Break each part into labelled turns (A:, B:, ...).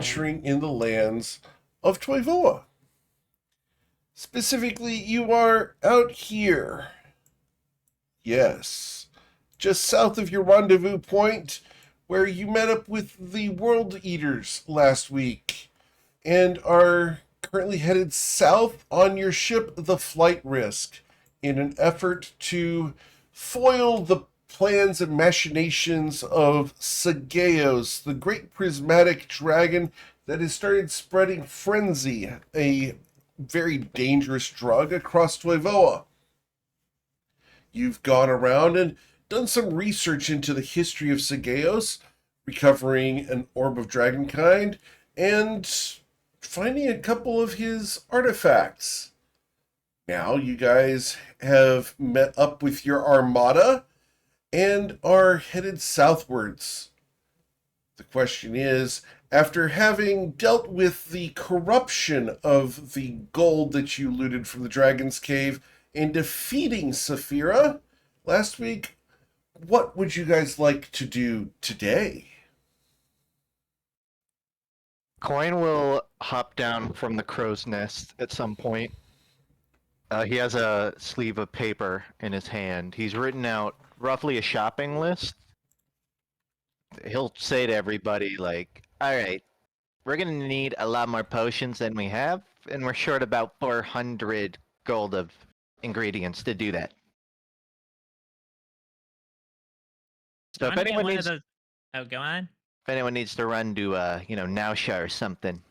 A: adventuring in the lands of Toivoa. Specifically, you are out here. Yes, just south of your rendezvous point, where you met up with the World Eaters last week, and are currently headed south on your ship, the Flight Risk, in an effort to foil the plans and machinations of Sageos, the great prismatic dragon that has started spreading frenzy, a very dangerous drug, across Toivoa. You've gone around and done some research into the history of Sageos, recovering an orb of dragonkind, and finding a couple of his artifacts. Now you guys have met up with your armada and are headed southwards. The question is, after having dealt with the corruption of the gold that you looted from the Dragon's Cave and defeating Saphira last week, what would you guys like to do today?
B: Coin will hop down from the crow's nest at some point. He has a sleeve of paper in his hand. He's written out roughly a shopping list. He'll say to everybody, like, all right, we're going to need a lot more potions than we have, and we're short about 400 gold of ingredients to do that. So if anyone needs...
C: Oh, go on.
B: If anyone needs to run to, Nausha or something,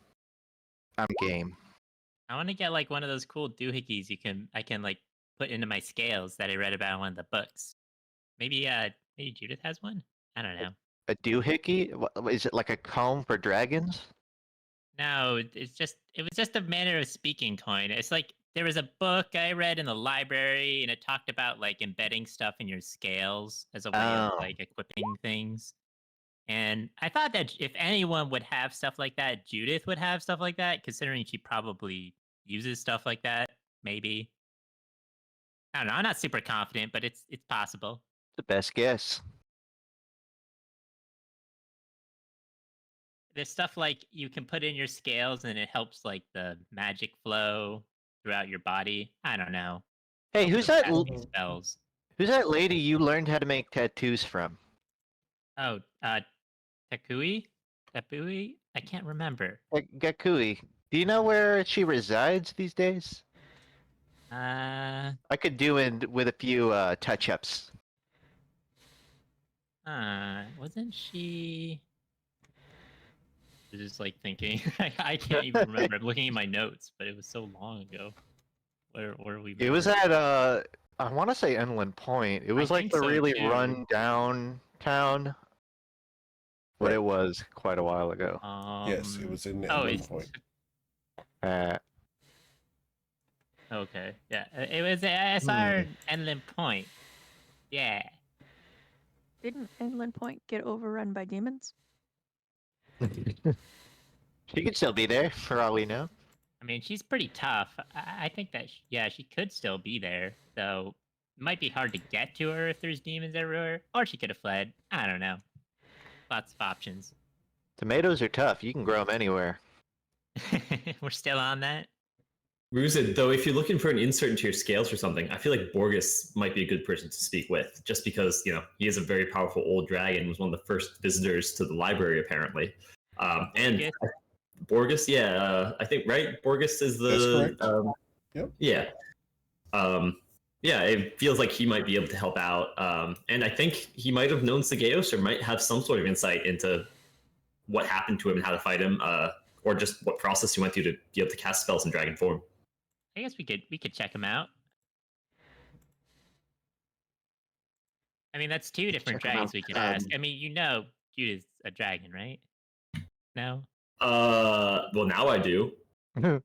B: I'm game.
C: I want to get like one of those cool doohickeys I can like put into my scales that I read about in one of the books. Maybe Judith has one. I don't know.
B: A doohickey? Is it like a comb for dragons?
C: No, it was just a manner of speaking, Coin. It's like there was a book I read in the library, and it talked about like embedding stuff in your scales as a way of like equipping things. And I thought that if anyone would have stuff like that, Judith would have stuff like that, considering she probably uses stuff like that, maybe. I don't know, I'm not super confident, but it's possible.
B: The best guess.
C: There's stuff like you can put in your scales and it helps like the magic flow throughout your body. I don't know.
B: Hey, who's that?
C: Spells.
B: Who's that lady you learned how to make tattoos from?
C: Oh, Takui? Tapui? I can't remember.
B: Gakui. Do you know where she resides these days?
C: I
B: could do it with a few touch-ups.
C: Wasn't she... I was just like thinking. I can't even remember. I'm looking at my notes, but it was so long ago. Where were we?
B: It was at I want to say Inland Point. It was like the really run down town. But it was quite a while ago.
A: Yes, it was in Inland Point.
C: Okay, yeah, it was at SR Inland Point. Yeah.
D: Didn't Inland Point get overrun by demons?
B: She could still be there, for all we know.
C: I mean, she's pretty tough. I think that, she could still be there, though it might be hard to get to her if there's demons everywhere, or she could have fled. I don't know. Lots of options.
B: Tomatoes are tough. You can grow them anywhere.
C: We're still on that?
E: Ruzid, though, if you're looking for an insert into your scales or something, I feel like Borgus might be a good person to speak with, just because, he is a very powerful old dragon, was one of the first visitors to the library, apparently. And Borgus, I think, right? Borgus is the...
A: That's correct. Yep.
E: Yeah. It feels like he might be able to help out. And I think he might have known Sageos, or might have some sort of insight into what happened to him and how to fight him, or just what process he went through to be able to cast spells in dragon form.
C: I guess we could check him out. I mean, that's two different dragons we could ask. I mean, Judith's a dragon, right? No?
E: Well, now I do.
C: Oh,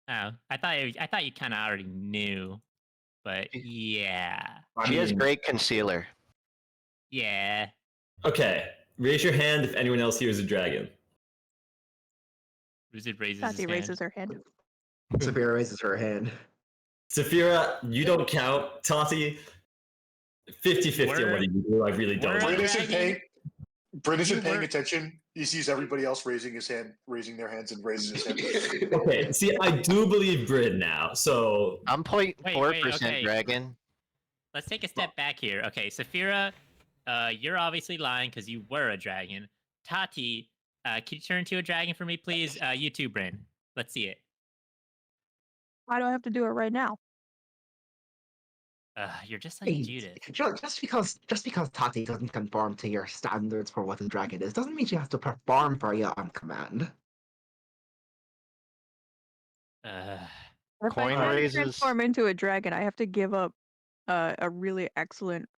C: I thought you kind of already knew, but yeah.
B: She has great concealer.
C: Yeah.
E: Okay, raise your hand if anyone else here is a dragon.
C: Ruzid raises
D: Tati raises her hand.
F: Saphira raises her hand.
E: Saphira, you don't count. Tati, 50-50 on what you do. I really don't.
A: Where does it pay?
G: Bryn isn't
D: You
G: paying
D: were-
G: attention. He sees everybody else raising their hands, and raises his hand.
E: Okay, see, I do believe Bryn now. So
B: I'm 0.4%
C: okay.
B: dragon.
C: Let's take a step back here. Okay, Saphira, you're obviously lying because you were a dragon. Tati, can you turn into a dragon for me, please? You too, Bryn. Let's see it.
D: Why do I have to do it right now?
C: You're just like
F: Hey,
C: Judith.
F: just because Tati doesn't conform to your standards for what a dragon is, doesn't mean she has to perform for you on command.
D: If
B: Coin
D: I try to
B: raises.
D: transform into a dragon, I have to give up a really excellent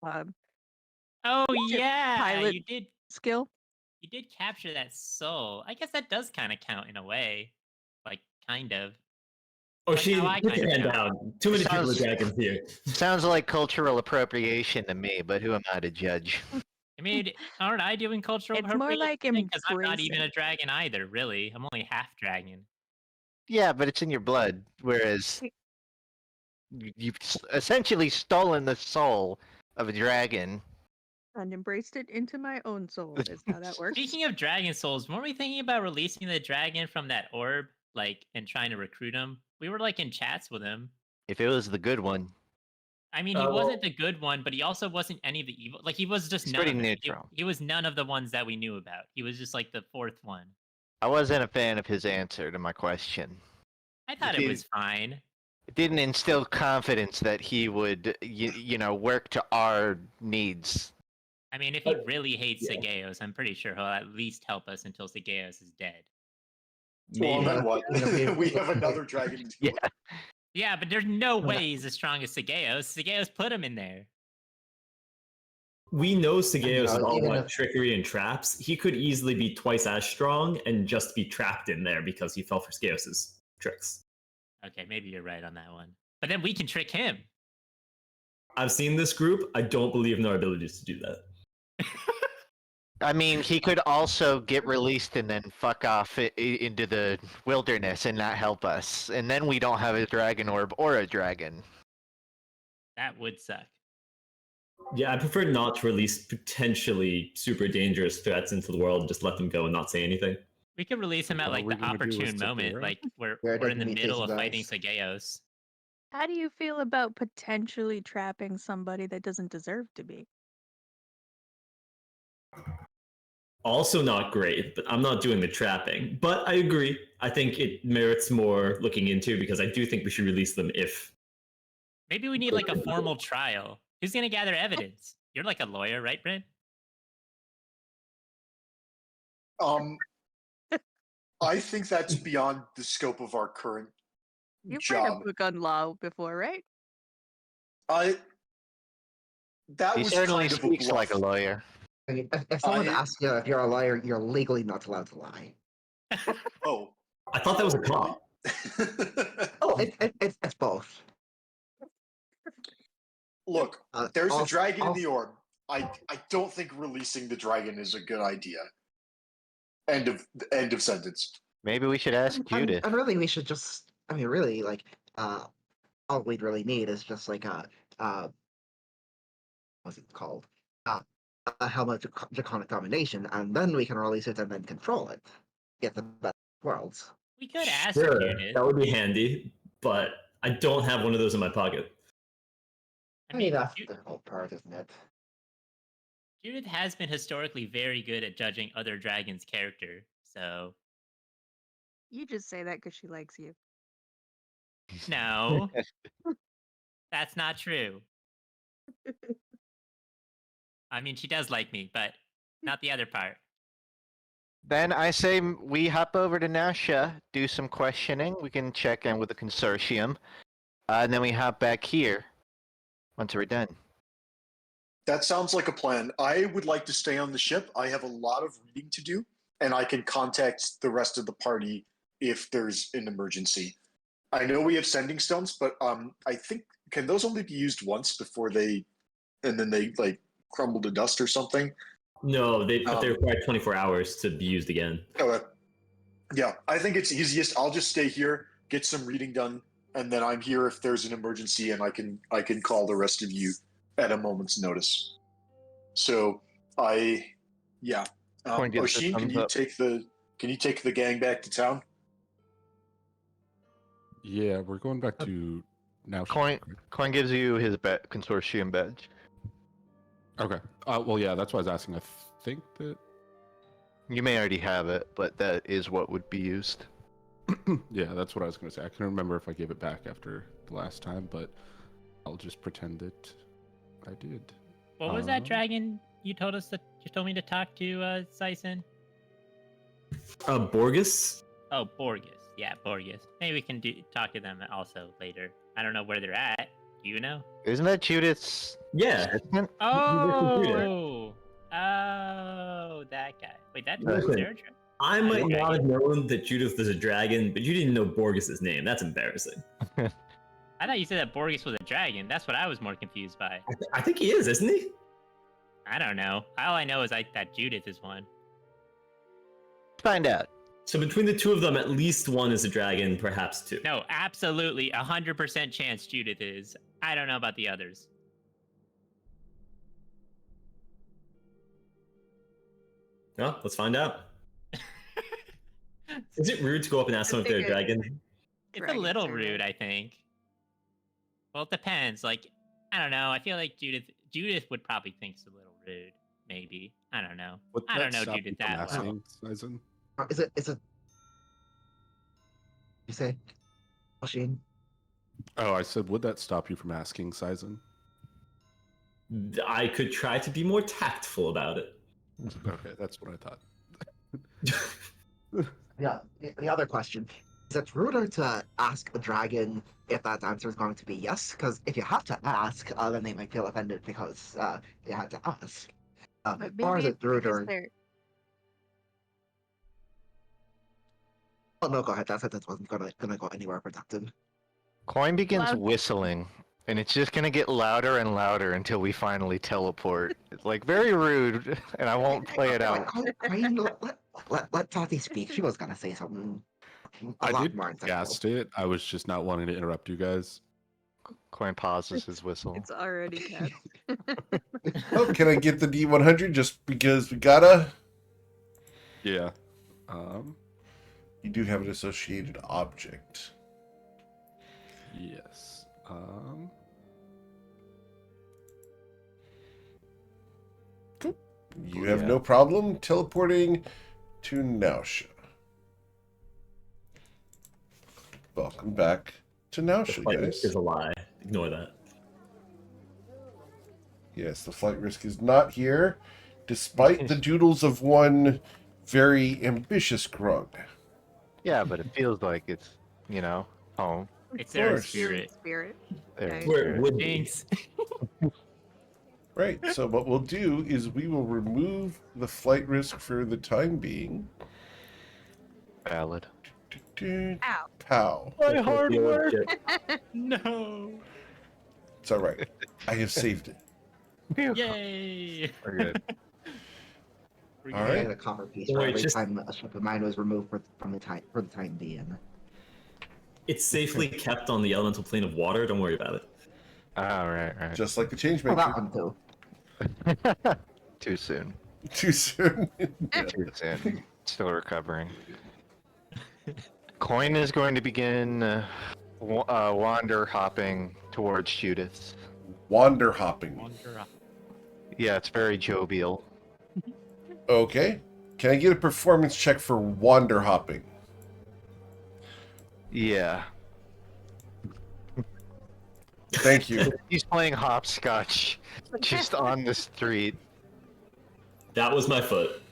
C: Oh
D: Ship
C: yeah,
D: pilot.
C: you did.
D: skill.
C: You did capture that soul. I guess that does kind of count in a way, like kind of.
E: Oh,
C: That's how I
E: put your
C: kinda
E: hand
C: count.
E: down. Too many people are
B: Sounds-
E: dragons here.
B: Sounds like cultural appropriation to me, but who am I to judge?
C: I mean, aren't I doing cultural
D: It's more like
C: appropriation? Because I'm not even
D: embracing.
C: a dragon either, really. I'm only half dragon.
B: Yeah, but it's in your blood, whereas you've essentially stolen the soul of a dragon.
D: And embraced it into my own soul is how that works.
C: Speaking of dragon souls, weren't we thinking about releasing the dragon from that orb, like, and trying to recruit him? We were like in chats with him.
B: If it was the good one,
C: I mean, he
E: well-
C: wasn't the good one, but he also wasn't any of the evil. Like, he was just
B: He's
C: none
B: pretty
C: of them.
B: neutral.
C: He was none of the ones that we knew about. He was just like the fourth one.
B: I wasn't a fan of his answer to my question.
C: I thought it was fine.
B: It didn't instill confidence that he would, work to our needs.
C: I mean, if he
E: But-
C: really hates
E: yeah.
C: Sageos, I'm pretty sure he'll at least help us until Sageos is dead.
G: Well,
E: Maybe.
G: then what?
F: Yeah,
G: We have another dragon. To
B: Yeah.
C: Yeah, but there's no way he's as strong as Sageos. Sageos put him in there.
E: We know Sageos is all
F: even
E: about
F: if-
E: trickery and traps. He could easily be twice as strong and just be trapped in there because he fell for Sageos' tricks.
C: Okay, maybe you're right on that one. But then we can trick him.
E: I've seen this group. I don't believe in our abilities to do that.
B: I mean, he could also get released and then fuck off into the wilderness and not help us. And then we don't have a dragon orb or a dragon.
C: That would suck.
E: Yeah, I prefer not to release potentially super dangerous threats into the world and just let them go and not say anything.
C: We could release him at
H: All
C: like
H: we
C: the
H: gonna do is
C: opportune
H: sit
C: moment,
H: there?
C: like
F: Yeah,
C: we're in the
F: doesn't he
C: middle of
F: face
C: fighting
F: us?
C: Sageos.
D: How do you feel about potentially trapping somebody that doesn't deserve to be?
E: Also not great, but I'm not doing the trapping. But I agree. I think it merits more looking into because I do think we should release them if
C: Maybe we need like a formal trial. Who's gonna gather evidence? You're like a lawyer, right, Brent?
G: I think that's beyond the scope of our current
D: You've read a
G: job.
D: book on law before, right?
G: That
B: He
G: was
B: certainly
G: kind of a
B: speaks like a
G: bluff.
B: lawyer.
F: I mean, if someone
G: I-
F: asks you if you're a liar, you're legally not allowed to lie.
G: Oh.
E: I thought that was a cop.
F: Oh, it's both.
G: Look, there's a
F: Also-
G: dragon in the orb. I don't think releasing the dragon is a good idea. End of sentence.
B: Maybe we should ask
F: And,
B: Judith.
F: and really, we should just. I mean, really, like, all we'd really need is just like what's it called? A helmet draconic domination, and then we can release it and then control it. Get the best of worlds.
C: We could ask
E: Sure,
C: Judith.
E: that would be handy, but I don't have one of those in my pocket.
C: I mean,
F: that's the whole part, isn't it?
C: Judith has been historically very good at judging other dragons' character, so
D: You just say that because she likes you.
C: no. That's not true. I mean, she does like me, but not the other part.
B: Then I say we hop over to Nasha, do some questioning. We can check in with the consortium. And then we hop back here once we're done.
G: That sounds like a plan. I would like to stay on the ship. I have a lot of reading to do, and I can contact the rest of the party if there's an emergency. I know we have sending stones, but I think can those only be used once before they like crumble to dust or something?
E: No, they require 24 hours to be used again.
G: Okay. Yeah, I think it's easiest. I'll just stay here, get some reading done, and then I'm here if there's an emergency, and I can call the rest of you at a moment's notice. So I Yeah.
B: Coin gets the
G: Oshin,
B: thumbs up.
G: can you take the gang back to town?
H: Yeah, we're going back to now.
B: Coin gives you his consortium badge.
H: Okay. Well, yeah, that's why I was asking. I think that.
B: You may already have it, but that is what would be used.
H: Yeah, that's what I was going to say. I couldn't remember if I gave it back after the last time, but I'll just pretend that I did.
C: What was that dragon you told me to talk to, Sison?
E: Borgus?
C: Oh, Borgus. Yeah, Borgus. Maybe we can talk to them also later. I don't know where they're at. Do you know?
B: Isn't that Judith's
E: Yeah.
B: assistant?
C: Oh, that guy. Wait, that's
E: Listen,
C: Sarah Dragon?
E: I might
C: Okay.
E: not have known that Judith was a dragon, but you didn't know Borgus' name. That's embarrassing.
C: I thought you said that Borgus was a dragon. That's what I was more confused by.
E: I think he is, isn't he?
C: I don't know. All I know is that Judith is one.
B: Find out.
E: So between the two of them, at least one is a dragon, perhaps two.
C: No, absolutely 100% chance Judith is. I don't know about the others.
E: Well, let's find out. Is it rude to go up and ask them if they're a dragon?
C: It's a little rude, I think. Well, it depends. Like, I don't know. I feel like Judith would probably think it's a little rude. Maybe. I don't know.
H: Would
C: I don't
H: that
C: know
H: stop
C: Judith
H: you from
C: that well.
H: asking, Sizen?
F: Is it? You say, Oshin?
H: Oh, I said, would that stop you from asking, Sizen?
E: I could try to be more tactful about it.
H: Okay, that's what I thought.
F: Yeah. The other question is: it ruder to ask a dragon if that answer is going to be yes? Because if you have to ask, then they might feel offended because you had to ask.
D: But
F: Or is
D: maybe
F: it
D: it's because
F: ruder?
D: they're
F: Oh no, go ahead. That sentence wasn't gonna go anywhere productive.
B: Coin begins
D: Loud.
B: whistling, and it's just gonna get louder and louder until we finally teleport. It's like very rude, and I won't play it out.
F: Let Tati speak. She was gonna say something. A
H: I
F: lot
H: did
F: more insightful.
H: cast it. I was just not wanting to interrupt you guys.
B: Coin pauses his whistle.
D: it's already cast.
A: Oh, can I get the D100 just because we gotta?
H: Yeah.
A: You do have an associated object.
H: Yes.
A: You have
H: Yeah.
A: no problem teleporting to Nausha. Welcome back to
E: The
A: Nausha,
E: flight
A: guys.
E: risk is a lie. Ignore that.
A: Yes, the flight risk is not here, despite the doodles of one very ambitious grug.
B: Yeah, but it feels like it's, home.
C: It's their
A: course.
C: spirit.
D: Spirit.
B: There.
D: Okay.
E: Where it would be.
C: Jinx.
A: Right, so what we'll do is we will remove the flight risk for the time being.
B: Valid.
D: Ow.
A: Pow.
B: My hard work.
C: No.
A: It's alright. I have saved it.
C: Yay.
B: We're good.
C: We're
A: All
C: good.
F: I
A: right.
F: had a copper piece
E: Don't
F: for
E: worry,
F: every
E: just-
F: time a ship of mine was removed for the time being.
E: It's safely kept on the elemental plane of water. Don't worry about it.
B: All right.
A: Just like the change
F: Well,
A: maker.
F: that one too.
B: Too soon.
A: Too soon.
B: Too soon. Still recovering. Coin is going to begin wander hopping towards Judith.
A: Wander hopping.
C: Wander up.
B: Yeah, it's very jovial.
A: Okay. Can I get a performance check for wander hopping?
B: Yeah.
A: Thank you.
B: He's playing hopscotch just on the street.
E: That was my foot.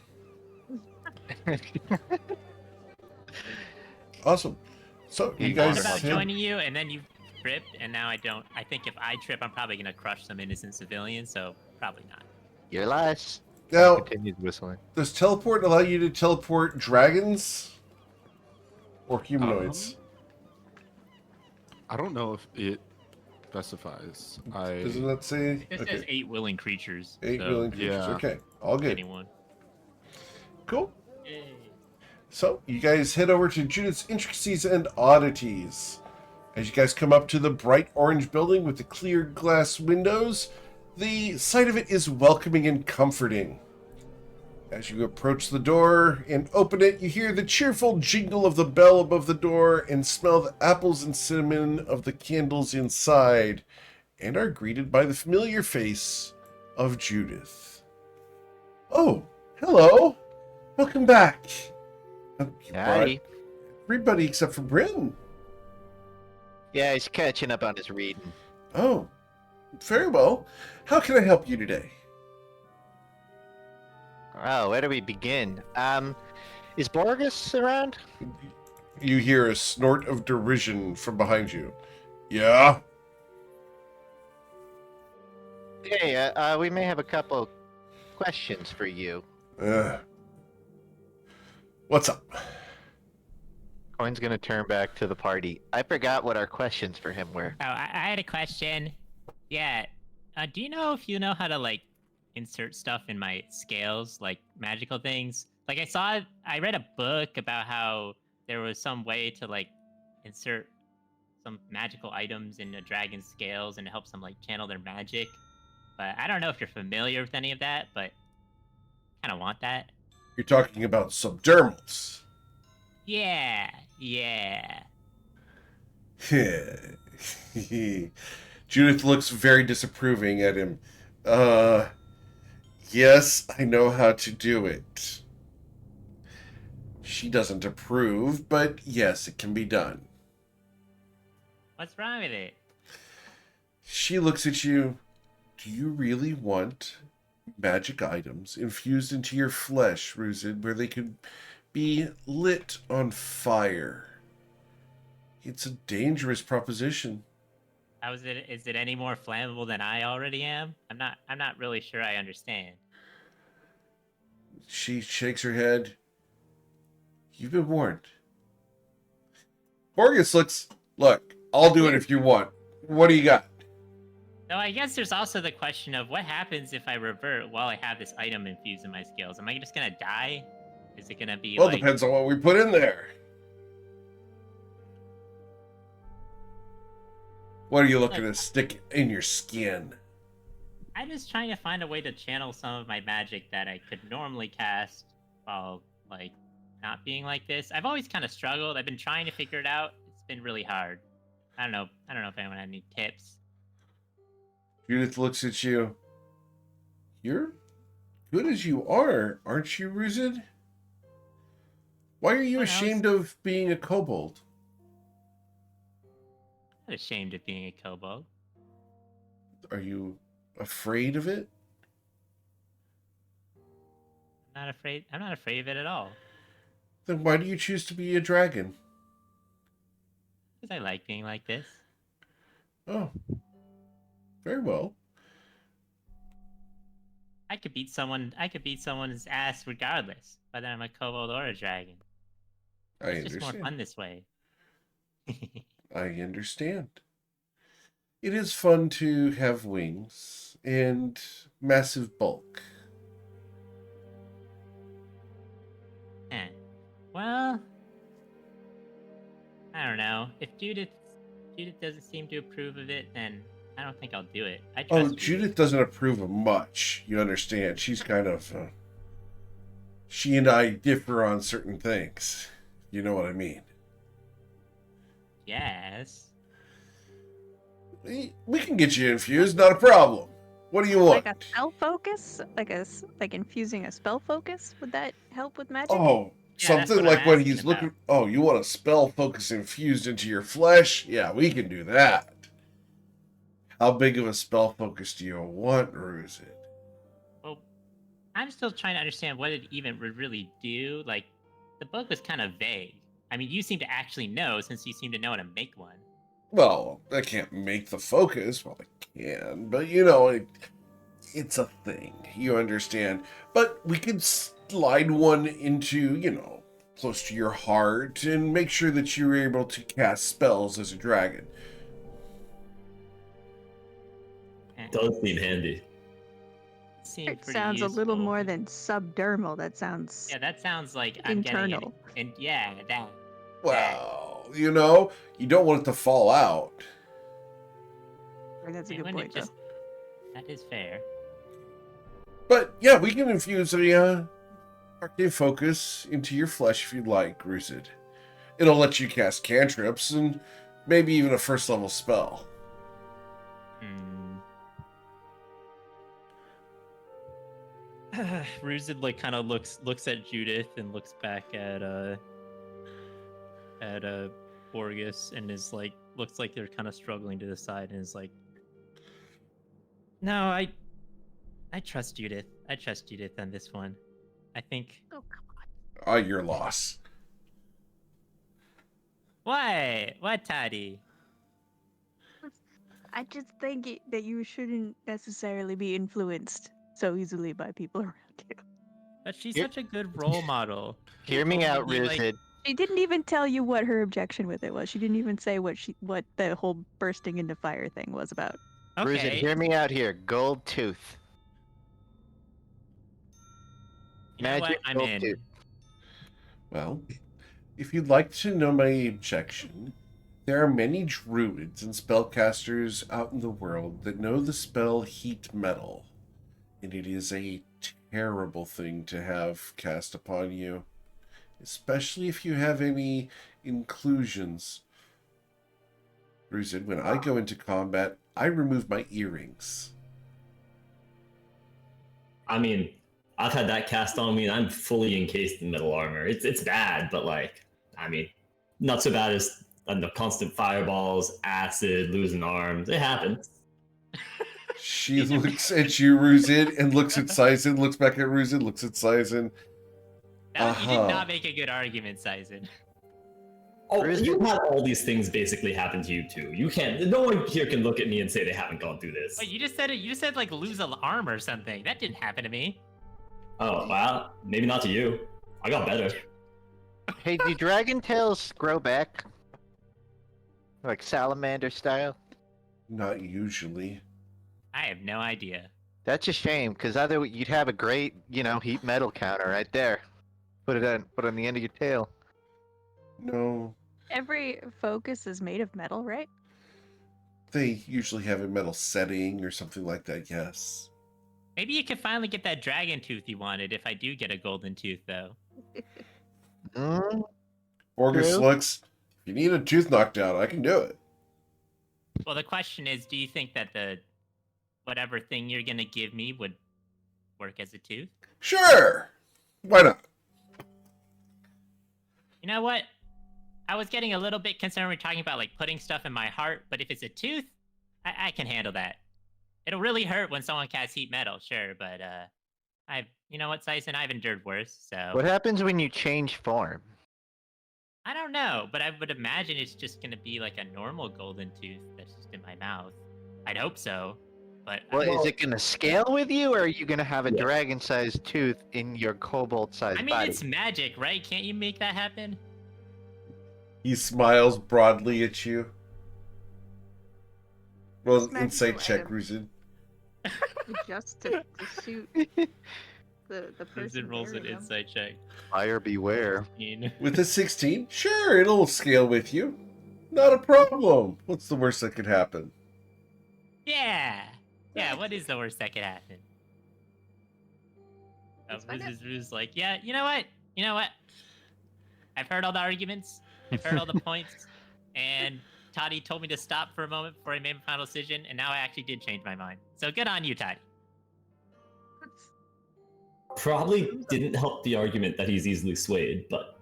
A: Awesome. So you
B: He
A: guys
C: Thought about
A: have-
C: joining you, and then you tripped, and now I don't. I think if I trip, I'm probably gonna crush some innocent civilians, so probably not.
B: You're last.
A: now,
B: Continues whistling.
A: does teleport allow you to teleport dragons or humanoids?
H: I don't know if it specifies.
A: Doesn't that say?
C: This says 8 willing creatures.
A: 8
C: so
A: willing creatures.
H: yeah.
A: Okay, all good.
C: anyone.
A: Cool.
C: Yay.
A: So you guys head over to Judith's Intricacies and Oddities. As you guys come up to the bright orange building with the clear glass windows, the sight of it is welcoming and comforting. As you approach the door and open it, you hear the cheerful jingle of the bell above the door and smell the apples and cinnamon of the candles inside, and are greeted by the familiar face of Judith. Oh, hello. Welcome back. You brought
B: Hi.
A: everybody except for Bryn.
B: Yeah, he's catching up on his reading.
A: Oh, very well. How can I help you today?
B: Oh, where do we begin? Is Borges around?
A: You hear a snort of derision from behind you. Yeah?
B: Hey, we may have a couple questions for you.
A: What's up?
B: Coin's gonna turn back to the party. I forgot what our questions for him were.
C: Oh, I had a question. Yeah. Do you know if you know how to like insert stuff in my scales, like magical things? Like I read a book about how there was some way to like insert some magical items in a dragon's scales and it helps them like channel their magic. But I don't know if you're familiar with any of that, but kind of want that.
A: You're talking about subdermals.
C: Yeah.
A: Judith looks very disapproving at him. Yes, I know how to do it. She doesn't approve, but yes, it can be done.
C: What's wrong with it?
A: She looks at you. Do you really want magic items infused into your flesh, Ruzid, where they could be lit on fire? It's a dangerous proposition.
C: How is it? Is it any more flammable than I already am? I'm not really sure I understand.
A: She shakes her head. You've been warned. Borges looks, look, I'll do it if you want. What do you got?
C: No, I guess there's also the question of what happens if I revert while I have this item infused in my scales. Am I just gonna die? Is it gonna be
A: Well,
C: like...
A: it depends on what we put in there. What are you looking to stick in your skin?
C: I'm just trying to find a way to channel some of my magic that I could normally cast while, like, not being like this. I've always kind of struggled. I've been trying to figure it out. It's been really hard. I don't know if anyone had any tips.
A: Judith looks at you. You're good as you are, aren't you, Ruzid? Why are you
C: What else?
A: ashamed of being a kobold?
C: I'm not ashamed of being a kobold.
A: Are you afraid of it?
C: I'm not afraid of it at all.
A: Then why do you choose to be a dragon?
C: Because I like being like this.
A: Oh, very well.
C: I could beat someone's ass regardless, whether I'm a kobold or a dragon.
A: I
C: It's just more
A: understand.
C: fun this way.
A: I understand. It is fun to have wings and massive bulk.
C: Eh. Well, I don't know. If Judith doesn't seem to approve of it, then I don't think I'll do it. I trust
A: Oh,
C: Judith.
A: Judith doesn't approve of much. You understand? She's kind of... she and I differ on certain things. You know what I mean?
C: Yes.
A: We can get you infused, not a problem. What do you want?
D: Like a spell focus? Like infusing a spell focus? Would that help with magic?
A: Oh,
C: Yeah, that's
A: something
C: what I'm
A: like when
C: asking
A: he's
C: about.
A: looking... Oh, you want a spell focus infused into your flesh? Yeah, we can do that. How big of a spell focus do you want, or is it?
C: Well, I'm still trying to understand what it even would really do. Like, the book was kind of vague. I mean, you seem to actually know since you seem to know how to make one.
A: Well, I can't make the focus. Well, I can, but you know, it's a thing. You understand? But we could slide one into, you know, close to your heart and make sure that you're able to cast spells as a dragon.
E: Does seem handy.
C: Seemed
D: It
C: pretty
D: sounds a little
C: useful.
D: more than subdermal. That sounds
C: Yeah, that sounds like I'm getting
D: internal.
C: it. And yeah, that.
A: Well, you know, you don't want it to fall out.
D: That's a
C: And
D: good
C: wouldn't
D: point,
C: it just... That is fair.
A: But yeah, we can infuse a arcane focus into your flesh if you'd like, Grusid. It'll let you cast cantrips and maybe even a first level spell.
C: Ruzid like kind of looks at Judith and looks back at Borgus and is like looks like they're kind of struggling to decide and is like, no, I trust Judith. I trust Judith on this one. I think.
D: Oh, come on.
A: Your loss.
C: Why? What, Toddy?
D: I just think that you shouldn't necessarily be influenced so easily by people around you.
C: But she's
B: Here-
C: such a good role model.
B: Hear me out,
C: Only, like-
B: Rizid.
D: She didn't even tell you what her objection with it was. She didn't even say what the whole bursting into fire thing was about.
B: Rizid,
C: Okay.
B: hear me out here. Gold tooth.
C: You know what?
B: Magic
C: I'm
B: gold
C: in.
B: tooth.
A: Well, if you'd like to know my objection, there are many druids and spellcasters out in the world that know the spell heat metal, and it is a terrible thing to have cast upon you, especially if you have any inclusions. Ruzid, when I go into combat, I remove my earrings.
E: I mean, I've had that cast on me, and I'm fully encased in metal armor. It's bad, but like, I mean, not so bad as the constant fireballs, acid, losing arms. It happens.
A: She looks at you, Ruzid, and looks at Sizen, looks back at Ruzid, looks at Sizen.
C: No, you
A: Uh-huh.
C: did not make a good argument, Sizen.
E: Oh,
B: Risen-
E: you had all these things basically happen to you too. You can't. No one here can look at me and say they haven't gone through this.
C: Wait, you just said it. You just said like lose an arm or something. That didn't happen to me.
E: Oh, well, maybe not to you. I got better.
B: Hey, do dragon tails grow back? Like salamander style?
A: Not usually.
C: I have no idea.
B: That's a shame, because other you'd have a great, heat metal counter right there. Put it on the end of your tail.
A: No,
D: Every focus is made of metal, right?
A: they usually have a metal setting or something like that, yes.
C: Maybe you can finally get that dragon tooth you wanted if I do get a golden tooth, though.
B: Mm,
A: Orgus
B: True.
A: looks, if you need a tooth knocked out, I can do it.
C: Well, the question is, do you think that the whatever thing you're gonna give me would work as a tooth?
A: Sure! Why not?
C: You know what? I was getting a little bit concerned when we're talking about like putting stuff in my heart, but if it's a tooth, I can handle that. It'll really hurt when someone casts heat metal, sure, but you know what, Syson, I've endured worse, so
B: what happens when you change form?
C: I don't know, but I would imagine it's just gonna be like a normal golden tooth that's just in my mouth. I'd hope so, but
B: Well, is it going to scale with you, or are you going to have a
E: Yeah.
B: dragon-sized tooth in your kobold-sized
C: I mean,
B: body?
C: it's magic, right? Can't you make that happen?
A: He smiles broadly at you. Roll an
D: Magical
A: insight check,
D: item.
A: Ruzid.
D: Just to suit the person.
C: Ruzid rolls an
D: wearing them.
C: insight check.
B: Buyer beware.
A: With a 16? Sure, it'll scale with you. Not a problem. What's the worst that could happen?
C: Yeah. Yeah, what is the worst that could happen?
D: Let's find out.
C: Ruz's like, yeah, you know what? You know what? I've heard all the arguments. I've heard all the points. And Toddy told me to stop for a moment before I made my final decision, and now I actually did change my mind. So good on you, Toddy.
E: Probably didn't help the argument that he's easily swayed, but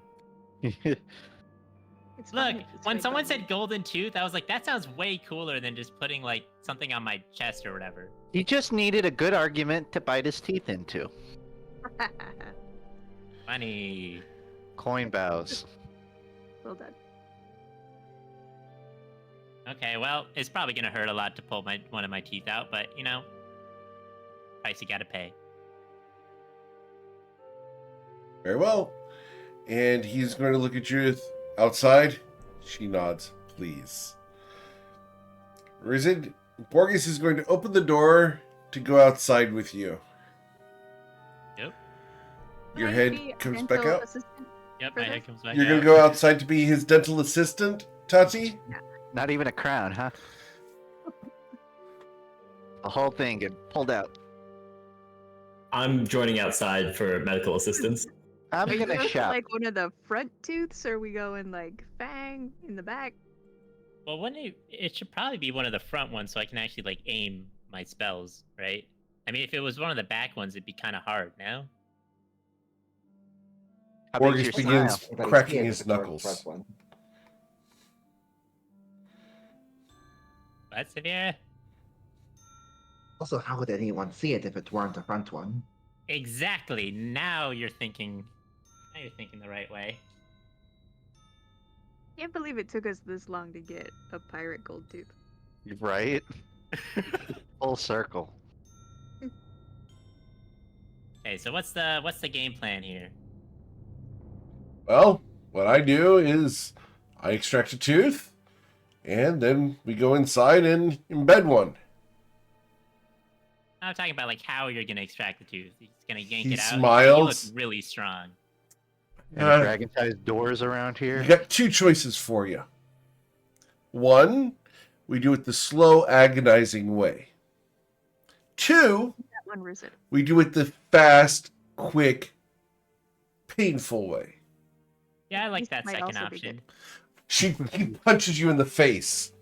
D: It's
C: Look,
D: fine if it's
C: when
D: fake
C: someone
D: on
C: said golden tooth, I was like, that sounds way cooler than just putting like something on my chest or whatever.
B: He just needed a good argument to bite his teeth into.
D: me.
C: Funny.
B: Coin bows.
D: Well done.
C: Okay, well, it's probably gonna hurt a lot to pull one of my teeth out, but you know, price you gotta pay.
A: Very well. And he's going to look at Judith outside. She nods, please. Ruzid, Borges is going to open the door to go outside with you.
C: Yep.
A: Your
D: Can I
A: head
D: be a
A: comes back
D: dental
A: out.
D: assistant?
C: Yep,
D: For
C: my head
D: this?
C: comes back
A: You're going
C: out.
A: to go outside to be his dental assistant, Tati?
B: Not even a crown, huh? The whole thing get pulled out.
E: I'm joining outside for medical assistance.
B: I'm
D: Are you
B: gonna
D: going for
B: shop.
D: like one of the front tooths, or are we going like fang in the back?
C: Well, it should probably be one of the front ones so I can actually like aim my spells, right? I mean, if it was one of the back ones, it'd be kind of hard. Now,
B: How big's
A: Borgus
B: your
A: begins
B: smile?
F: But I
A: cracking
F: see it
A: his
F: if it's the
A: knuckles.
F: front one.
C: what, Severa?
F: Also, how would anyone see it if it weren't the front one?
C: Exactly. Now you're thinking. Now you're thinking the right way.
D: Can't believe it took us this long to get a pirate gold tooth.
B: Right? Full circle.
C: Okay, so what's the game plan here?
A: Well, what I do is I extract a tooth, and then we go inside and embed one.
C: I'm talking about like how you're gonna extract the tooth. He's gonna yank
A: He
C: it out.
A: smiles.
C: You look really strong.
B: Any
A: Uh,
B: dragon-sized doors around here?
A: You got two choices for you. One, we do it the slow, agonizing way. Two,
D: That one was it.
A: we do it the fast, quick, painful way.
C: Yeah, I like
D: This
C: that
D: might
C: second
D: also be
C: option.
A: He punches you in the face.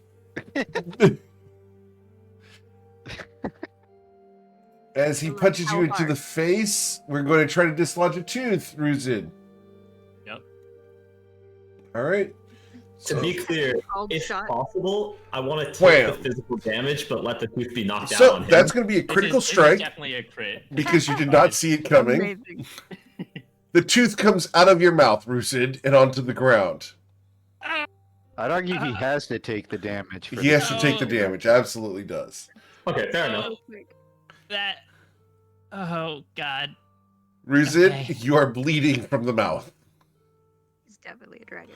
A: As he
D: Like,
A: punches
D: how
A: you into
D: hard?
A: the face, we're going to try to dislodge a tooth, Ruzin.
C: Yep.
A: All right.
E: To be clear,
D: Called
E: if
D: shot.
E: possible, I want to take
A: Wham.
E: the physical damage, but let the tooth be knocked down
A: So
E: on him.
A: that's going to be a critical
C: This is
A: strike
C: definitely a crit.
A: because you did not see it coming.
D: Amazing.
A: The tooth comes out of your mouth, Rusid, and onto the ground.
B: I'd argue he has to take the damage. For
A: He has to take the
C: No.
A: damage. Absolutely does.
E: Okay, fair enough.
C: Oh, that. Oh God.
A: Rusid,
C: Okay.
A: you are bleeding from the mouth.
D: He's definitely a dragon.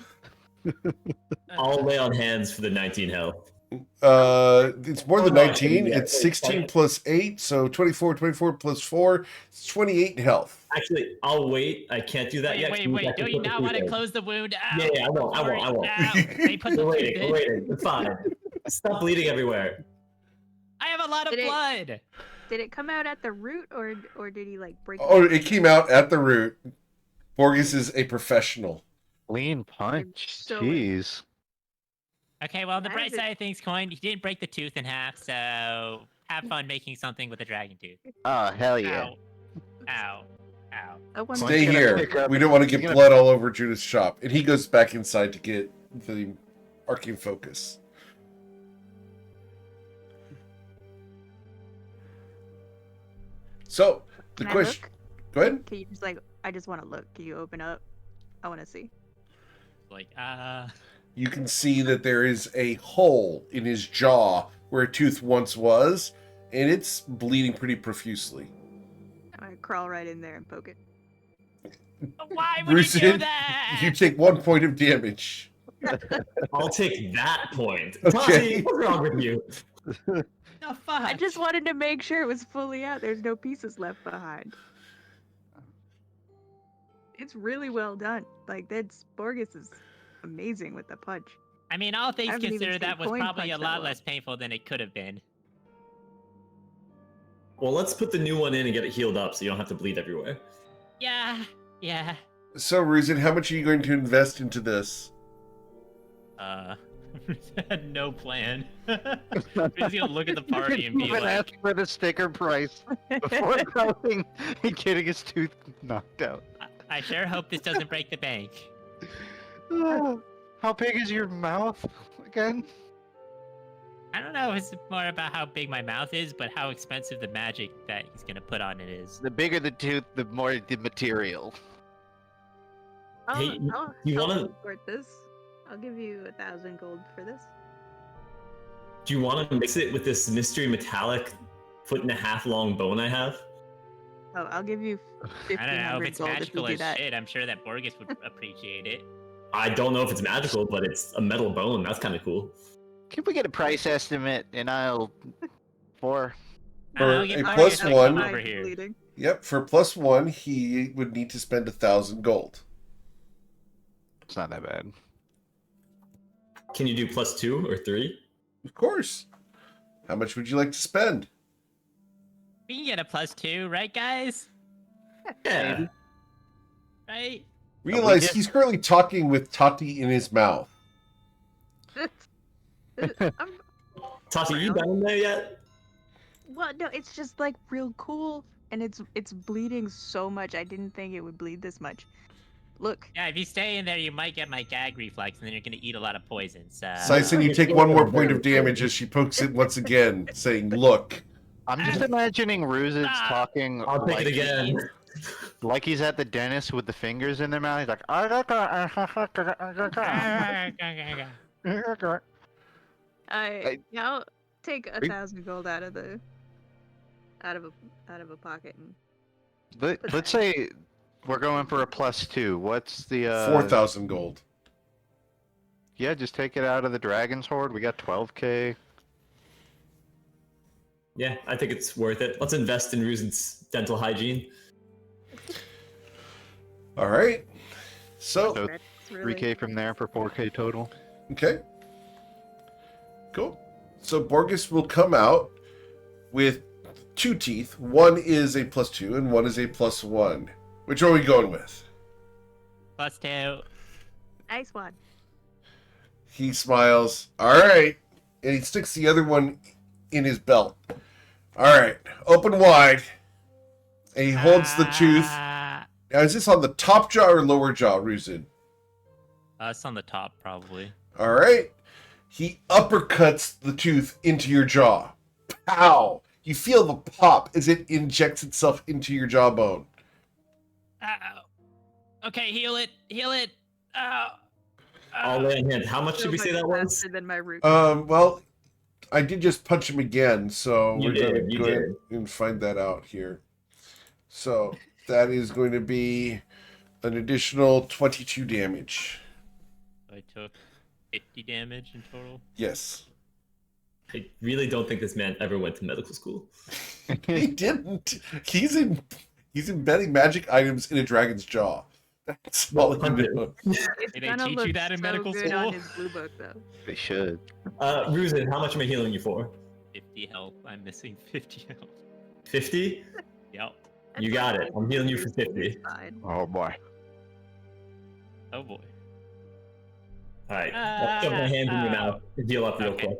E: I'll lay on hands for the 19 health.
A: It's more than
E: Oh,
A: 19.
E: yeah,
A: It's
E: it's
A: 16
E: fine.
A: plus 8, so 24, 24 plus 4. It's 28 in health.
E: Actually, I'll wait. I can't do that yet.
C: Wait,
E: Can
C: wait,
E: you
C: do
E: actually
C: you
E: put the
C: not want to
E: tooth in?
C: close the wound? Ow.
E: Yeah, I won't.
C: Sorry.
E: Ow.
C: Ow. They put the
E: We're
C: tooth
E: waiting.
C: in.
E: We're waiting. It's fine. Stop bleeding everywhere.
C: I have a lot of
D: Did it-
C: blood.
D: Did it come out at the root, or did he like break?
A: Oh, it came out at the root. Borges is a professional.
B: Clean punch.
D: So-
B: Jeez.
C: Okay, well, on the
D: How
C: bright
D: does it-
C: side of things, Coin, he didn't break the tooth in half, so have fun making something with a dragon tooth.
B: Oh, hell yeah.
C: Ow. Ow. Ow.
D: I wonder-
A: Stay
B: gonna
A: here.
B: pick up-
A: We don't want to get
B: he's gonna-
A: blood all over Judith's shop. And he goes back inside to get the arcane focus. So, the
D: Can I
A: question.
D: look?
A: Go ahead.
D: Can you just like? I just want to look. Can you open up? I want to see.
C: Like,
A: You can see that there is a hole in his jaw where a tooth once was, and it's bleeding pretty profusely.
D: I'm gonna crawl right in there and poke it.
C: why would you do
A: Rusid,
C: that?
A: you take 1 point of damage.
E: I'll take that point.
A: Okay.
E: Tati, what's wrong with you?
C: The fuck?
D: I just wanted to make sure it was fully out. There's no pieces left behind. It's really well done. Like that's Borges is amazing with the punch.
C: I mean, all things
D: haven't even
C: considered,
D: seen
C: that was
D: Coin
C: probably a
D: punch that
C: lot
D: well.
C: less painful than it could have been.
E: Well, let's put the new one in and get it healed up so you don't have to bleed everywhere.
C: Yeah.
A: So, Ruzin, how much are you going to invest into this?
C: No plan. We're just gonna look at the party and be
B: Even
C: like,
B: ask for the sticker price before going and getting his tooth knocked out.
C: I sure hope this doesn't break the bank.
B: How big is your mouth again?
C: I don't know if it's more about how big my mouth is, but how expensive the magic that he's gonna put on it is.
B: The bigger the tooth, the more the material.
E: Hey,
D: I'll
E: you wanna-
D: support this. I'll give you 1,000 gold for this.
E: Do you want to mix it with this mystery metallic 1.5 foot long bone I have?
D: Oh, I'll give you
C: I don't know if
D: 1,500
C: it's
D: gold if you
C: magical
D: do
C: as
D: that.
C: shit. I'm sure that Borges would appreciate it.
E: I don't know if it's magical, but it's a metal bone. That's kind of cool.
B: Can we get a price estimate in aisle 4?
A: For
C: I'll get
A: a
C: Borges
A: plus
C: to come
A: one-
C: over here.
D: Bleeding.
A: Yep, for +1, he would need to spend 1,000 gold.
B: It's not that bad.
E: Can you do +2 or 3?
A: Of course. How much would you like to spend?
C: We can get a +2, right, guys?
E: Yeah.
C: right?
A: Realize
B: just-
A: he's currently talking with Tati in his mouth.
D: I'm,
E: Tati, you down there yet?
D: well, no, it's just like real cool, and it's bleeding so much. I didn't think it would bleed this much. Look,
C: Yeah, if you stay in there, you might get my gag reflex, and then you're gonna eat a lot of poison. So.
A: Sison, you take one more point of damage as she pokes it once again, saying, "Look."
B: I'm just imagining Ruzit's
C: Ah.
B: talking
E: I'll take it again.
B: like he's at the dentist with the fingers in their mouth. He's like,
D: I'll take 1,000 gold out of a pocket and
B: let's say we're going for a +2. What's the
A: 4,000 gold.
B: Yeah, just take it out of the Dragon's Hoard. We got 12k.
E: Yeah, I think it's worth it. Let's invest in Ruzin's dental hygiene.
A: All right. So,
B: So
D: that's really
B: 3k from there for 4k total.
A: okay. Cool. So Borgus will come out with 2 teeth. One is a +2 and one is a +1. Which are we going with?
C: +2.
D: nice one.
A: He smiles. All right. And he sticks the other one in his belt. All right. Open wide. And he holds the tooth. Now, is this on the top jaw or lower jaw, Ruzin?
C: It's on the top, probably.
A: All right. He uppercuts the tooth into your jaw. Pow! You feel the pop as it injects itself into your jawbone.
C: Ow. Okay, heal it. Heal it. Ow.
E: All lay on hand. How much did we say that was?
D: Faster than my root.
A: Well, I did just punch him again, so
E: You
A: we're going
E: did,
A: to
E: you
A: go ahead
E: did.
A: and find that out here. So that is going to be an additional 22 damage.
C: I took 50 damage in total.
A: Yes.
E: I really don't think this man ever went to medical school.
A: He didn't. He's embedding magic items in a dragon's jaw. That's all he
E: Hunter.
A: knows.
D: It's
C: Did they
D: gonna
C: teach you
D: look
C: that in
D: so
C: medical
D: good
C: school?
D: on his blue book, though.
B: They should.
E: Ruzin, how much am I healing you for?
C: 50 health. I'm missing 50 health.
E: 50?
C: Yep.
E: You got it. I'm healing you for 50.
D: Fine.
B: Oh boy.
C: Oh boy.
E: Alright, I'll shove my hand in your mouth and heal up real
C: Okay.
E: quick.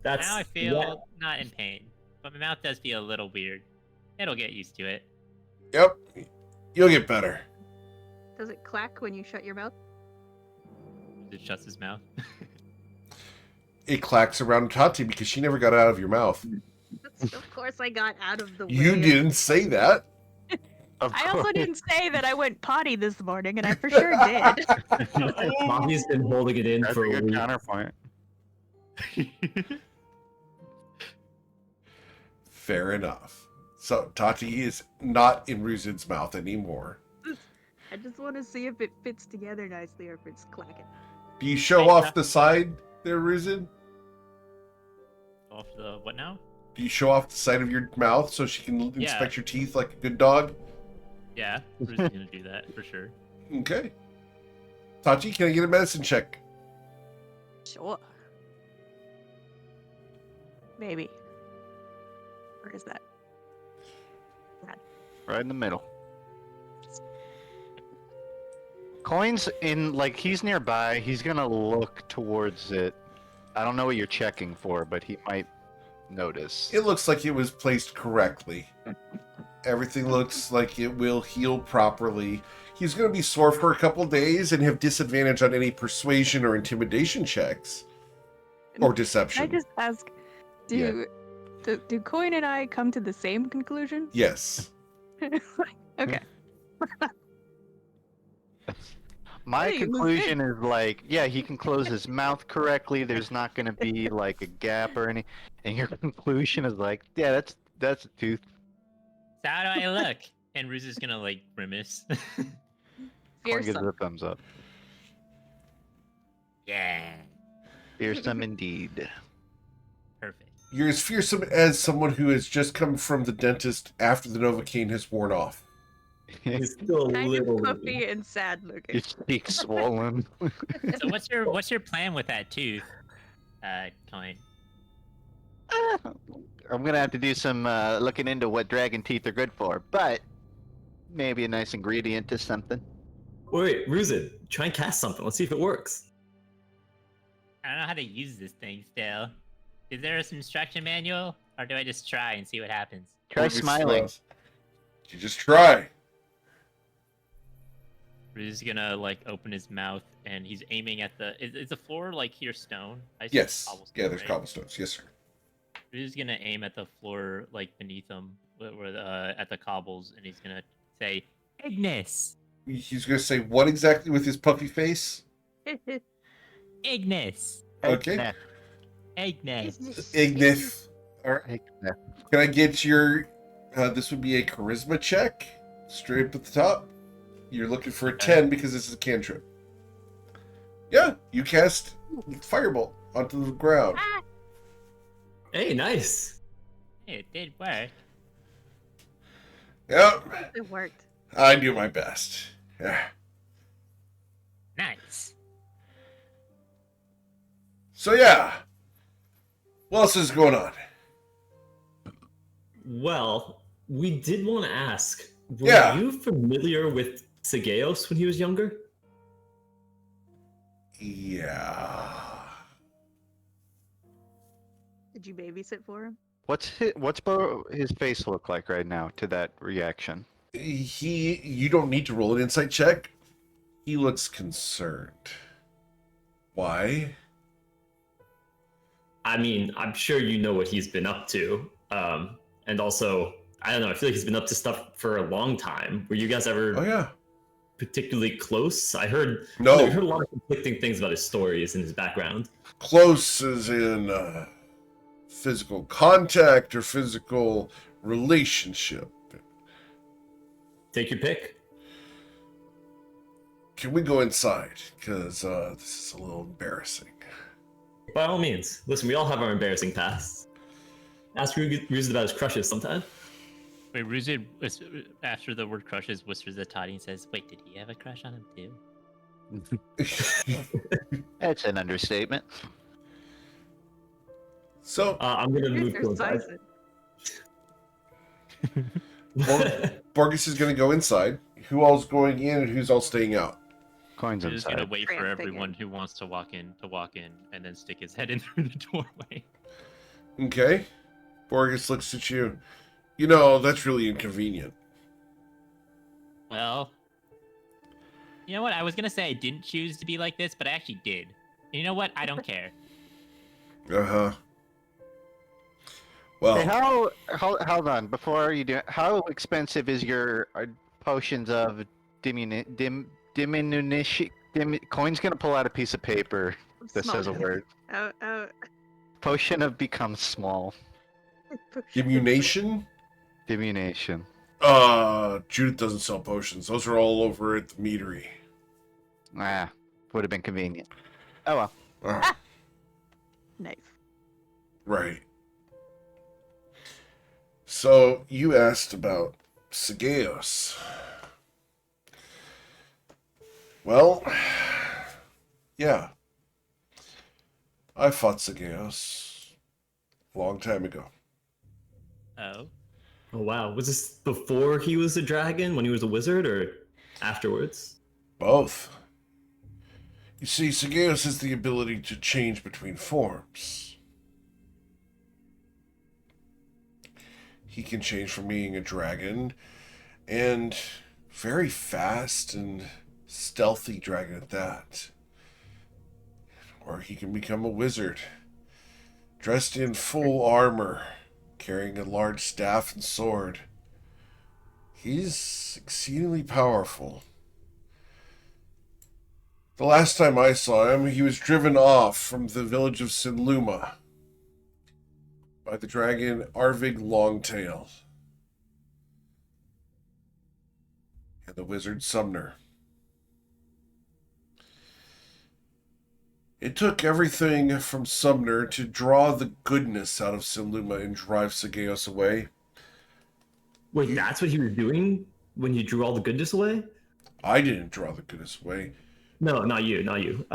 E: That's
C: Now I feel
E: yeah.
C: not in pain, but my mouth does feel a little weird. It'll get used to it.
A: Yep. You'll get better.
D: Does it clack when you shut your mouth?
C: It shuts his mouth.
A: It clacks around Tati because she never got out of your mouth.
D: Of course, I got out of the way.
A: You didn't say that.
B: Of
D: I also
B: course.
D: didn't say that I went potty this morning, and I for sure did.
E: Bobby's been holding it in
B: That's
E: for
B: a
E: a
B: good
E: week.
B: counterpoint.
A: Fair enough. So Tati is not in Ruzin's mouth anymore.
D: I just want to see if it fits together nicely or if it's clacking.
A: Do you show off the side there, Ruzin?
C: Off the what now?
A: Do you show off the side of your mouth so she can inspect your teeth like a good dog?
C: Yeah, Bruce is gonna do that for sure.
A: Okay. Tati, can I get a medicine check?
D: Sure. Maybe. Where is that?
B: Right in the middle. Coin's in, like, he's nearby. He's gonna look towards it. I don't know what you're checking for, but he might notice.
A: It looks like it was placed correctly. Everything looks like it will heal properly. He's going to be sore for a couple days and have disadvantage on any persuasion or intimidation checks. Or
D: Can
A: deception.
D: I just ask, do Coin and I come to the same conclusion?
A: Yes.
D: Okay.
B: My
D: Hey, it was
B: conclusion is like, yeah, he can close his mouth correctly. There's not gonna be like a gap or any. And your conclusion is like, yeah, that's a tooth.
C: So how do I look? And Ruse is gonna like grimace.
B: Coin gives
D: Fearsome.
B: it a thumbs up.
C: Yeah.
B: Fearsome indeed.
C: Perfect.
A: You're as fearsome as someone who has just come from the dentist after the Novocaine has worn off.
E: He's still a
D: Kind
E: little.
D: of puffy and sad looking.
B: Your cheek's swollen.
C: So what's your plan with that tooth, Coin?
B: I'm gonna have to do some looking into what dragon teeth are good for, but Maybe a nice ingredient to something.
E: Wait, Ruzid, try and cast something. Let's see if it works.
C: I don't know how to use this thing still. Is there some instruction manual, or do I just try and see what happens?
B: Try
A: Focus
B: smiling.
A: spells. You just try.
C: He's gonna like open his mouth and he's aiming at the. Is the floor like here stone? I see
A: Yes.
C: cobblestone,
A: Yeah, there's
C: right?
A: cobblestones. Yes, sir.
C: He's gonna aim at the floor like beneath him, where at the cobbles, and he's gonna say, "Ignis,
A: He's going to say what exactly with his puffy face?
C: Ignis,
A: Okay.
C: Ignis."
A: Ignith. All right.
B: Ignith.
A: Can I get your... this would be a charisma check. Straight up at the top. You're looking for a 10 because this is a cantrip. Yeah, you cast Firebolt onto the ground.
E: Hey, nice.
C: It did work.
A: Yep,
D: It worked.
A: I do my best. Yeah.
C: Nice.
A: So yeah, what else is going on?
E: Well, we did want to ask, were
A: Yeah.
E: you familiar with Sageos when he was younger?
A: Yeah.
D: Did you babysit for him?
B: What's his face look like right now to that reaction?
A: You don't need to roll an insight check. He looks concerned. Why?
E: I mean, I'm sure you know what he's been up to. And also, I don't know, I feel like he's been up to stuff for a long time. Were you guys ever
A: Oh yeah.
E: particularly close? I heard
A: No.
E: I heard a lot of conflicting things about his stories and his background.
A: Close as in physical contact or physical relationship.
E: Take your pick.
A: Can we go inside? Because this is a little embarrassing.
E: By all means. Listen, we all have our embarrassing pasts. Ask Ruzid about his crushes sometime.
C: Wait, Ruzid, after the word crushes, whispers at Toddy and says, "Wait, did he have a crush on him too?"
B: That's an understatement.
A: So
E: I'm going to move
D: There's
E: to
D: Tyson.
A: Borges is going to go inside. Who all's going in and who's all staying out?
B: Coins
C: He's just gonna
B: inside.
C: wait for
D: Cramped
C: everyone
D: again.
C: who wants to walk in, and then stick his head in through the doorway.
A: Okay. Borges looks at you. You know, that's really inconvenient.
C: Well, you know what? I was gonna say I didn't choose to be like this, but I actually did. And you know what? I don't care.
A: Uh-huh. Well,
B: Hey, hold on, before you do it, how expensive is your potions of diminution? Coin's gonna pull out a piece of paper that says a
D: Small.
B: word.
D: Oh.
B: Potion of become small.
A: immunation?
B: Diminution.
A: Judith doesn't sell potions. Those are all over at the meadery.
B: Ah, would have been convenient. Oh well.
A: Uh,
D: Nice.
A: right. So, you asked about Sageos. Well, yeah. I fought Sageos a long time ago.
C: Oh,
E: Oh, wow. Was this before he was a dragon, when he was a wizard, or afterwards?
A: Both. You see, Sageos has the ability to change between forms. He can change from being a dragon and very fast and stealthy dragon at that. Or he can become a wizard, dressed in full armor, carrying a large staff and sword. He's exceedingly powerful. The last time I saw him, he was driven off from the village of Sinluma by the dragon Arvig Longtail and the wizard Sumner. It took everything from Sumner to draw the goodness out of Sinluma and drive Sageos away.
E: Wait, that's what he was doing when you drew all the goodness away?
A: I didn't draw the goodness away.
E: No, not you, not you.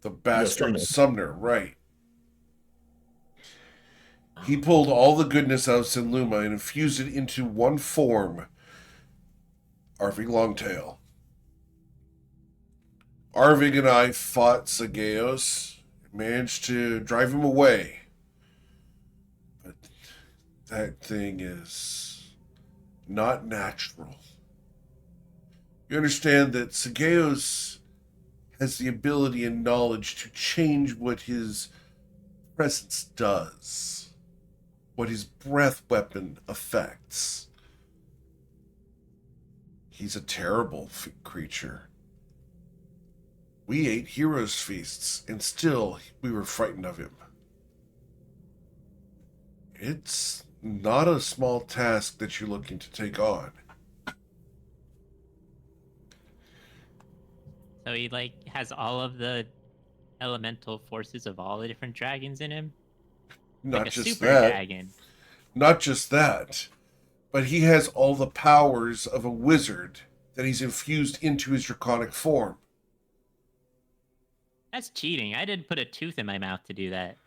A: The bastard
E: Sumner.
A: Sumner, right. He pulled all the goodness out of Sinluma and infused it into one form Arving Longtail. Arving and I fought Sagaeos, managed to drive him away. But that thing is not natural. You understand that Sagaeos has the ability and knowledge to change what his presence does, what his breath weapon affects. He's a terrible creature. We ate heroes' feasts, and still we were frightened of him. It's not a small task that you're looking to take on.
C: So he has all of the elemental forces of all the different dragons in him.
A: Not
C: Like a
A: just
C: super
A: that.
C: dragon.
A: Not just that. But he has all the powers of a wizard that he's infused into his draconic form.
C: That's cheating. I didn't put a tooth in my mouth to do that.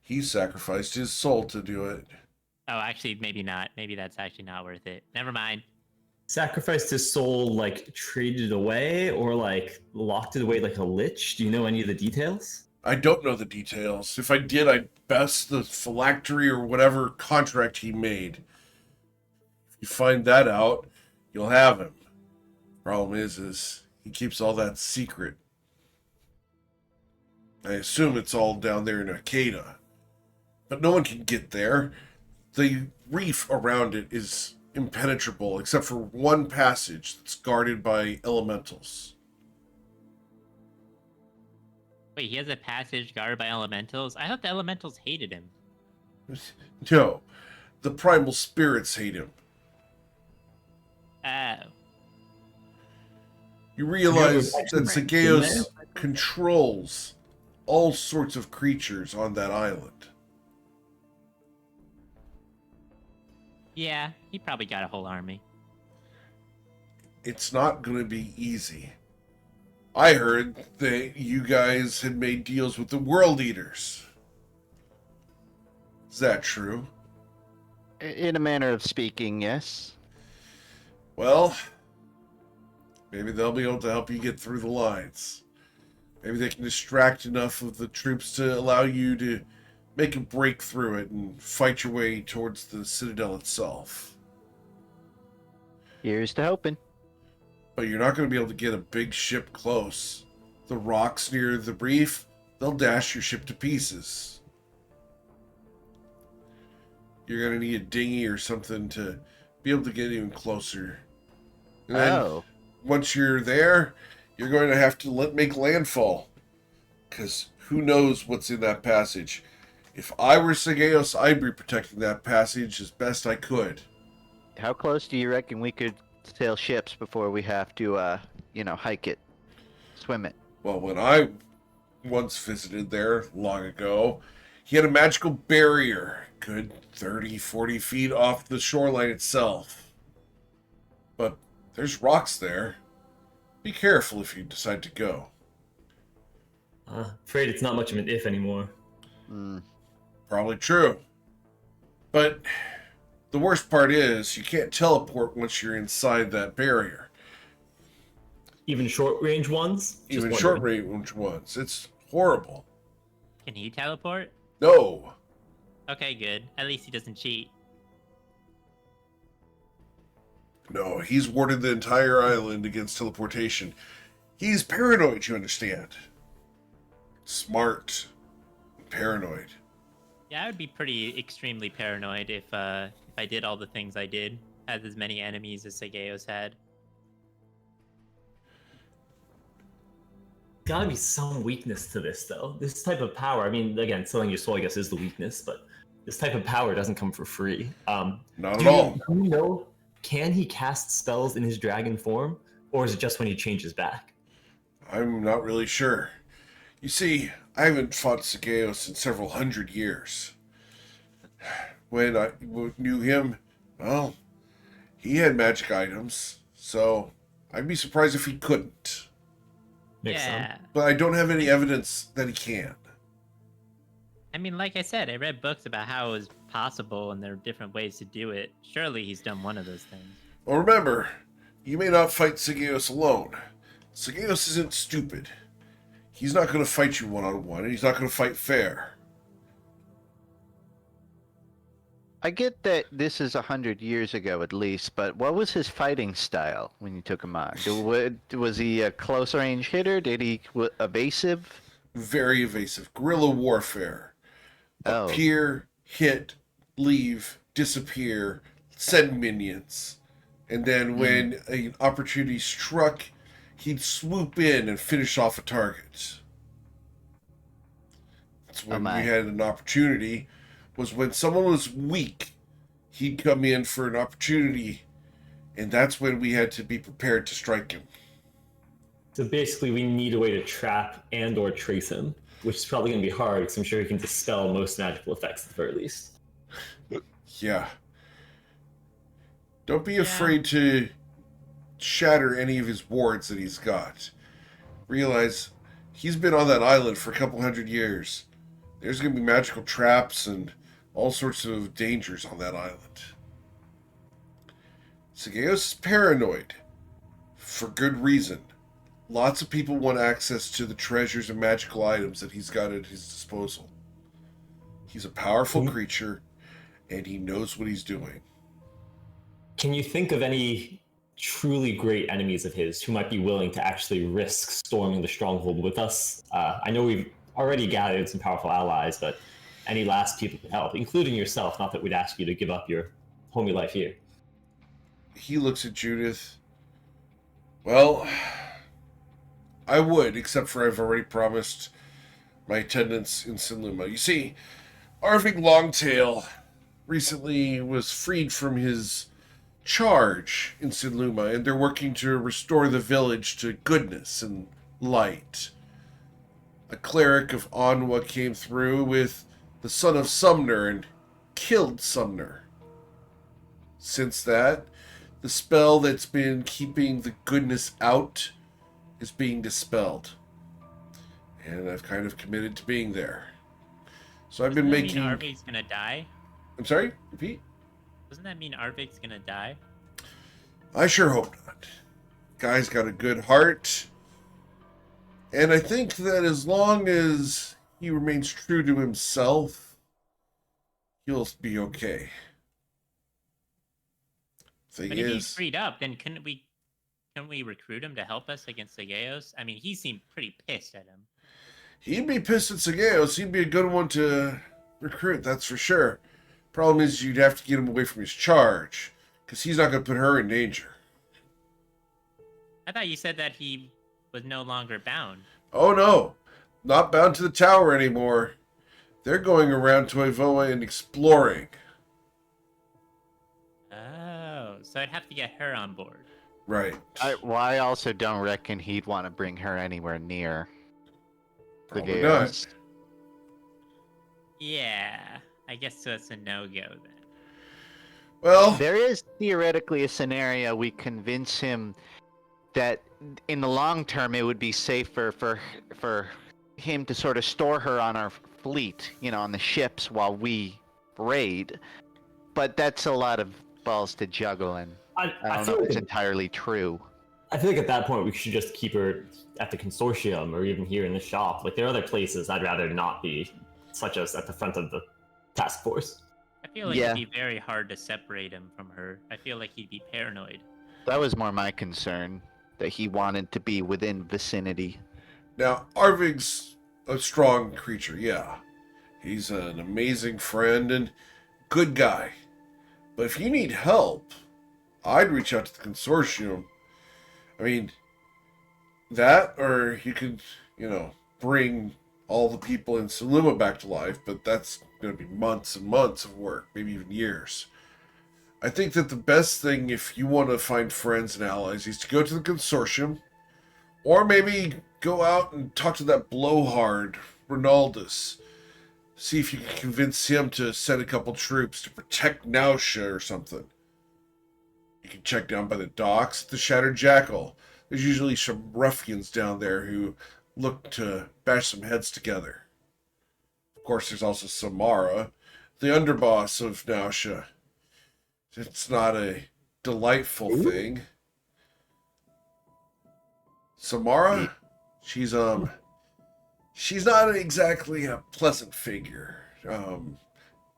A: He sacrificed his soul to do it.
C: Oh, actually, maybe not. Maybe that's actually not worth it. Never mind.
E: Sacrificed his soul, traded it away, or locked it away like a lich? Do you know any of the details?
A: I don't know the details. If I did, I'd best the phylactery or whatever contract he made. If you find that out, you'll have him. Problem is he keeps all that secret. I assume it's all down there in Akeda. But no one can get there. The reef around it is impenetrable, except for one passage that's guarded by elementals.
C: Wait, he has a passage guarded by elementals? I thought the elementals hated him.
A: No, the primal spirits hate him.
C: Oh.
A: You realize that Sagaeos controls all sorts of creatures on that island.
C: Yeah, he probably got a whole army.
A: It's not going to be easy. I heard that you guys had made deals with the World Eaters. Is that true?
B: In a manner of speaking, yes.
A: Well, maybe they'll be able to help you get through the lines. Maybe they can distract enough of the troops to allow you to make a break through it and fight your way towards the Citadel itself.
B: Here's to hoping.
A: But you're not going to be able to get a big ship close. The rocks near the reef, they'll dash your ship to pieces. You're going to need a dinghy or something to be able to get even closer. And then once you're there, you're going to have to make landfall. Because who knows what's in that passage. If I were Sagaeos, I'd be protecting that passage as best I could.
B: How close do you reckon we could sail ships before we have to, hike it, swim it?
A: Well, when I once visited there long ago, he had a magical barrier, good 30, 40 feet off the shoreline itself. But there's rocks there. Be careful if you decide to go.
E: Afraid it's not much of an if anymore.
A: Probably true. But the worst part is you can't teleport once you're inside that barrier.
E: Even short-range ones?
A: Even short-range ones. It's horrible.
C: Can he teleport?
A: No.
C: Okay, good. At least he doesn't cheat.
A: No, he's warded the entire island against teleportation. He's paranoid, you understand. Smart. Paranoid.
C: Yeah, I would be pretty extremely paranoid if I did all the things I did. Had as many enemies as Sagaeos had.
E: Gotta be some weakness to this, though. This type of power, I mean, again, selling your soul, I guess, is the weakness, but this type of power doesn't come for free.
A: Not at all.
E: Do you know, can he cast spells in his dragon form, or is it just when he changes back?
A: I'm not really sure. You see, I haven't fought Sagaeos in several hundred years. When I knew him, well, he had magic items, so I'd be surprised if he couldn't.
E: Makes
C: yeah.
E: sense.
A: But I don't have any evidence that he can.
C: I mean, like I said, I read books about how it was possible and there are different ways to do it. Surely he's done one of those things.
A: Well, remember, you may not fight Sigeos alone. Sigeos isn't stupid. He's not going to fight you one-on-one, and he's not going to fight fair.
B: I get that this is 100 years ago at least, but what was his fighting style when you took him on? Was he a close-range hitter? Did he evasive?
A: Very evasive. Guerrilla warfare.
B: Oh.
A: Appear, hit, leave, disappear, send minions. And then when an opportunity struck, he'd swoop in and finish off a target. That's when we had an opportunity, was when someone was weak, he'd come in for an opportunity, and that's when we had to be prepared to strike him.
E: So basically, we need a way to trap and or trace him, which is probably going to be hard because I'm sure he can dispel most magical effects at the very least.
A: Yeah. Don't be afraid to shatter any of his wards that he's got. Realize he's been on that island for a couple hundred years. There's going to be magical traps and all sorts of dangers on that island. Sigeos is paranoid. For good reason. Lots of people want access to the treasures and magical items that he's got at his disposal. He's a powerful creature, and he knows what he's doing.
E: Can you think of any truly great enemies of his who might be willing to actually risk storming the stronghold with us? I know we've already gathered some powerful allies, but any last people to help, including yourself, not that we'd ask you to give up your homey life here.
A: He looks at Judith. Well, I would, except for I've already promised my attendance in Sinluma. You see, Arvig Longtail recently was freed from his charge in Sinluma, and they're working to restore the village to goodness and light. A cleric of Anwa came through with the son of Sumner and killed Sumner. Since that, the spell that's been keeping the goodness out is being dispelled. And I've kind of committed to being there. So I've been making...
C: Doesn't that mean Arvig's gonna die?
A: I'm sorry? Repeat?
C: Doesn't that mean Arvig's gonna die?
A: I sure hope not. Guy's got a good heart. And I think that as long as he remains true to himself, he'll be okay. Thing
C: But if
A: is,
C: he's freed up, then couldn't we recruit him to help us against Sigeos? I mean, he seemed pretty pissed at him.
A: he'd be pissed at Sigeos. He'd be a good one to recruit, that's for sure. Problem is, you'd have to get him away from his charge, because he's not going to put her in danger.
C: I thought you said that he was no longer bound.
A: Oh no, not bound to the tower anymore. They're going around Toivoa and exploring.
C: Oh, so I'd have to get her on board.
A: Right.
B: I also don't reckon he'd want to bring her anywhere near the
A: Probably
B: Gales.
A: not.
C: Yeah, I guess so. It's a no-go then.
A: Well,
B: There is theoretically a scenario we convince him that in the long term it would be safer for him to sort of store her on our fleet, on the ships while we raid. But that's a lot of balls to juggle, and I don't know if it's entirely true.
E: I feel like at that point we should just keep her at the consortium or even here in the shop. Like there are other places I'd rather not be, such as at the front of the task force.
C: I feel like it'd be very hard to separate him from her. I feel like he'd be paranoid.
B: That was more my concern, that he wanted to be within vicinity.
A: now, Arvig's a strong creature, yeah. He's an amazing friend and good guy. But if you need help, I'd reach out to the consortium. I mean, that, or you could, bring all the people in Saluma back to life, but that's going to be months and months of work, maybe even years. I think that the best thing, if you want to find friends and allies, is to go to the consortium, or maybe go out and talk to that blowhard, Ronaldus. See if you can convince him to send a couple troops to protect Nausea or something. You can check down by the docks at the Shattered Jackal. There's usually some ruffians down there who look to bash some heads together. Of course, there's also Samara, the underboss of Nausea. It's not a delightful thing. Samara, she's not exactly a pleasant figure.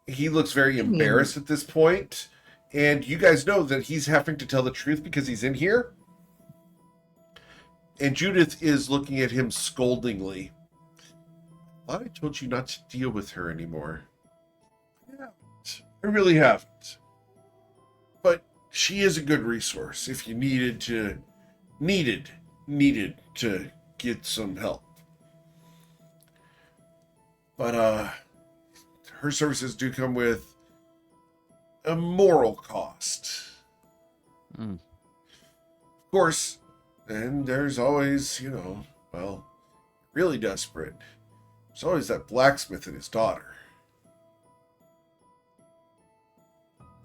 A: He looks very embarrassed at this point, and you guys know that he's having to tell the truth because he's in here. And Judith is looking at him scoldingly. I thought I told you not to deal with her anymore. I really haven't. But she is a good resource if you needed to get some help. But her services do come with a moral cost. Of course, and there's always, really desperate. There's always that blacksmith and his daughter.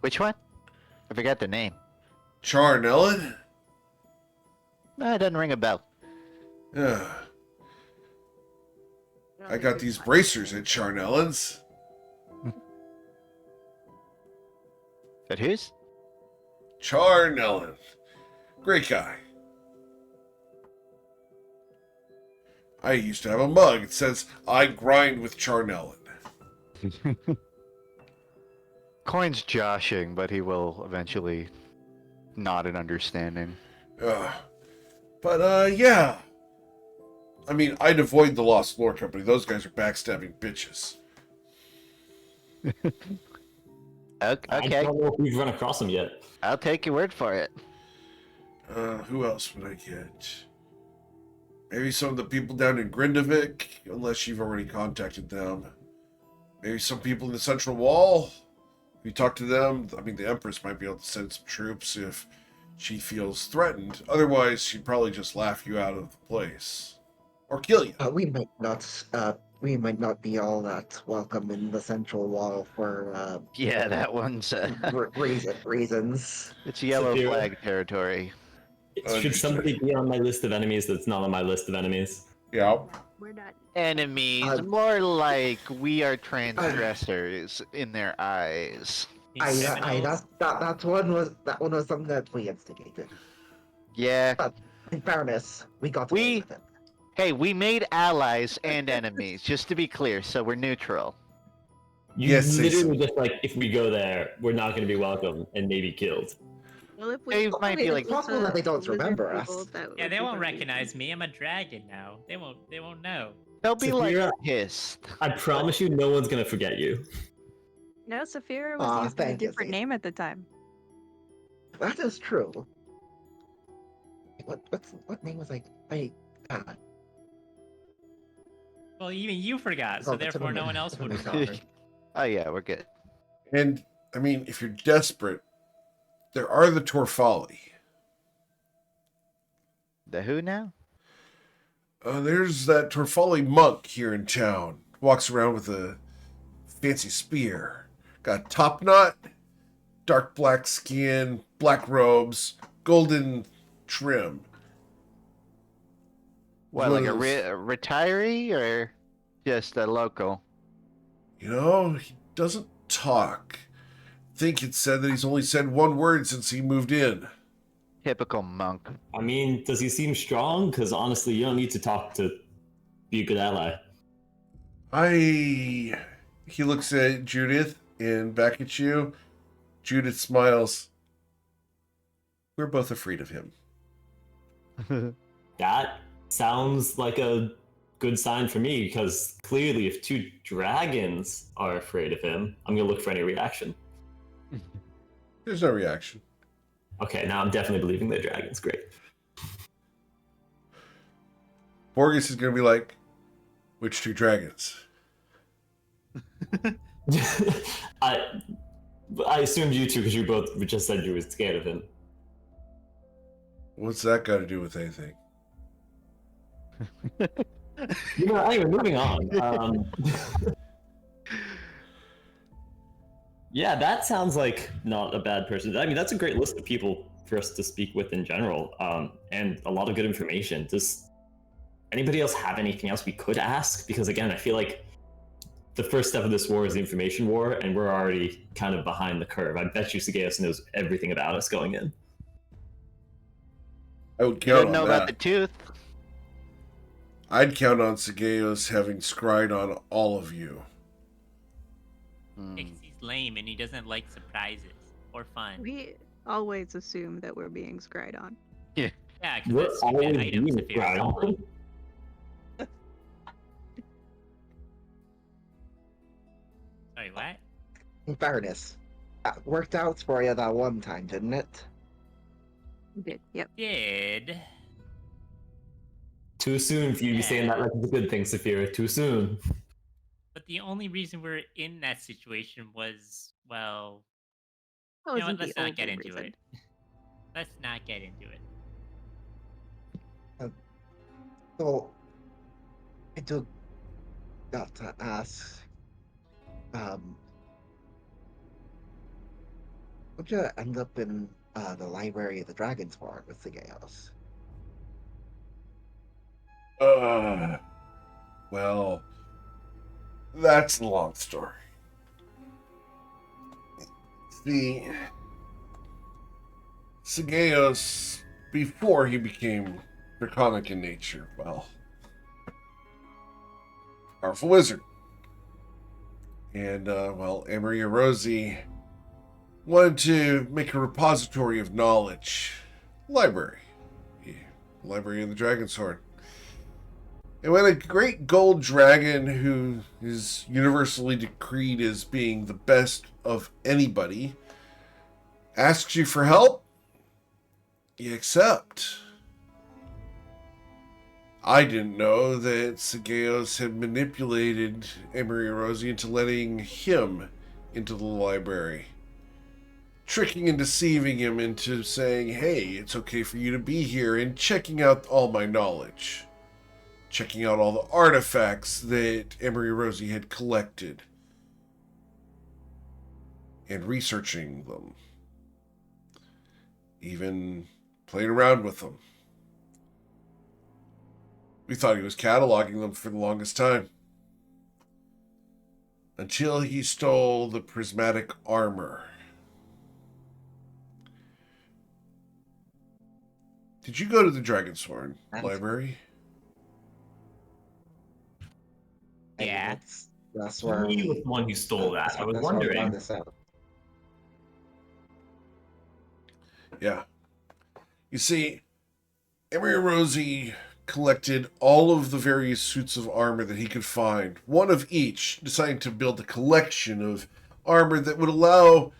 B: Which one? I forgot the name.
A: Char and Ellen?
B: No, it doesn't ring a bell.
A: Yeah. I got these bracers at Charnellan's.
B: At whose?
A: Charnellan. Great guy. I used to have a mug. It says, I grind with Charnellan.
B: Coin's joshing, but he will eventually nod in understanding.
A: Yeah. I mean, I'd avoid the Lost Lore Company. Those guys are backstabbing bitches.
B: Okay.
E: I don't know if we've run across them yet.
B: I'll take your word for it.
A: Who else would I get? Maybe some of the people down in Grindavik, unless you've already contacted them. Maybe some people in the Central Wall. If you talk to them, I mean, the Empress might be able to send some troops if she feels threatened. Otherwise, she'd probably just laugh you out of the place. Or kill you.
F: We might not be all that welcome in the Central Wall for
B: Yeah, that one's
F: reasons.
B: it's yellow
E: Severe.
B: flag territory.
E: Should somebody be on my list of enemies that's not on my list of enemies?
A: Yeah.
D: We're not.
B: Enemies, more like we are transgressors in their eyes.
F: That one was something that we instigated.
B: Yeah.
F: In fairness, we got away with it.
B: Hey, we made allies and enemies, just to be clear, so we're neutral.
E: You
A: Yes,
E: literally just like, if we go there, we're not going to be welcome and maybe killed.
D: Well, if
B: They
D: we
B: might be like-
F: It's possible that they don't
D: lizard
F: remember
D: people,
F: us.
D: that
C: Yeah,
D: would
C: they
D: be
C: won't
D: very
C: recognize me. I'm a dragon now. They won't know.
B: They'll be like
E: Saphira-
B: pissed.
E: I promise you, no one's going to forget you.
D: No, Saphira was
F: Aw,
D: using a
F: thank you,
D: different
F: Zeke.
D: name at the time.
F: That is true. What name was
C: Well, even you forgot, so
F: Oh, that's
C: therefore
F: a
C: no
F: minute.
C: one else would
F: That's a
C: remember.
F: minute.
B: Oh yeah, we're good.
A: And, I mean, if you're desperate, there are the Torfali.
B: The who now?
A: There's that Torfali monk here in town. Walks around with a fancy spear. Got top knot, dark black skin, black robes, golden trim.
B: What,
A: One
B: like
A: of
B: a
A: those-
B: retiree or just a local?
A: You know, he doesn't talk. I think it said that he's only said one word since he moved in.
B: Typical monk.
E: I mean, does he seem strong? Because honestly, you don't need to talk to be a good ally.
A: He looks at Judith and back at you. Judith smiles. We're both afraid of him.
E: That sounds like a good sign for me, because clearly if two dragons are afraid of him, I'm going to look for any reaction.
A: There's no reaction.
E: Okay, now I'm definitely believing they're dragons. Great.
A: Borges is going to be like, which two dragons?
E: I assumed you two, because you both just said you were scared of him.
A: What's that got to do with anything?
E: Anyway, moving on. Yeah, that sounds like not a bad person. I mean, that's a great list of people for us to speak with in general, and a lot of good information. Does anybody else have anything else we could ask? Because again, I feel like the first step of this war is the information war, and we're already kind of behind the curve. I bet you Sagaeus knows everything about us going in.
A: I would
B: You
A: count
B: don't know
A: on
B: about the
A: that.
B: tooth.
A: I'd count on Sagaeos having scryed on all of you.
C: Because he's lame and he doesn't like surprises or fun.
D: We always assume that we're being scryed on.
C: Yeah, because
E: We're
C: that's stupid
E: always
C: items
E: being
C: if you're
E: scryed on.
C: Sorry, what?
F: In fairness, that worked out for you that one time, didn't it?
D: We did. Yep.
C: Did.
E: Too soon for you to be saying that like it's a good thing, Saphira. Too soon.
C: But the only reason we're in that situation was, well,
D: That
C: you know
D: wasn't
C: what? Let's
D: the
C: not get
D: only
C: into
D: reason.
C: it. Let's not get into it.
F: So, I do got to ask, would you end up in the library of the Dragon's War with the Gales?
A: Well, that's a long story. The Sagaeos, before he became draconic in nature, well, powerful wizard. And, well, Emery Rosie wanted to make a repository of knowledge. Library. Yeah, Library of the Dragon's Horn. And when a great gold dragon who is universally decreed as being the best of anybody asks you for help, you accept. I didn't know that Sagaeos had manipulated Emery Rosie into letting him into the library. Tricking and deceiving him into saying, hey, it's okay for you to be here, and checking out all my knowledge. Checking out all the artifacts that Emery Rosie had collected. And researching them. Even playing around with them. We thought he was cataloging them for the longest time. Until he stole the prismatic armor. Did you go to the Dragon's Horn library?
C: Yeah.
F: That's where
E: He was the one who stole that. I was
F: that's where we found
E: wondering.
F: this out.
A: Yeah. You see, Emery Rosie collected all of the various suits of armor that he could find, one of each, deciding to build a collection of armor that would allow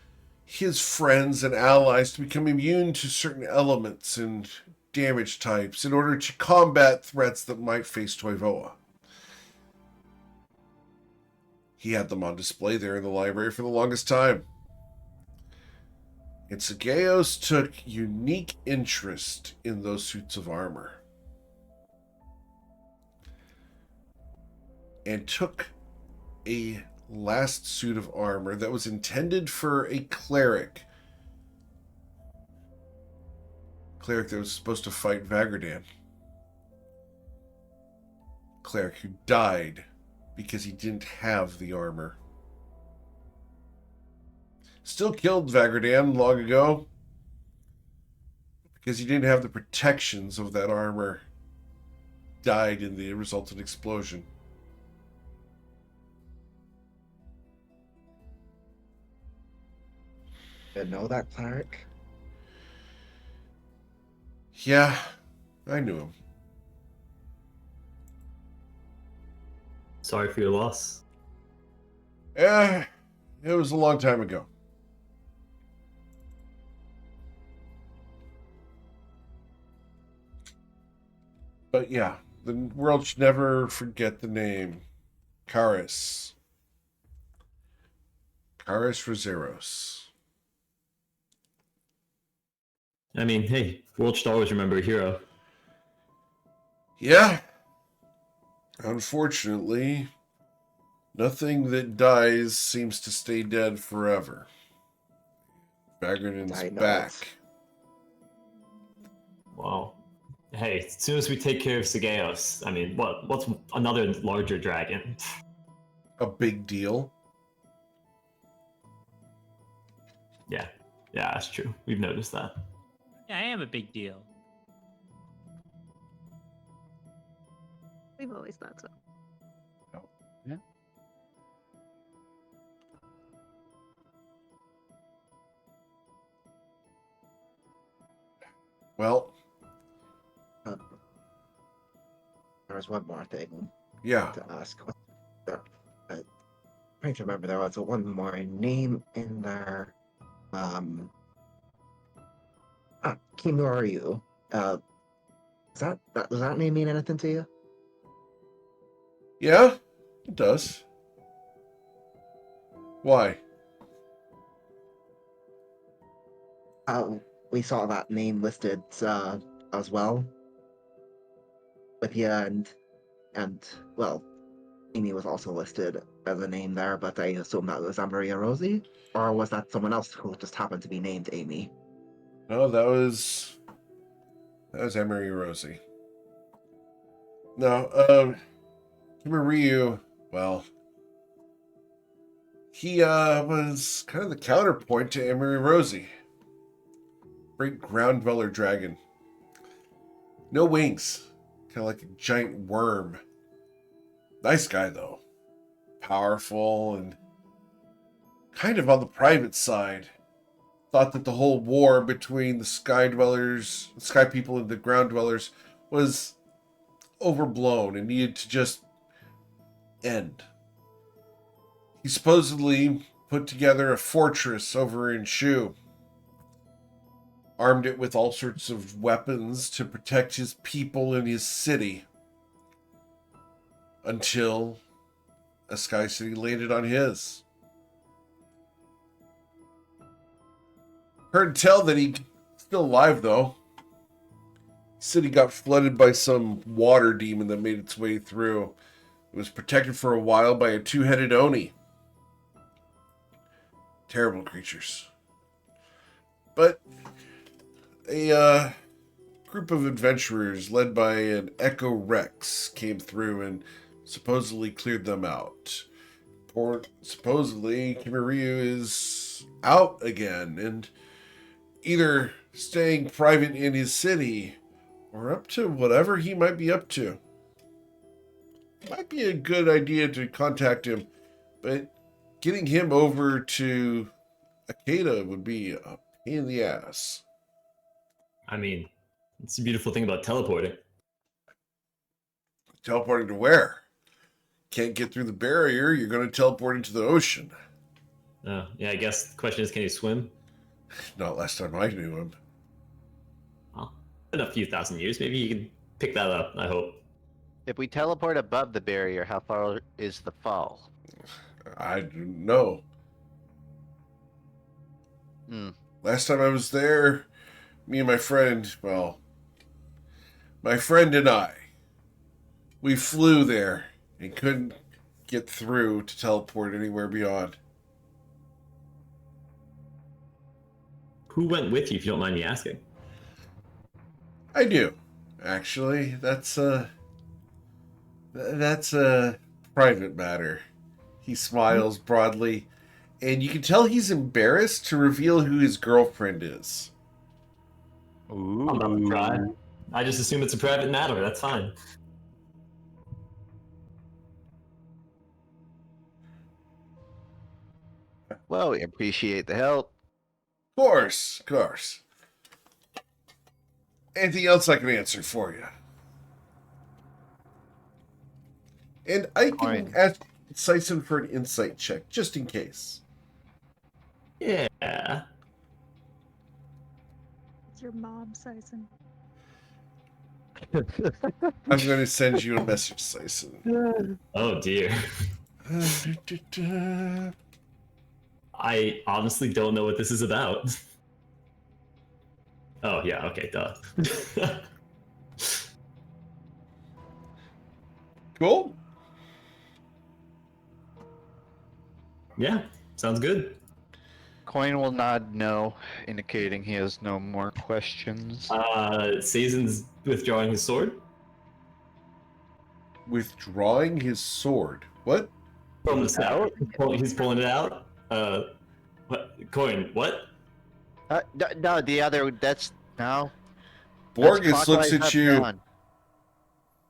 A: his friends and allies to become immune to certain elements and damage types in order to combat threats that might face Toivoa. He had them on display there in the library for the longest time. And Sagaeos took unique interest in those suits of armor. And took a last suit of armor that was intended for a cleric. Cleric that was supposed to fight Vagardan. Cleric who died because he didn't have the armor. Still killed Vagardan long ago because he didn't have the protections of that armor. Died in the resultant explosion.
F: Didn't know that, cleric.
A: Yeah, I knew him.
E: Sorry for your loss.
A: It was a long time ago. But yeah, the world should never forget the name. Karis. Karis Roseros.
E: I mean, hey, world should always remember a hero.
A: Yeah. Unfortunately, nothing that dies seems to stay dead forever. Vagardan's
F: I know
A: back.
F: it.
E: Wow. Hey, as soon as we take care of Sagaeos, I mean, what's another larger dragon?
A: a big deal.
E: Yeah, that's true. We've noticed that.
C: Yeah, I am a big deal.
D: We've always thought so.
A: Well,
F: There's one more thing
A: yeah.
F: to ask. Trying to remember, there was one more name in there. Kimuryu. Does that name mean anything to you?
A: Yeah, it does. Why?
F: We saw that name listed as well with you, and well, Amy was also listed as a name there, but I assume that was Maria Rosie, or was that someone else who just happened to be named Amy?
A: No, that was Emery Rosie. No, Kimuryu, well, he was kind of the counterpoint to Emery Rosie. Great ground dweller dragon. No wings. Kind of like a giant worm. Nice guy, though. Powerful and kind of on the private side. Thought that the whole war between the sky dwellers, the sky people and the ground dwellers was overblown and needed to just end. He supposedly put together a fortress over in Shu. Armed it with all sorts of weapons to protect his people and his city. Until a Sky City landed on his. Heard tell that he's still alive, though. City got flooded by some water demon that made its way through. It was protected for a while by a two-headed Oni. Terrible creatures. But a group of adventurers led by an Echo Rex came through and supposedly cleared them out. Supposedly, Kimuryu is out again and either staying private in his city or up to whatever he might be up to. Might be a good idea to contact him, but getting him over to Akeda would be a pain in the ass.
E: I mean, it's a beautiful thing about teleporting.
A: Teleporting to where? Can't get through the barrier, you're going to teleport into the ocean.
E: Oh, yeah, I guess the question is, can you swim?
A: Not last time I knew him.
E: Well, in a few thousand years, maybe you can pick that up, I hope.
B: If we teleport above the barrier, how far is the fall?
A: I don't know. Last time I was there, me and my friend, my friend and I, we flew there and couldn't get through to teleport anywhere beyond.
E: Who went with you, if you don't mind me asking?
A: I do, actually. That's a private matter. He smiles broadly, and you can tell he's embarrassed to reveal who his girlfriend is.
B: Ooh.
E: I'm not try. I just assume it's a private matter. That's fine.
B: Well, we appreciate the help.
A: Of course. Anything else I can answer for you? And I can
B: Fine.
A: ask Sison for an insight check, just in case.
E: Yeah.
D: It's your mom, Sison.
A: I'm going to send you a message, Sison.
E: Oh dear. I honestly don't know what this is about. Oh yeah, okay, duh.
A: Cool.
E: Yeah, sounds good.
B: Coin will nod no, indicating he has no more questions.
E: Sazon's withdrawing his sword.
A: Withdrawing his sword. What?
E: Pulling this out. He's pulling it out. What coin? What?
B: No, the other. That's no.
A: Borgus
B: That's
A: looks
B: clockwise
A: at
B: up
A: you.
B: down.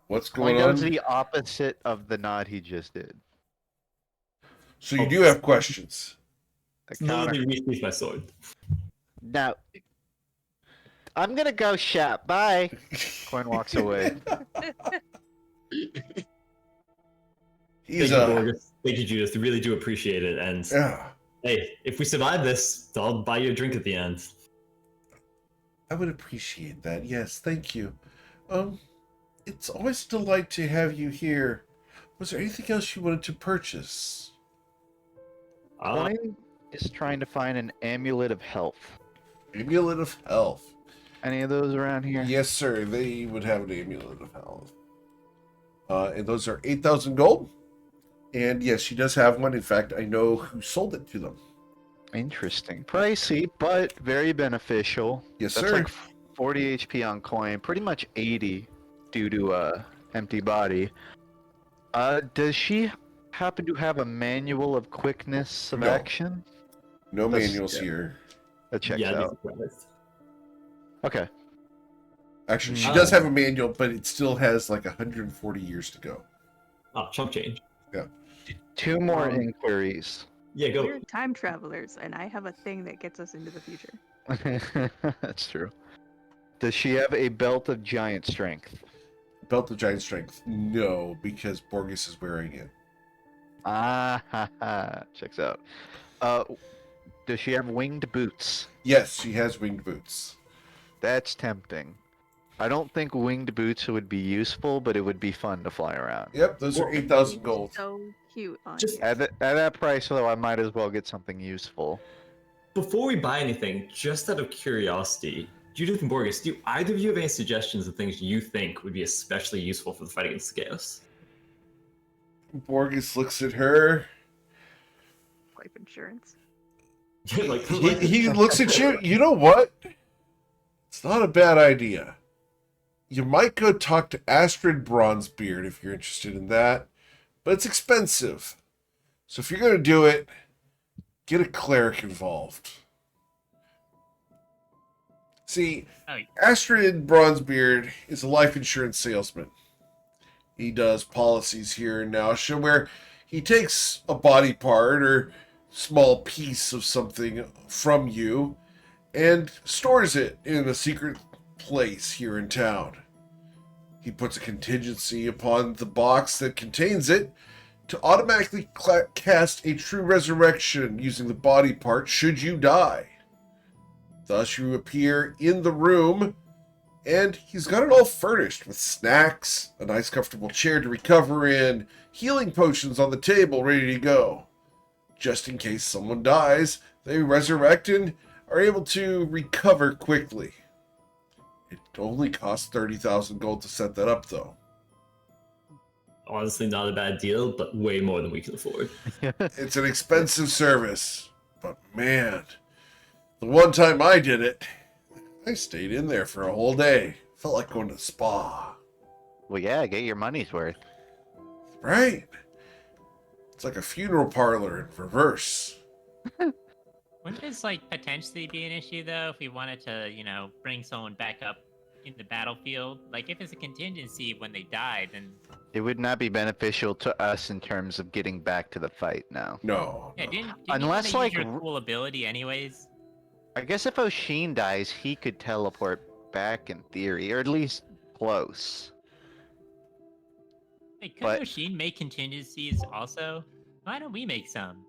A: What's
B: Coin
A: going
B: does
A: on?
B: the opposite of the nod he just did.
A: So you do have questions.
B: A
E: No,
B: counter.
E: let me retrieve my sword.
B: No. I'm gonna go shop. Bye. Coin walks away.
A: He's
E: Thank you, Borgus. Thank you, Judith. Really do appreciate it. And
A: yeah.
E: hey, if we survive this, I'll buy you a drink at the end.
A: I would appreciate that. Yes, thank you. It's always a delight to have you here. Was there anything else you wanted to purchase?
B: Coin is trying to find an amulet of health.
A: Amulet of health.
B: Any of those around here?
A: Yes, sir. They would have an amulet of health. And those are 8,000 gold. And yes, she does have one. In fact, I know who sold it to them.
B: Interesting. Pricey, but very beneficial.
A: Yes,
B: That's
A: sir.
B: like 40 HP on coin, pretty much 80 due to empty body. Does she happen to have a manual of quickness of
A: No.
B: action?
A: No
B: That's-
A: manuals
B: yeah.
A: here.
B: That checks
E: Yeah,
B: out. Okay.
A: Actually, she
E: Mm.
A: does have a manual, but it still has like 140 years to go.
E: Oh, chump change.
B: Two more inquiries.
E: Yeah, go.
D: We're time travelers, and I have a thing that gets us into the future.
B: That's true. Does she have a belt of giant strength?
A: Belt of Giant Strength. No, because Borgus is wearing it.
B: Ah, ha, ha. Checks out. Does she have winged boots?
A: Yes, she has winged boots.
B: That's tempting. I don't think winged boots would be useful, but it would be fun to fly around.
A: Yep, those are 8,000 gold.
D: So cute on
E: Just-
D: you.
B: At that price, though, I might as well get something useful.
E: Before we buy anything, just out of curiosity, Judith and Borgus, do either of you have any suggestions of things you think would be especially useful for the fight against the Chaos?
A: Borgus looks at her.
D: Life insurance.
E: Like,
A: He looks at you. You know what? It's not a bad idea. You might go talk to Astrid Bronzebeard if you're interested in that, but it's expensive. So if you're going to do it, get a cleric involved. See,
C: Oh.
A: Astrid Bronzebeard is a life insurance salesman. He does policies here and now, where he takes a body part or small piece of something from you and stores it in a secret place here in town. He puts a contingency upon the box that contains it to automatically cast a true resurrection using the body part should you die. Thus you appear in the room, and he's got it all furnished with snacks, a nice comfortable chair to recover in, healing potions on the table ready to go. Just in case someone dies, they resurrect and are able to recover quickly. It only costs 30,000 gold to set that up, though.
E: honestly, not a bad deal, but way more than we can afford.
A: It's an expensive service, but man, the one time I did it, I stayed in there for a whole day. Felt like going to the spa.
B: Well, yeah, get your money's worth.
A: Right? It's like a funeral parlor in reverse.
C: Wouldn't this like potentially be an issue though if we wanted to, bring someone back up in the battlefield? Like if it's a contingency when they die, then
B: It would not be beneficial to us in terms of getting back to the fight now.
A: No.
C: yeah,
A: no.
C: didn't
B: Unless,
C: you
B: like,
C: use your cool ability anyways?
B: I guess if Oshin dies, he could teleport back in theory, or at least close.
C: Hey, could
B: But-
C: Oshin make contingencies also? Why don't we make some?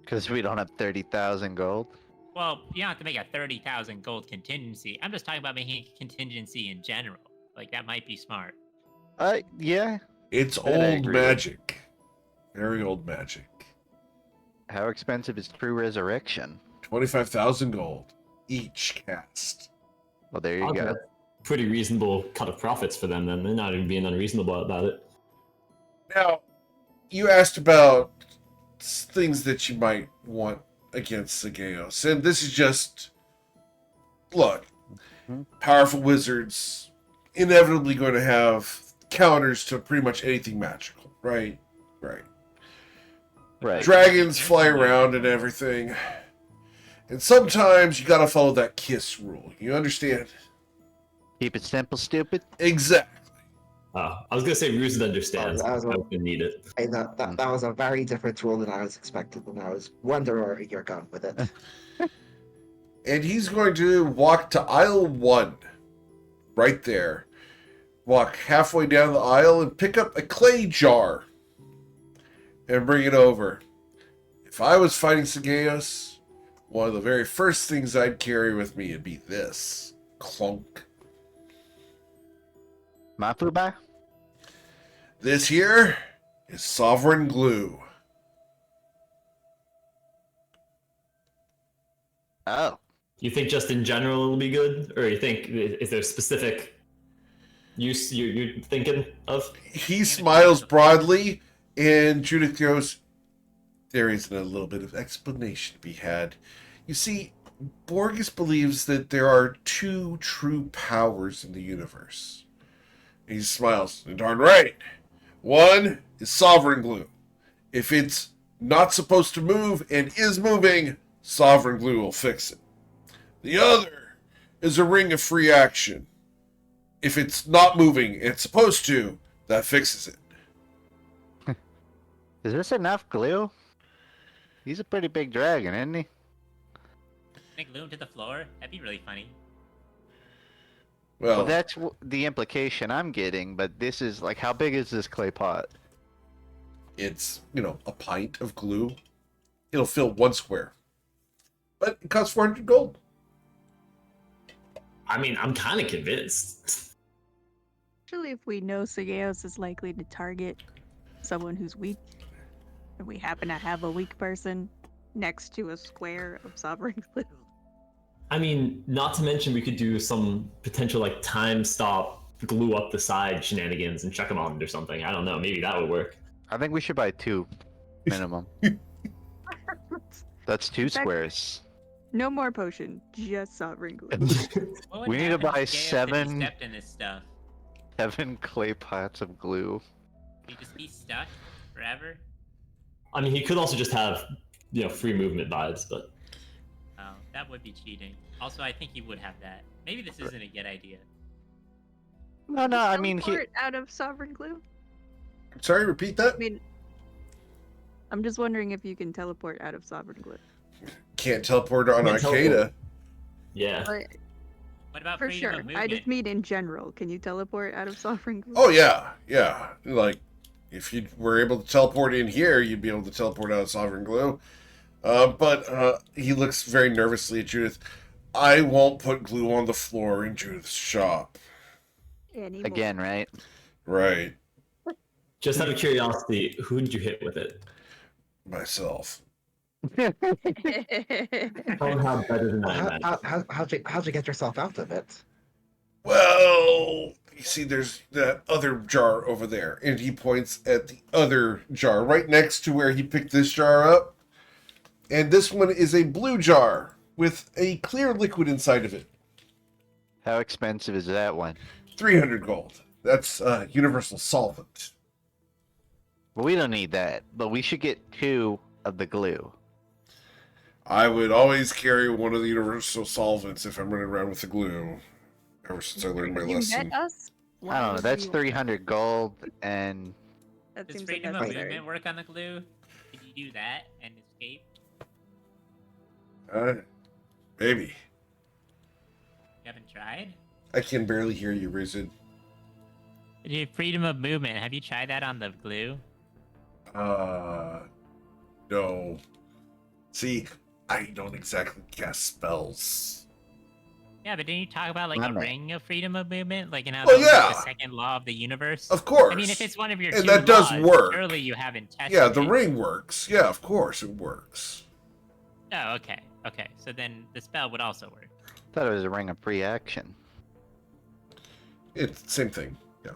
B: Because we don't have 30,000 gold.
C: Well, you don't have to make a 30,000 gold contingency. I'm just talking about making a contingency in general. Like that might be smart.
B: Yeah.
A: It's
B: That I
A: old
B: agree with.
A: magic. Very old magic.
B: How expensive is True Resurrection?
A: 25,000 gold each cast.
B: Well, there you
E: Okay.
B: go.
E: Pretty reasonable cut of profits for them, then. They're not even being unreasonable about it.
A: Now, you asked about things that you might want against Zagaeos, and this is just look.
B: Mhm.
A: Powerful wizards inevitably going to have counters to pretty much anything magical, right? Right.
B: Right.
A: Dragons fly around and everything. And sometimes you gotta follow that KISS rule. You understand?
B: Keep it simple, stupid.
A: Exactly.
E: I was gonna say Ruse understands.
F: that was
E: I
F: a-
E: would need it.
F: That was a very different rule than I was expecting, and I was wondering where you're going with it.
A: And he's going to walk to aisle 1. Right there. Walk halfway down the aisle and pick up a clay jar. And bring it over. If I was fighting Sageos, one of the very first things I'd carry with me would be this. Clunk.
B: Mafuba?
A: This here is Sovereign Glue.
B: Oh.
E: You think just in general it'll be good, or you think is there a specific use you're thinking of?
A: He smiles broadly, and Judith goes, there isn't a little bit of explanation to be had. You see, Borges believes that there are 2 true powers in the universe. He smiles. Darn right. One is Sovereign Glue. If it's not supposed to move and is moving, Sovereign Glue will fix it. The other is a ring of free action. If it's not moving and it's supposed to, that fixes it.
B: Is this enough glue? He's a pretty big dragon, isn't he?
C: Make glue him to the floor? That'd be really funny.
B: Well,
A: Well,
B: that's the implication I'm getting, but this is like, how big is this clay pot?
A: it's, a pint of glue. It'll fill 1 square. But it costs 400 gold.
E: I mean, I'm kind of convinced.
D: Actually, if we know Sageos is likely to target someone who's weak, and we happen to have a weak person next to a square of sovereign glue.
E: I mean, not to mention we could do some potential like time stop, glue up the side shenanigans and chuck them on or something. I don't know. Maybe that would work.
B: I think we should buy 2 minimum. That's 2
D: That-
B: squares.
D: No more potion, just sovereign glue.
C: What would
B: We need to
C: happen
B: buy
C: Gaius if he
B: 7
C: stepped in this stuff.
B: 7 clay pots of glue.
C: He'd just be stuck forever.
E: I mean, he could also just have, free movement vibes, but
C: Oh, that would be cheating. Also, I think he would have that. Maybe this isn't a good idea.
B: No, I mean,
D: Teleport out of sovereign glue.
A: Sorry, repeat
D: I
A: that?
D: mean, I'm just wondering if you can teleport out of sovereign glue.
A: Can't teleport on
E: Can't
A: Arcata.
E: teleport. yeah.
D: But
C: What about
D: for
C: freedom
D: sure,
C: of
D: I
C: movement?
D: just mean in general. Can you teleport out of sovereign glue?
A: Oh, yeah. Like, if you were able to teleport in here, you'd be able to teleport out of Sovereign Glue. But he looks very nervously at Judith. I won't put glue on the floor in Judith's shop.
D: Anymore.
B: again, right?
A: Right.
E: Just out of curiosity, who did you hit with it?
A: Myself.
E: How better than I imagined.
F: How'd you get yourself out of it?
A: Well, you see, there's that other jar over there. And he points at the other jar right next to where he picked this jar up. And this one is a blue jar with a clear liquid inside of it.
B: How expensive is that one?
A: 300 gold. That's universal solvent.
B: Well, we don't need that, but we should get 2 of the glue.
A: I would always carry one of the universal solvents if I'm running around with the glue. Ever since I learned my
D: You
A: lesson.
D: met us?
B: I don't know. That's
D: three.
B: 300 gold, and
D: That
C: Does
D: seems like
C: freedom of
D: necessary.
C: movement work on the glue? Did you do that and escape?
A: Maybe.
C: You haven't tried?
A: I can barely hear you, Rizid.
C: Dude, freedom of movement. Have you tried that on the glue?
A: No. See, I don't exactly cast spells.
C: Yeah, but didn't you talk about like
B: My
C: a
B: man.
C: ring of freedom of movement? Like in how
A: Well,
C: that was, like,
A: yeah.
C: the second law of the universe?
A: Of course.
C: I mean, if it's one of your
A: And
C: two
A: that does
C: laws,
A: work.
C: surely you haven't tested
A: Yeah, the
C: it.
A: ring works. Yeah, of course it works.
C: Oh, okay. Okay, so then the spell would also work.
B: thought it was a ring of free action.
A: It's the same thing. Yeah.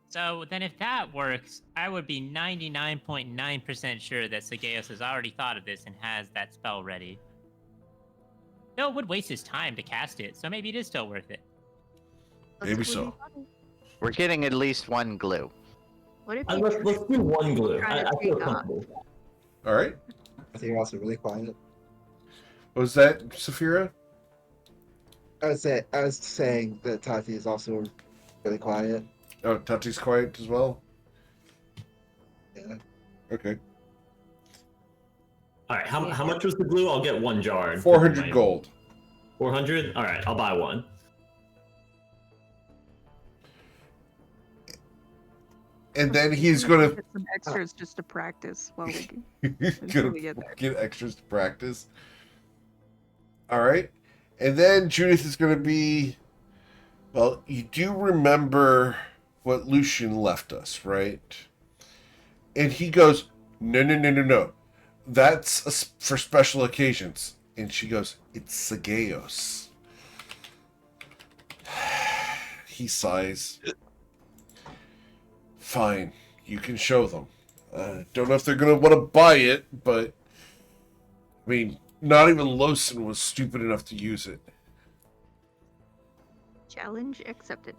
C: So then if that works, I would be 99.9% sure that Sageos has already thought of this and has that spell ready. Though it would waste his time to cast it, so maybe it is still worth it.
A: Maybe
D: That's
A: so.
D: really funny.
B: We're getting at least 1 glue.
D: What if
E: Uh,
D: you
E: let's do one glue.
D: try to
E: I feel
D: take off?
E: comfortable.
A: All right.
F: I think you're also really quiet.
A: What was that, Saphira?
F: I was saying that Tati is also really quiet.
A: Oh, Tati's quiet as well.
F: Yeah.
A: Okay.
E: All right, how much was the glue? I'll get 1 jar. And put it in
A: 400
E: my-
A: gold.
E: 400? All right, I'll buy 1.
A: And then he's gonna
D: get some extras just to practice while we do.
A: gonna
D: we get there.
A: get extras to practice. All right. And then Judith is gonna be. Well, you do remember what Lucian left us, right? And he goes, no, no, no, no, no. That's for special occasions. And she goes, it's Sagaeos. He sighs. Fine, you can show them. Don't know if they're going to want to buy it, but I mean, not even Lawson was stupid enough to use it.
D: Challenge accepted.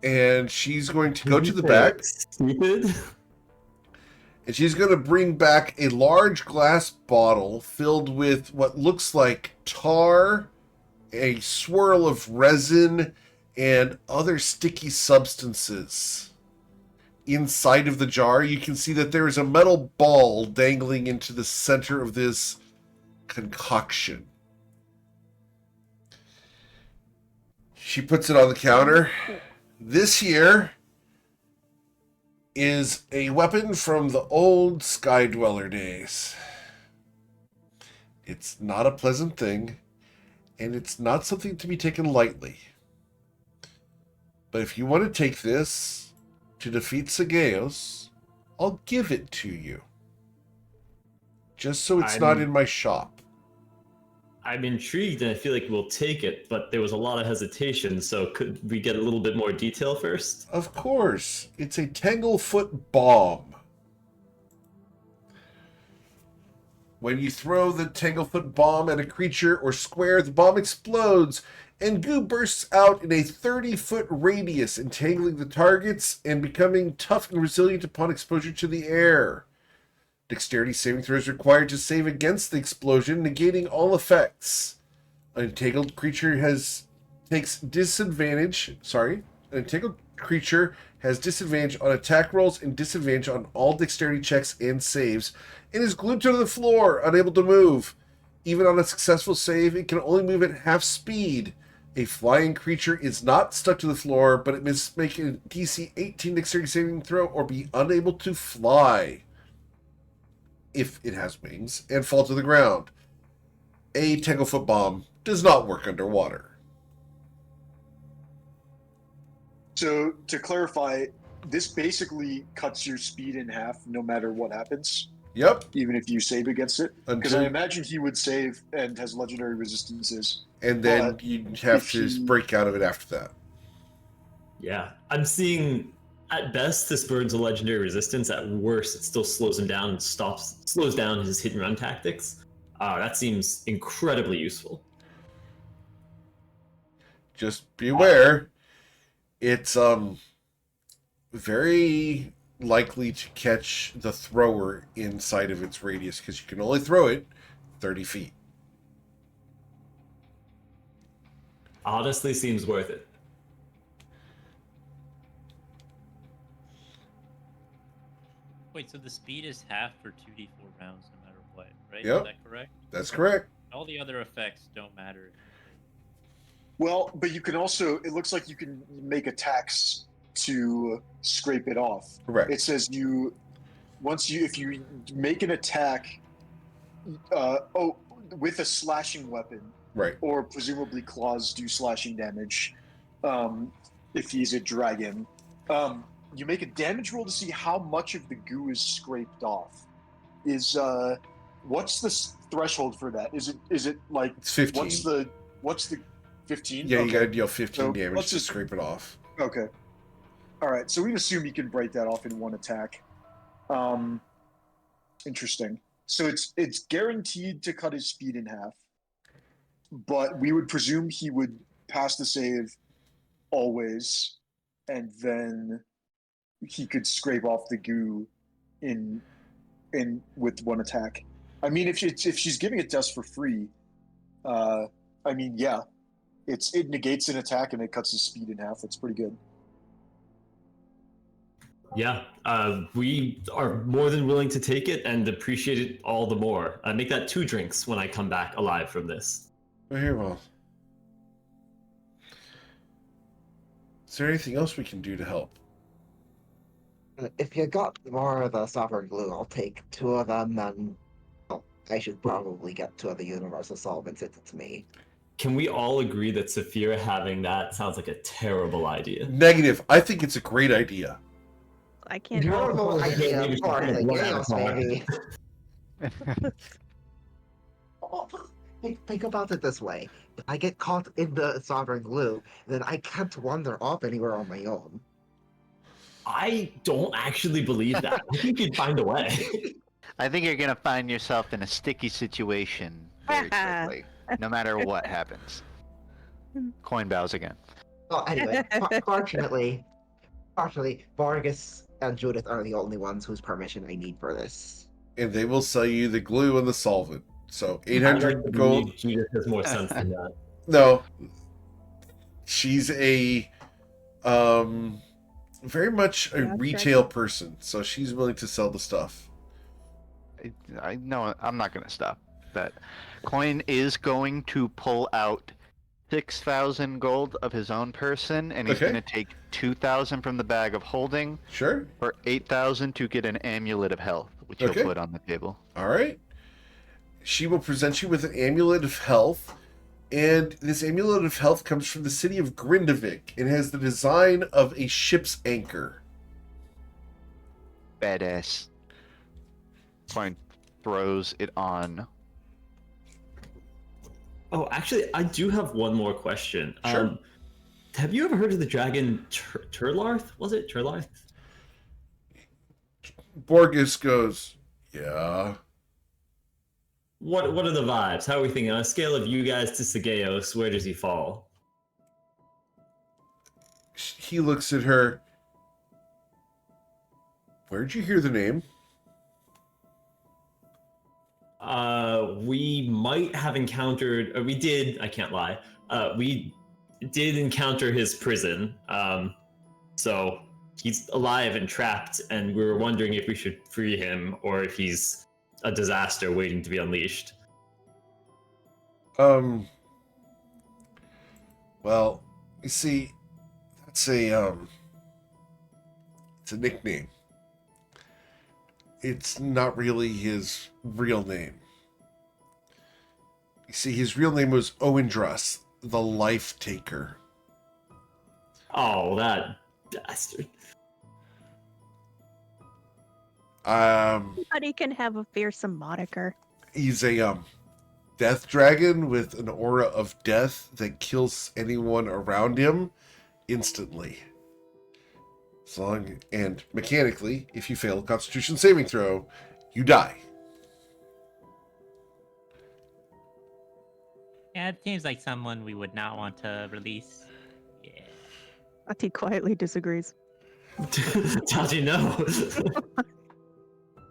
A: And she's going to go to the back.
E: Stupid.
A: And she's going to bring back a large glass bottle filled with what looks like tar, a swirl of resin, and other sticky substances. Inside of the jar, you can see that there is a metal ball dangling into the center of this concoction. She puts it on the counter. This here is a weapon from the old Sky Dweller days. It's not a pleasant thing, and it's not something to be taken lightly. But if you want to take this to defeat Sagaeos, I'll give it to you. Just so it's not in my shop.
E: I'm intrigued and I feel like we'll take it, but there was a lot of hesitation, so could we get a little bit more detail first?
A: Of course. It's a Tanglefoot bomb. When you throw the Tanglefoot bomb at a creature or square, the bomb explodes, and goo bursts out in a 30-foot radius, entangling the targets and becoming tough and resilient upon exposure to the air. Dexterity saving throws required to save against the explosion, negating all effects. An entangled creature takes disadvantage. An entangled creature has disadvantage on attack rolls and disadvantage on all dexterity checks and saves, and is glued to the floor, unable to move. Even on a successful save, it can only move at half speed. A flying creature is not stuck to the floor, but it must make a DC 18 dexterity saving throw or be unable to fly, if it has wings, and fall to the ground. A Tanglefoot bomb does not work underwater.
G: So to clarify, this basically cuts your speed in half no matter what happens.
A: Yep.
G: Even if you save against it. Because
A: Until-
G: I imagine he would save and has legendary resistances.
A: And then
G: But
A: you have
G: if
A: to
G: he-
A: break out of it after that.
E: Yeah, I'm seeing at best this burns a legendary resistance. At worst, it still slows him down and slows down his hit and run tactics. That seems incredibly useful.
A: Just beware. It's very likely to catch the thrower inside of its radius because you can only throw it 30 feet.
E: Honestly, seems worth it.
C: Wait, so the speed is half for 2d4 rounds no matter what, right?
A: Yep.
C: Is that correct?
A: That's correct.
C: All the other effects don't matter.
G: Well, but you can also, it looks like you can make attacks to scrape it off.
A: Correct.
G: It says if you make an attack, with a slashing weapon,
A: Right.
G: or presumably claws do slashing damage, if he's a dragon, you make a damage roll to see how much of the goo is scraped off. What's the threshold for that? Is it like
A: It's 15.
G: what's the 15?
A: Yeah, you
G: Okay.
A: gotta deal 15
G: So,
A: damage
G: let's
A: to
G: just-
A: scrape it off.
G: Okay. All right. So we assume you can break that off in one attack. Interesting. So it's guaranteed to cut his speed in half, but we would presume he would pass the save always, and then he could scrape off the goo in with one attack. I mean, if she's giving it to us for free, I mean, yeah, it negates an attack and it cuts his speed in half. That's pretty good.
E: Yeah, we are more than willing to take it and appreciate it all the more. Make that 2 drinks when I come back alive from this.
A: Very well. Is there anything else we can do to help?
F: If you got more of the sovereign glue, I'll take 2 of them, and well, I should probably get 2 of the universal solvents into to me.
E: Can we all agree that Saphira having that sounds like a terrible idea?
A: Negative. I think it's a great idea.
D: I can't.
F: Terrible idea
E: maybe
F: for
E: she's
F: the
E: gonna
F: chaos,
E: blow out
F: maybe. Oh, think about it this way. If I get caught in the sovereign glue, then I can't wander off anywhere on my own.
E: I don't actually believe that. I think you'd find a way.
B: I think you're gonna find yourself in a sticky situation very quickly, no matter what happens. Coin bows again.
F: Well, anyway, fortunately, Vargas and Judith are the only ones whose permission I need for this.
A: And they will sell you the glue and the solvent. So
E: I'd like
A: 800
E: to
A: gold.
E: believe Judith has more sense than that.
A: No. She's a very much a retail person, so she's willing to sell the stuff.
B: I know I'm not gonna stop that. Coin is going to pull out 6,000 gold of his own person, and he's
A: Okay.
B: gonna take 2,000 from the bag of holding
A: Sure.
B: for 8,000 to get an amulet of health, which
A: Okay.
B: he'll put on the table.
A: All right. She will present you with an amulet of health, and this amulet of health comes from the city of Grindavik. It has the design of a ship's anchor.
B: Badass. Coin throws it on.
E: Oh, actually, I do have one more question.
A: Sure.
E: Have you ever heard of the dragon Turlarth? Was it Turlarth?
A: Borges goes, yeah.
E: What are the vibes? How are we thinking? On a scale of you guys to Sageos, where does he fall?
A: He looks at her. Where'd you hear the name?
E: We might have encountered, or we did, I can't lie, we did encounter his prison. So he's alive and trapped, and we were wondering if we should free him or if he's a disaster waiting to be unleashed.
A: Well, you see, that's it's a nickname. It's not really his real name. You see, his real name was Oindras, the Life Taker.
E: Oh, that bastard.
D: Everybody can have a fearsome moniker.
A: He's a death dragon with an aura of death that kills anyone around him instantly. And mechanically, if you fail a Constitution saving throw, you die.
C: Yeah, it seems like someone we would not want to release. Yeah.
D: Ati quietly disagrees.
E: How'd you know?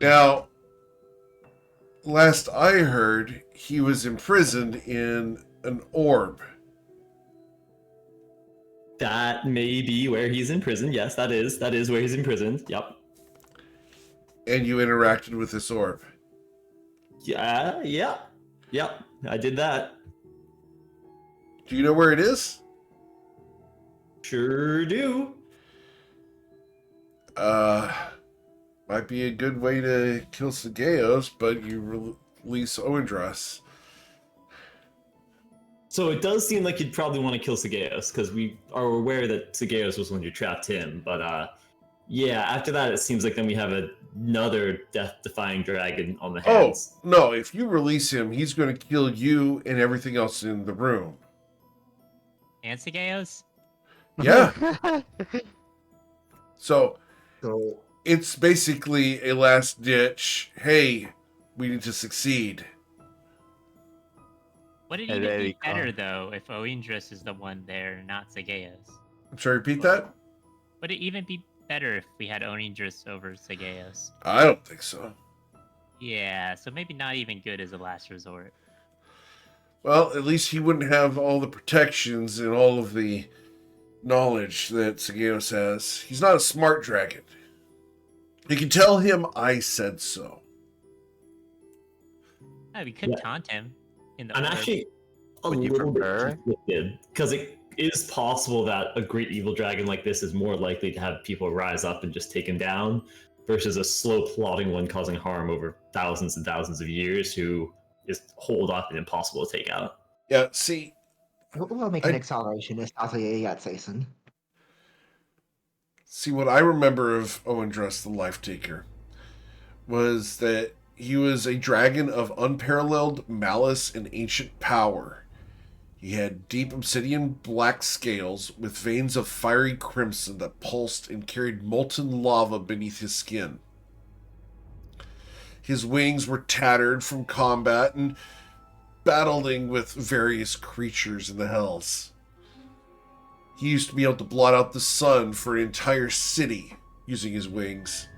A: Now, last I heard, he was imprisoned in an orb.
E: That may be where he's imprisoned. Yes, that is where he's imprisoned. Yep.
A: And you interacted with this orb.
E: Yeah. I did that.
A: Do you know where it is?
E: Sure do.
A: Might be a good way to kill Sageos, but you release Oindras.
E: So it does seem like you'd probably want to kill Sageos, because we are aware that Sageos was when you trapped him. But yeah, after that, it seems like then we have another death-defying dragon on the hands.
A: Oh, no, if you release him, he's going to kill you and everything else in the room.
C: And Sageos?
A: Yeah. So,
F: So,
A: it's basically a last ditch. Hey, we need to succeed.
C: Would it
B: And
C: even
B: there
C: be
B: you come.
C: better, though, if Oindras is the one there, not Sageos?
A: I'm sorry, repeat that?
C: Would it even be better if we had Onidris over Sageos.
A: I don't think so.
C: Yeah, so maybe not even good as a last resort.
A: Well, at least he wouldn't have all the protections and all of the knowledge that Sageos has. He's not a smart dragon. You can tell him I said so.
C: Yeah, we could
E: Yeah.
C: taunt him in the
E: I'm
C: orb.
E: actually a
B: Would you
E: little bit
B: prefer?
E: conflicted because it is possible that a great evil dragon like this is more likely to have people rise up and just take him down versus a slow plotting one causing harm over thousands and thousands of years who is holed up and impossible to take out.
A: Yeah, see,
F: We'll make an acceleration. It's not yet, Jason.
A: what I remember of Oandrus the Life Taker was that he was a dragon of unparalleled malice and ancient power. He had deep obsidian black scales with veins of fiery crimson that pulsed and carried molten lava beneath his skin. His wings were tattered from combat and battling with various creatures in the hells. He used to be able to blot out the sun for an entire city using his wings,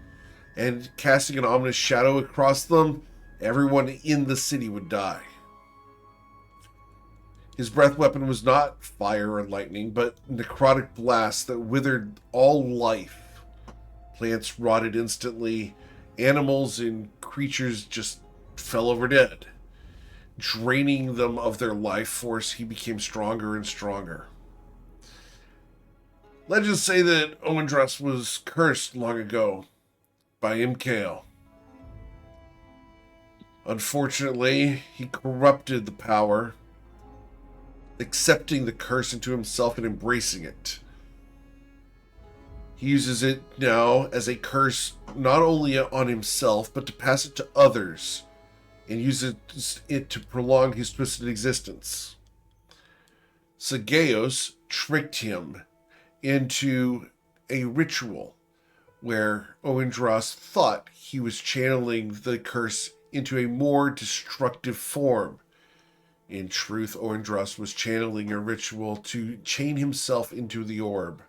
A: and casting an ominous shadow across them, everyone in the city would die. His breath weapon was not fire or lightning, but necrotic blasts that withered all life. Plants rotted instantly, animals and creatures just fell over dead. Draining them of their life force, he became stronger and stronger. Legends say that Oandrus was cursed long ago by Imkael. Unfortunately, he corrupted the power, accepting the curse into himself and embracing it. He uses it now as a curse not only on himself, but to pass it to others, and uses it to prolong his twisted existence. Sageos tricked him into a ritual where Oandrus thought he was channeling the curse into a more destructive form. In truth, Oandrus was channeling a ritual to chain himself into the orb.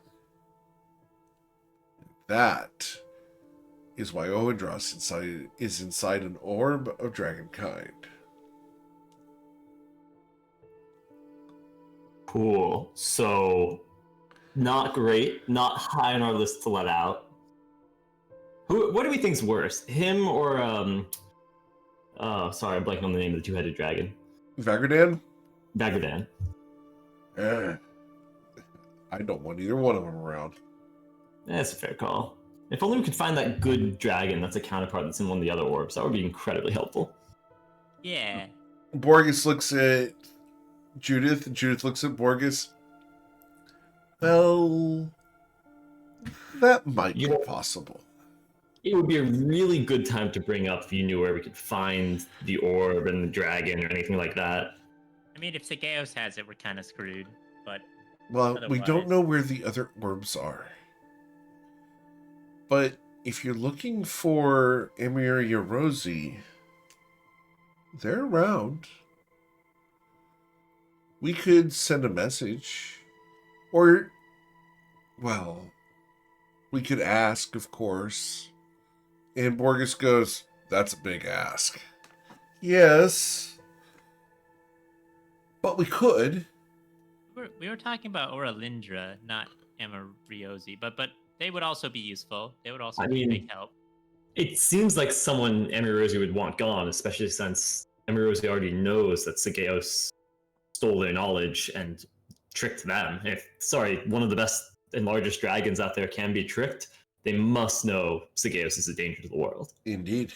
A: That is why Oandrus is inside an orb of dragonkind.
E: Cool. So, not great. Not high on our list to let out. What do we think's worse, him or Oh, sorry, I'm blanking on the name of the two-headed dragon.
A: Vagradan?
E: Dagradan.
A: I don't want either one of them around.
E: That's a fair call. If only we could find that good dragon that's a counterpart that's in one of the other orbs, that would be incredibly helpful.
C: Yeah.
A: Borges looks at Judith, and Judith looks at Borges. Well, that might be possible.
E: It would be a really good time to bring up if you knew where we could find the orb and the dragon or anything like that.
C: I mean, if Sageos has it, we're kind of screwed. But
A: Well, we don't
C: otherwise-
A: know where the other orbs are. But if you're looking for Emiria Rosie, they're around. We could send a message. Or, well, we could ask, of course. And Borges goes, that's a big ask. Yes. But we could.
C: we were talking about Oralindra, not Amariosi, but they would also be useful. They would also be a big help.
E: It seems like someone Emirosi would want gone, especially since Emirosi already knows that Sageos stole their knowledge and tricked them. One of the best and largest dragons out there can be tricked, they must know Sageos is a danger to the world.
A: Indeed.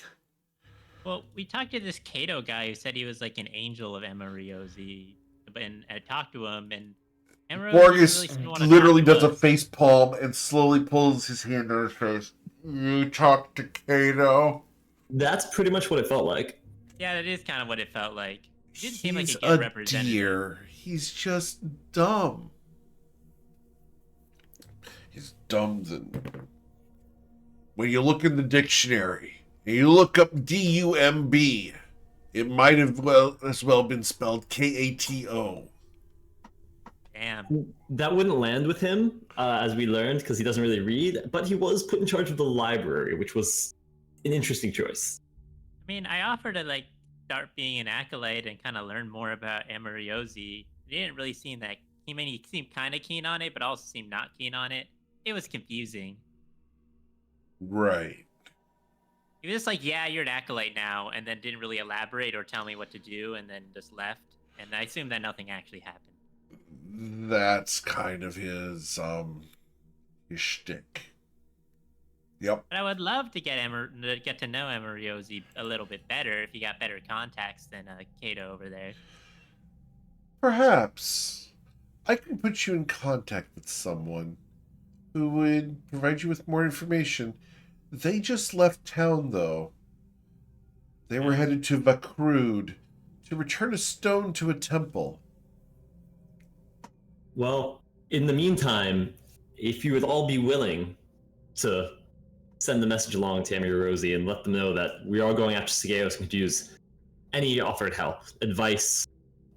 C: Well, we talked to this Kato guy who said he was like an angel of Amariosi, and I talked to him, and Amariosi
A: Borges
C: really didn't wanna
A: literally
C: talk to
A: does a
C: us.
A: face palm and slowly pulls his hand on his face. You talked to Kato.
E: That's pretty much what it felt like.
C: Yeah, that is kind of what it felt like. He didn't seem like
A: He's
C: a good
A: a
C: representative.
A: deer. He's just dumb. He's dumb than... When you look in the dictionary and you look up D-U-M-B, it might have as well been spelled K-A-T-O.
C: Damn.
E: That wouldn't land with him, as we learned, because he doesn't really read. But he was put in charge of the library, which was an interesting choice.
C: I mean, I offered to like start being an acolyte and kind of learn more about Emeriosi. He didn't really seem that. He seemed kind of keen on it, but also seemed not keen on it. It was confusing.
A: Right.
C: He was just like, "Yeah, you're an acolyte now," and then didn't really elaborate or tell me what to do, and then just left. And I assumed that nothing actually happened.
A: That's kind of his shtick. Yep.
C: But I would love to get to know Emeriosi a little bit better if he got better contacts than Kato over there.
A: Perhaps I can put you in contact with someone who would provide you with more information. They just left town, though. They were headed to Vakrud to return a stone to a temple.
E: Well, in the meantime, if you would all be willing to send the message along to Emeriosi and let them know that we are going after Sageos and could use any offered help, advice,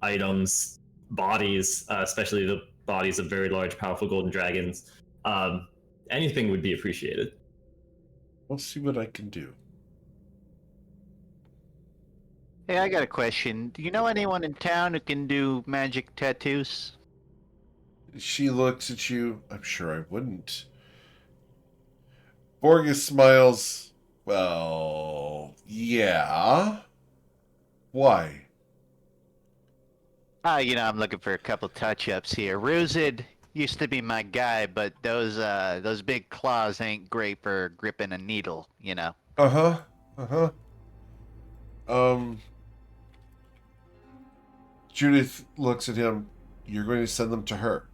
E: items, bodies, especially the bodies of very large, powerful golden dragons. Anything would be appreciated.
A: I'll see what I can do.
B: Hey, I got a question. Do you know anyone in town who can do magic tattoos?
A: She looks at you. I'm sure I wouldn't. Borges smiles. Well, yeah. Why?
B: I'm looking for a couple touch-ups here. Ruzid used to be my guy, but those big claws ain't great for gripping a needle, you know.
A: Uh-huh. Uh-huh. Judith looks at him. You're going to send them to her.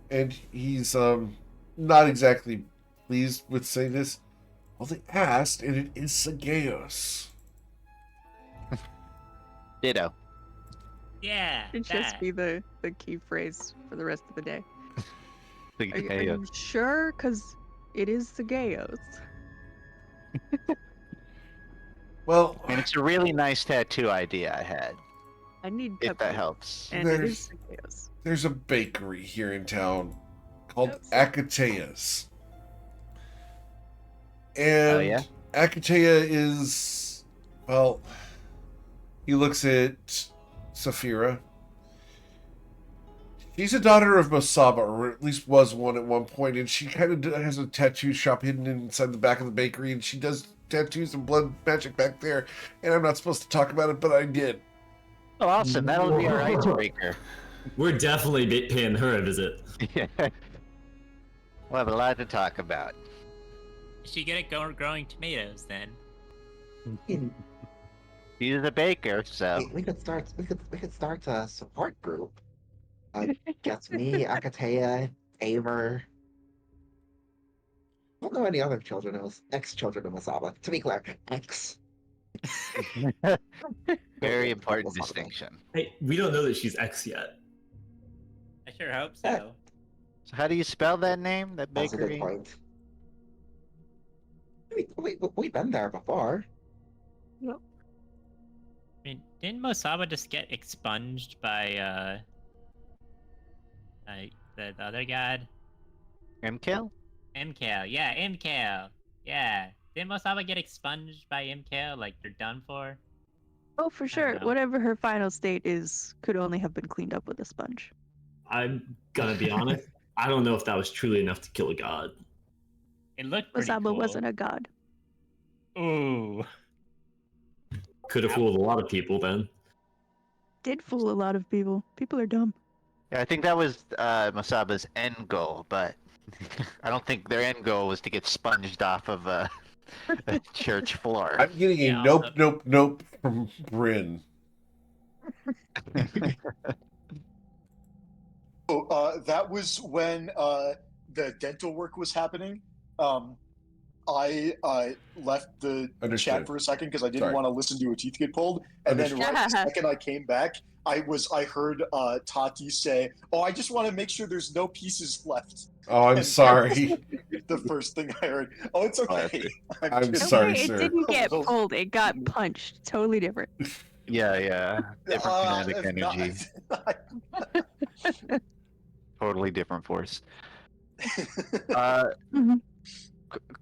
A: And he's not exactly pleased with saying this. Well, they asked, and it is Sageos.
B: Ditto.
C: Yeah,
D: It'd just be the key phrase for the rest of the day. Are
B: Hey,
D: you sure? Because it is Sageos.
A: Well,
B: and it's a really nice tattoo idea I had,
D: I need
B: if that
D: cupcakes,
B: helps.
D: and it is Sageos.
A: there's a bakery here in town called
D: Oops.
A: Akatea's. And
B: Oh, yeah?
A: Akatea is, well, he looks at Saphira. She's a daughter of Masaba, or at least was one at one point, and she kind of has a tattoo shop hidden inside the back of the bakery, and she does tattoos and blood magic back there. And I'm not supposed to talk about it, but I did.
B: Oh, awesome. That'll be our icebreaker.
E: We're definitely paying her a visit.
B: Yeah. We'll have a lot to talk about.
C: She good at growing tomatoes then.
B: He's a baker, so.
F: We could start. We could start a support group. Gets me, Akatea, Aver. I don't know any other children of ex-children of Masaba. To be clear, ex.
B: Very important distinction.
E: Hey, we don't know that she's X yet.
C: I sure hope so.
B: So how do you spell that name? That
F: That's a good
B: bakery?
F: point. We've been there before.
C: I mean, didn't Mosaba just get expunged by the other god?
B: MKL?
C: MKL, yeah, MKL. Yeah. Didn't Mosaba get expunged by MKL? Like, they're done for?
D: Oh, for sure.
C: know.
D: Whatever her final state is could only have been cleaned up with a sponge.
E: I'm gonna be honest. I don't know if that was truly enough to kill a god.
C: It looked pretty
D: Masaba
C: cool.
D: wasn't a god.
C: Ooh.
E: Could have fooled a lot of people then.
D: Did fool a lot of people. People are dumb.
B: Yeah, I think that was Masaba's end goal, but I don't think their end goal was to get sponged off of a church floor.
A: I'm getting a
C: Yeah,
A: nope,
C: also-
A: nope, nope from Bryn.
G: That was when the dental work was happening. I left the
A: Understood.
G: chat for a second because I didn't
A: Sorry.
G: want to listen to a teeth get pulled. And then
A: Understood.
G: right the second I came back, I heard Tati say, "Oh, I just want to make sure there's no pieces left."
A: Oh, I'm
G: And
A: sorry.
G: The first thing I heard. Oh, it's okay.
A: I'm
G: just-
A: sorry,
D: it
A: sir.
D: didn't get pulled. It got punched. Totally different.
B: Yeah. Different kinetic
G: if
B: energy.
G: not-
B: Totally different force.
D: Mhm.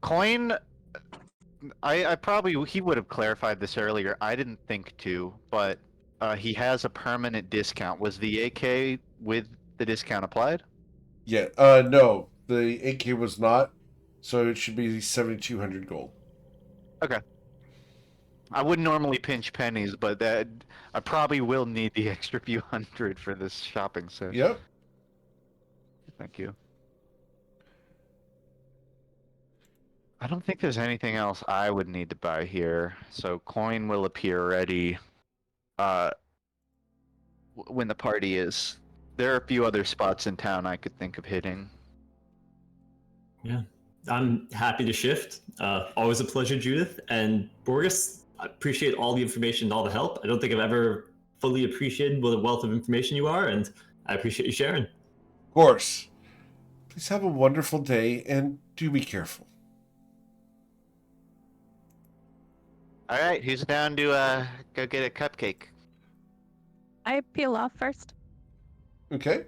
B: Coin. He would have clarified this earlier. I didn't think to, but he has a permanent discount. Was the AK with the discount applied?
A: Yeah. No, the AK was not. So it should be 7,200 gold.
B: Okay. I wouldn't normally pinch pennies, but I probably will need the extra few hundred for this shopping session.
A: Yep.
B: Thank you. I don't think there's anything else I would need to buy here, so coin will appear ready when the party is. There are a few other spots in town I could think of hitting.
E: Yeah, I'm happy to shift. Always a pleasure, Judith. And Borges, I appreciate all the information and all the help. I don't think I've ever fully appreciated what a wealth of information you are, and I appreciate you sharing.
A: Of course. Please have a wonderful day and do be careful.
B: All right, who's down to go get a cupcake?
D: I peel off first.
A: Okay.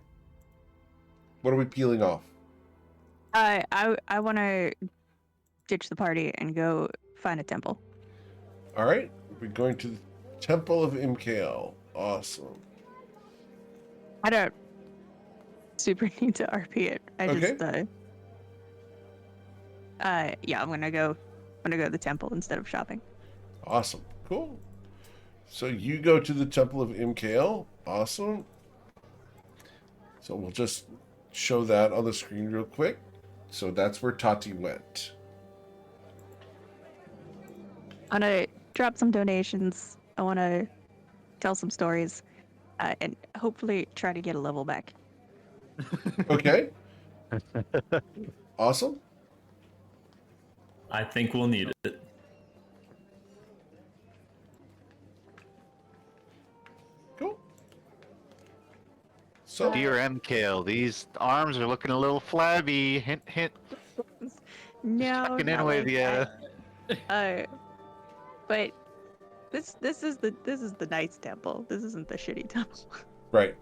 A: What are we peeling off?
D: I want to ditch the party and go find a temple.
A: All right. We're going to the Temple of MKL. Awesome.
D: I don't super need to RP it. I
A: Okay.
D: just yeah, I'm gonna go to the temple instead of shopping.
A: Awesome. Cool. So you go to the Temple of MKL. Awesome. So we'll just show that on the screen real quick. So that's where Tati went.
D: I want to drop some donations. I want to tell some stories, and hopefully try to get a level back.
A: Okay. Awesome.
E: I think we'll need it.
A: Cool. So
B: Dear MKL, these arms are looking a little flabby. Hint, hint.
D: No,
B: Checking in
D: not
B: with
D: like
B: ya.
D: that. But this is the nice temple. This isn't the shitty temple.
A: right.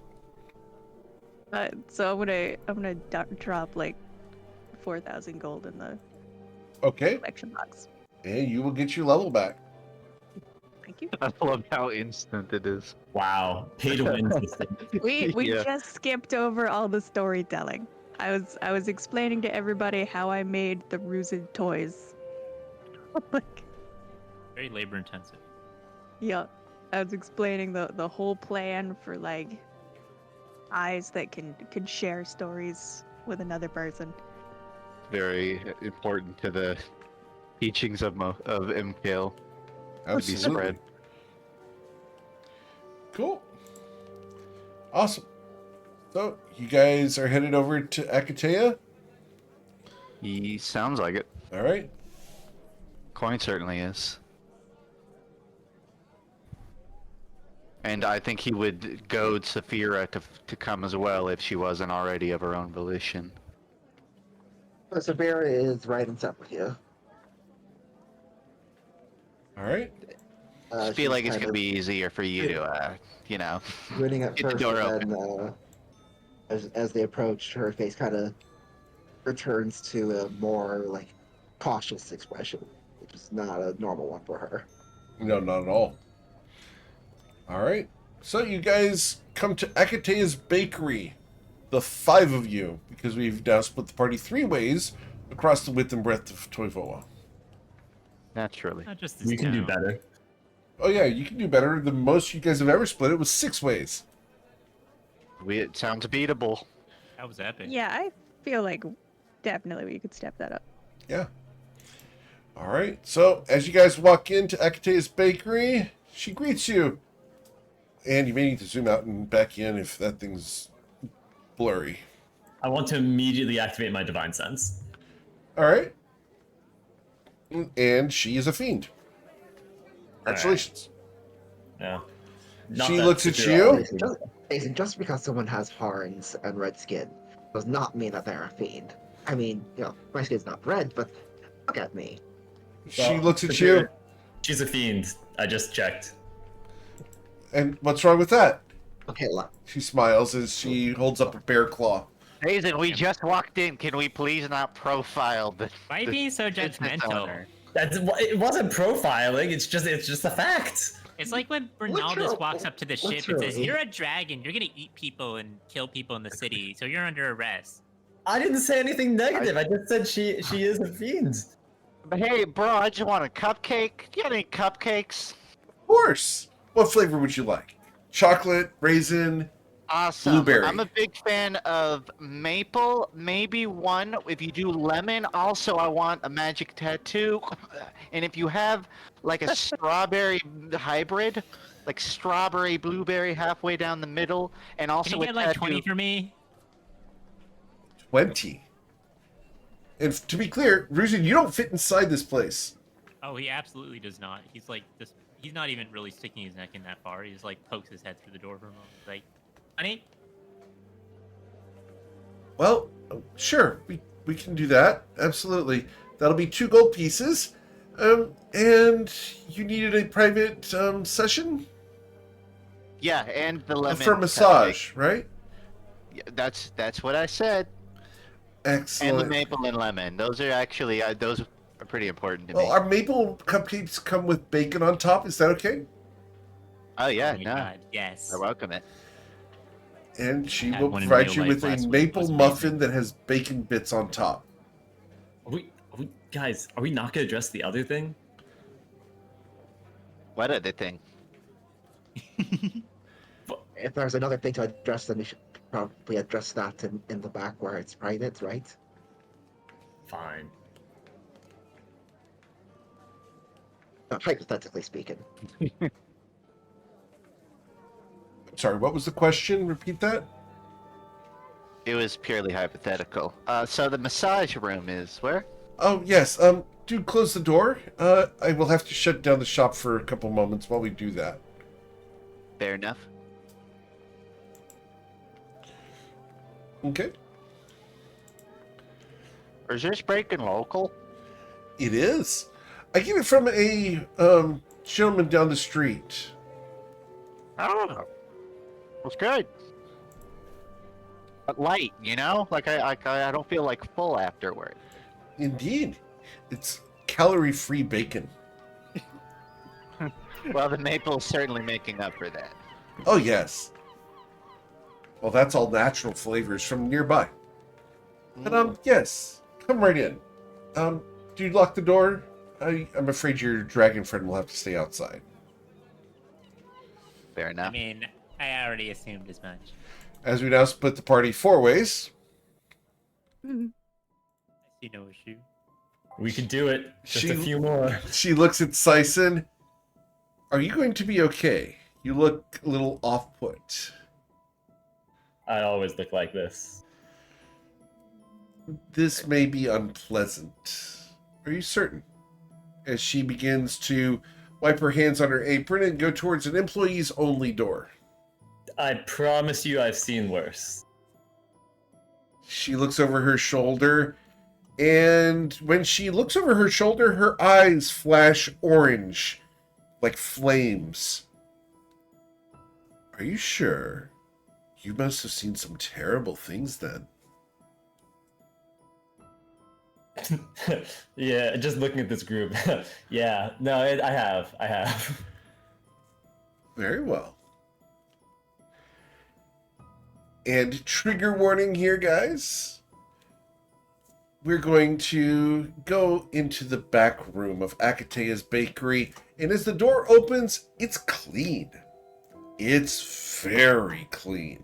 D: So I'm gonna drop like 4,000 gold in the
A: Okay.
D: collection box.
A: And you will get your level back.
D: Thank you.
B: I love how instant it is.
E: Wow, pay to win system.
D: We
B: Yeah.
D: just skipped over all the storytelling. I was explaining to everybody how I made the rused toys. Like,
C: Very labor intensive.
D: yeah, I was explaining the whole plan for like eyes that can share stories with another person.
B: Very important to the teachings of MKL. Would be
A: Absolutely.
B: spread.
A: Cool. Awesome. So you guys are headed over to Akatea.
B: He sounds like it.
A: All right.
B: Coin certainly is. And I think he would goad Saphira to come as well if she wasn't already of her own volition.
F: Sabera is right in step with you.
A: All right.
B: I feel like it's gonna be easier for you to,
F: grinning at
B: get the
F: first,
B: door
F: and then as they approach, her face kind of returns to a more like cautious expression, which is not a normal one for her.
A: No, not at all. All right. So you guys come to Akatea's Bakery, the 5 of you, because we've now split the party 3 ways across the width and breadth of Toivoa.
B: Naturally.
C: Not just this
E: We can do
C: town.
E: better.
A: Oh yeah, you can do better. The most you guys have ever split it was 6 ways.
B: It sounds beatable.
C: That was epic.
D: Yeah, I feel like definitely we could step that up.
A: Yeah. All right. So as you guys walk into Akatea's Bakery, she greets you. And you may need to zoom out and back in if that thing's blurry.
E: I want to immediately activate my divine sense.
A: All right. And she is a fiend. Congratulations.
E: Yeah.
A: She looks at you.
F: Just because someone has horns and red skin does not mean that they're a fiend. I mean, my skin's not red, but look at me.
A: She looks at you.
E: She's a fiend. I just checked.
A: And what's wrong with that?
F: Okay,
A: She smiles as she holds up a bear claw.
B: Hazen, we just walked in. Can we please not profile the?
C: Why are you being so
B: business
C: judgmental?
B: owner?
E: It wasn't profiling. It's just a fact.
C: It's like when Bernal just walks up to the ship and says,
F: literally.
C: "You're a dragon. You're gonna eat people and kill people in the city, so you're under arrest."
E: I didn't say anything negative. I just said she is a fiend.
B: But hey, bro, I just want a cupcake. Do you have any cupcakes?
A: Of course. What flavor would you like? Chocolate, raisin.
B: Awesome.
A: Blueberry.
B: I'm a big fan of maple, maybe one. If you do lemon, also I want a magic tattoo. And if you have like a strawberry hybrid, like strawberry, blueberry halfway down the middle, and also
C: Can you
B: a
C: get like
B: tattoo.
C: 20 for me?
A: 20. And to be clear, Ruzin, you don't fit inside this place.
C: Oh, he absolutely does not. He's like this. He's not even really sticking his neck in that far. He just like pokes his head through the door for a moment. He's like, "Honey,
A: Well, sure, we can do that. Absolutely. That'll be 2 gold pieces. And you needed a private session
B: Yeah, and the lemon.
A: for massage, right?
B: Yeah, that's what I said. And the
A: Excellent.
B: maple and lemon. Those are actually those are pretty important to
A: Well,
B: me.
A: our maple cupcakes come with bacon on top. Is that okay?
B: Oh yeah,
C: oh my
B: no,
C: God, yes."
B: I welcome it.
A: And she
C: Had
A: will
C: one in
A: provide
C: real
A: you
C: life
A: with a
C: last week. It
A: maple
C: was
A: muffin
C: amazing.
A: that has bacon bits on top.
E: Are we guys? Are we not gonna address the other thing?
B: What other thing?
F: if there's another thing to address, then we should probably address that in the back where it's private, right?
E: Fine.
F: Hypothetically speaking.
A: Sorry, what was the question? Repeat that.
B: It was purely hypothetical. So the massage room is where?
A: Oh, yes. Do close the door. I will have to shut down the shop for a couple moments while we do that.
B: Fair enough.
A: Okay.
B: Or is this breaking local?
A: It is. I get it from a gentleman down the street.
B: Oh, it's good. But light, you know? Like I don't feel like full afterward.
A: Indeed. It's calorie-free bacon.
B: Well, the maple's certainly making up for that.
A: Oh, yes. Well, that's all natural flavors from nearby. But, yes. Come right in. Do you lock the door? I'm afraid your dragon friend will have to stay outside.
B: Fair
C: I
B: enough.
C: mean, I already assumed as much.
A: As we now split the party 4 ways.
D: Mhm.
C: I see no issue.
E: We could do it. Just a
A: She-
E: few more.
A: She looks at Sison. Are you going to be okay? You look a little off-put.
E: I always look like this.
A: This may be unpleasant. Are you certain? As she begins to wipe her hands on her apron and go towards an employees only door.
E: I promise you, I've seen worse.
A: She looks over her shoulder, and when she looks over her shoulder, her eyes flash orange, like flames. Are you sure? You must have seen some terrible things then.
E: Yeah, just looking at this group. Yeah, no, I have.
A: Very well. And trigger warning here, guys. We're going to go into the back room of Akatea's bakery, and as the door opens, it's clean. It's very clean.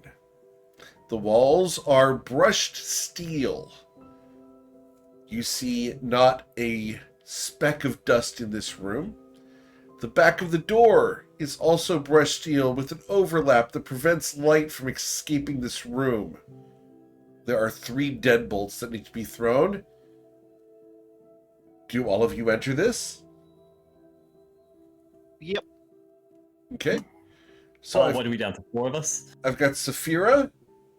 A: The walls are brushed steel. You see not a speck of dust in this room. The back of the door is also brushed steel with an overlap that prevents light from escaping this room. There are 3 deadbolts that need to be thrown. Do all of you enter this?
B: Yep.
A: Okay. So
E: So
A: I've,
E: what are we down to? 4 of us?
A: I've got Saphira,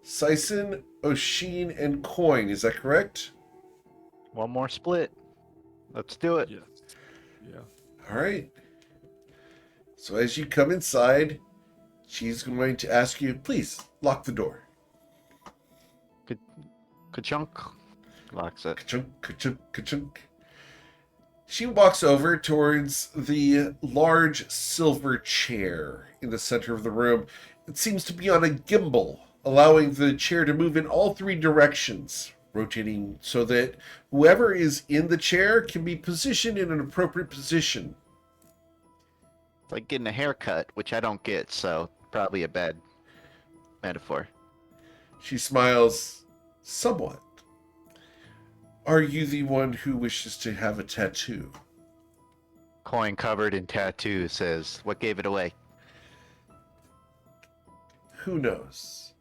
A: Sison, Oshin, and Coin. Is that correct?
B: One more split. Let's do it.
H: Yes. Yeah.
A: All right. So as you come inside, She's going to ask you, please, lock the door.
B: Ka-chunk. Locks it.
A: Ka-chunk, ka-chunk, ka-chunk. She walks over towards the large silver chair in the center of the room. It seems to be on a gimbal, allowing the chair to move in all three directions, rotating so that whoever is in the chair can be positioned in an appropriate position.
B: It's like getting a haircut, which I don't get, so probably a bad metaphor.
A: She smiles somewhat. Are you the one who wishes to have a tattoo?
B: Coin covered in tattoo says, what gave it away?
A: Who knows?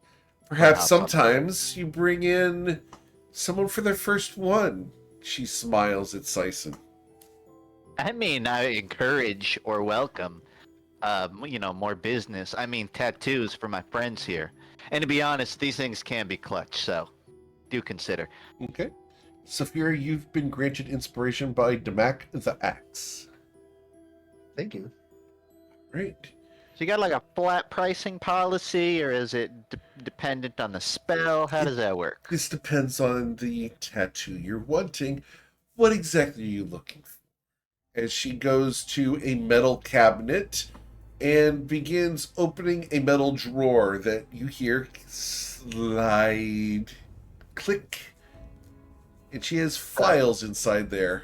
A: Perhaps
B: Perhaps
A: sometimes you bring in someone for their first one. She smiles at Sison.
B: I mean, I encourage or welcome, more business. I mean, tattoos for my friends here. And to be honest, these things can be clutch, so do consider.
A: Okay. Saphira, you've been granted inspiration by Damak the Axe.
F: Thank you.
A: Right.
B: So you got like a flat pricing policy, or is it dependent on the spell? How does that work?
A: This depends on the tattoo you're wanting. What exactly are you looking for? As she goes to a metal cabinet and begins opening a metal drawer that you hear slide, click, and she has files inside there.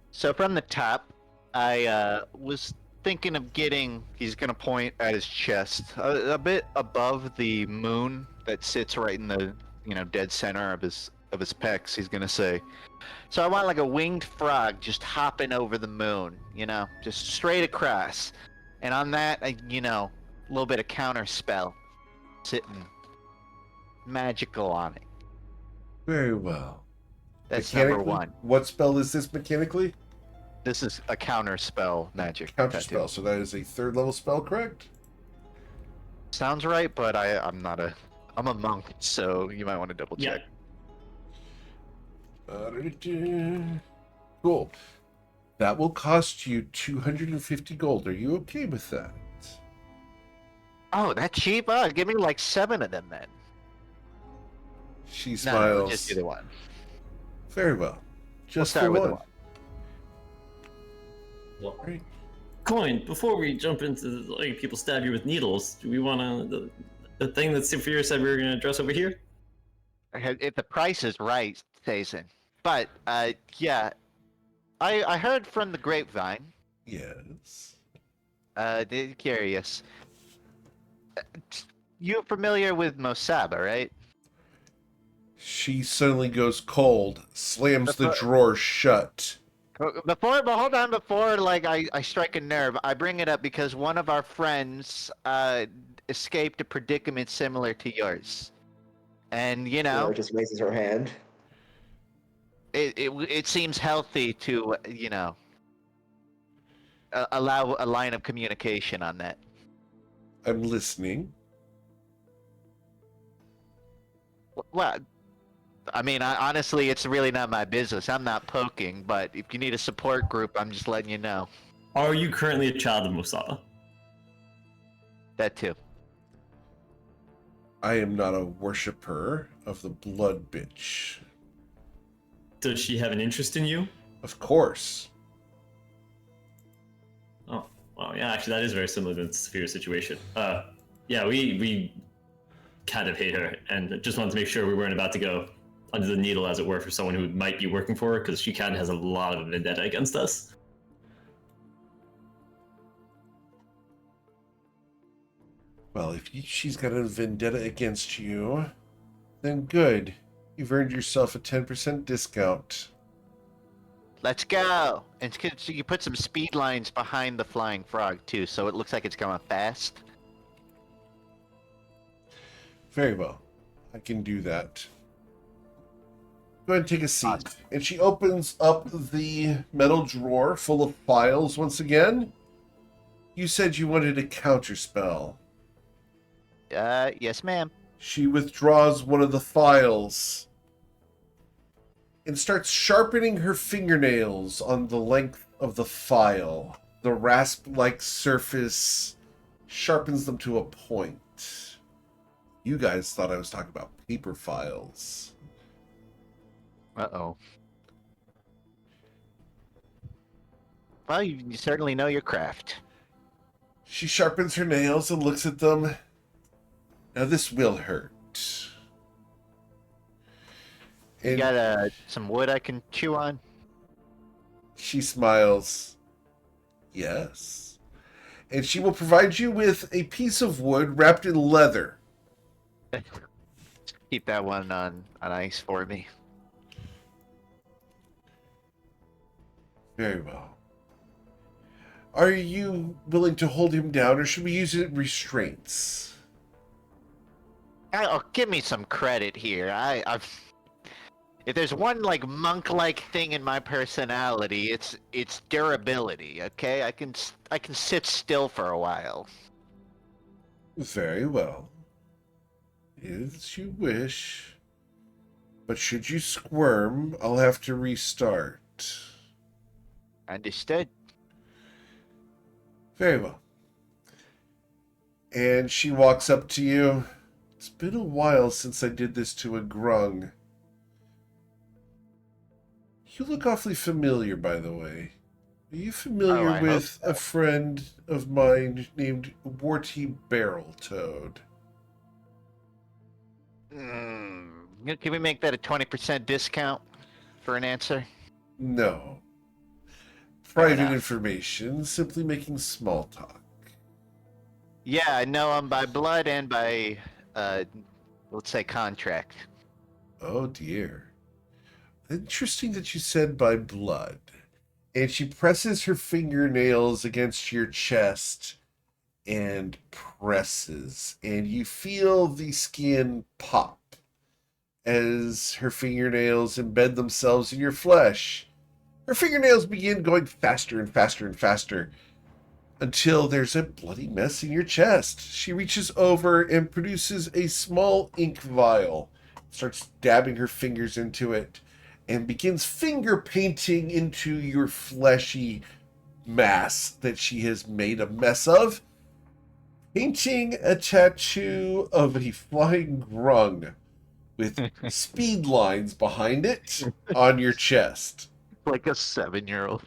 B: So from the top, I was thinking of getting, he's going to point at his chest, a bit above the moon that sits right in the, dead center of his pecs. He's going to say, so I want like a winged frog just hopping over the moon, just straight across. And on that, a little bit of counter spell sitting magical on it.
A: Very well.
B: That's number
A: Mechanically,
B: one.
A: What spell is this mechanically?
B: This is a counter spell magic.
A: Counter
B: tattoo.
A: spell. So that is a 3rd level spell, correct?
B: Sounds right, but I'm a monk, so you might want to double check.
A: Cool. That will cost you 250 gold. Are you okay with that?
B: Oh, that cheap? Oh, give me like 7 of them then.
A: She
B: No,
A: smiles.
B: just do the one.
A: Very well.
B: We'll
A: Just
B: start
A: the
B: with
A: one.
B: the one.
E: Well,
A: Right.
E: Coin, before we jump into letting people stab you with needles, do we want to the thing that Saphira said we were going to address over here?
B: If the price is right, Jason. But yeah, I heard from the grapevine.
A: Yes.
B: They're curious. You're familiar with Mosaba, right?
A: She suddenly goes cold, slams the
B: Before-
A: drawer shut.
B: But hold on, before like I strike a nerve, I bring it up because one of our friends escaped a predicament similar to yours, and
F: Sarah just raises her hand.
B: it seems healthy to allow a line of communication on that.
A: I'm listening.
B: Well, I mean, honestly, it's really not my business. I'm not poking, but if you need a support group, I'm just letting you know.
E: Are you currently a child of Mosaba?
B: That too.
A: I am not a worshipper of the blood bitch.
E: Does she have an interest in you?
A: Of course.
E: Oh, well, yeah, actually, that is very similar to the Saphira situation. Yeah, we kind of hate her, and just wanted to make sure we weren't about to go under the needle, as it were, for someone who might be working for her, because she kind of has a lot of vendetta against us.
A: Well, if she's got a vendetta against you, then good. You've earned yourself a 10% discount.
B: Let's go. And so you put some speed lines behind the flying frog too, so it looks like it's going fast.
A: Very well. I can do that. Go ahead and take a seat.
B: Awesome.
A: And she opens up the metal drawer full of files once again. You said you wanted a counter spell.
B: Yes, ma'am.
A: She withdraws one of the files and starts sharpening her fingernails on the length of the file. The rasp-like surface sharpens them to a point. You guys thought I was talking about paper files.
B: Uh-oh. Well, you certainly know your craft.
A: She sharpens her nails and looks at them. Now this will hurt.
B: You
A: And
B: got some wood I can chew on?
A: she smiles. Yes. And she will provide you with a piece of wood wrapped in leather.
B: Keep that one on ice for me.
A: Very well. Are you willing to hold him down, or should we use restraints?
B: Oh, give me some credit here. I've if there's one like monk-like thing in my personality, it's durability. Okay, I can sit still for a while.
A: Very well. As you wish. But should you squirm, I'll have to restart.
B: Understood.
A: Very well. And she walks up to you. It's been a while since I did this to a grung. You look awfully familiar, by the way. Are you familiar
B: I
A: with a friend of mine named Warty Barreltoad?
B: Can we make that a 20% discount for an answer?
A: No. Private
B: enough.
A: information, simply making small talk.
B: Yeah, I know him by blood and by, let's say, contract.
A: Oh dear. Interesting that you said by blood. And she presses her fingernails against your chest and presses. And you feel the skin pop as her fingernails embed themselves in your flesh. Her fingernails begin going faster and faster and faster until there's a bloody mess in your chest. She reaches over and produces a small ink vial, starts dabbing her fingers into it, and begins finger painting into your fleshy mass that she has made a mess of, painting a tattoo of a flying grung with speed lines behind it on your chest.
B: Like a 7-year-old.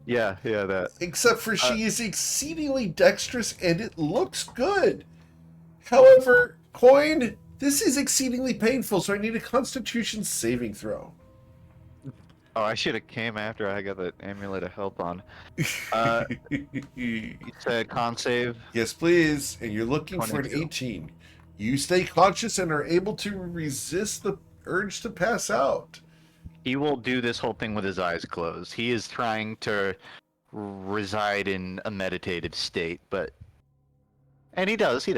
B: Yeah, that.
A: Except for she is exceedingly dexterous and it looks good. However, Coin, this is exceedingly painful, so I need a Constitution saving throw.
B: Oh, I should have came after I got the amulet of help on. You said con save.
A: Yes, please. And you're looking for an
B: 22.
A: 18. You stay conscious and are able to resist the urge to pass out.
B: He will do this whole thing with his eyes closed. He is trying to reside in a meditative state, and he does. He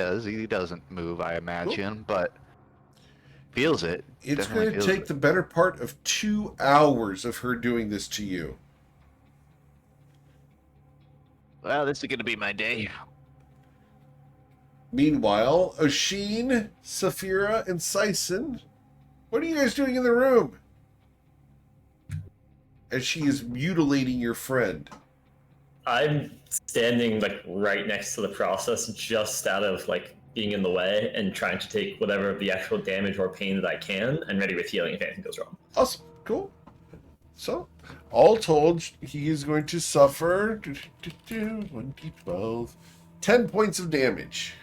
B: doesn't move, I imagine, but feels it.
A: It's
B: Definitely
A: going to
B: feels
A: take
B: it.
A: the better part of 2 hours of her doing this to you.
B: Well, this is gonna be my day.
A: Meanwhile, Oshin, Saphira, and Sison, what are you guys doing in the room? As she is mutilating your friend.
E: I'm standing like right next to the process, just out of like being in the way and trying to take whatever of the actual damage or pain that I can, and ready with healing if anything goes wrong.
A: Awesome. Cool. So, all told, he is going to suffer 1d12, 10 points of damage.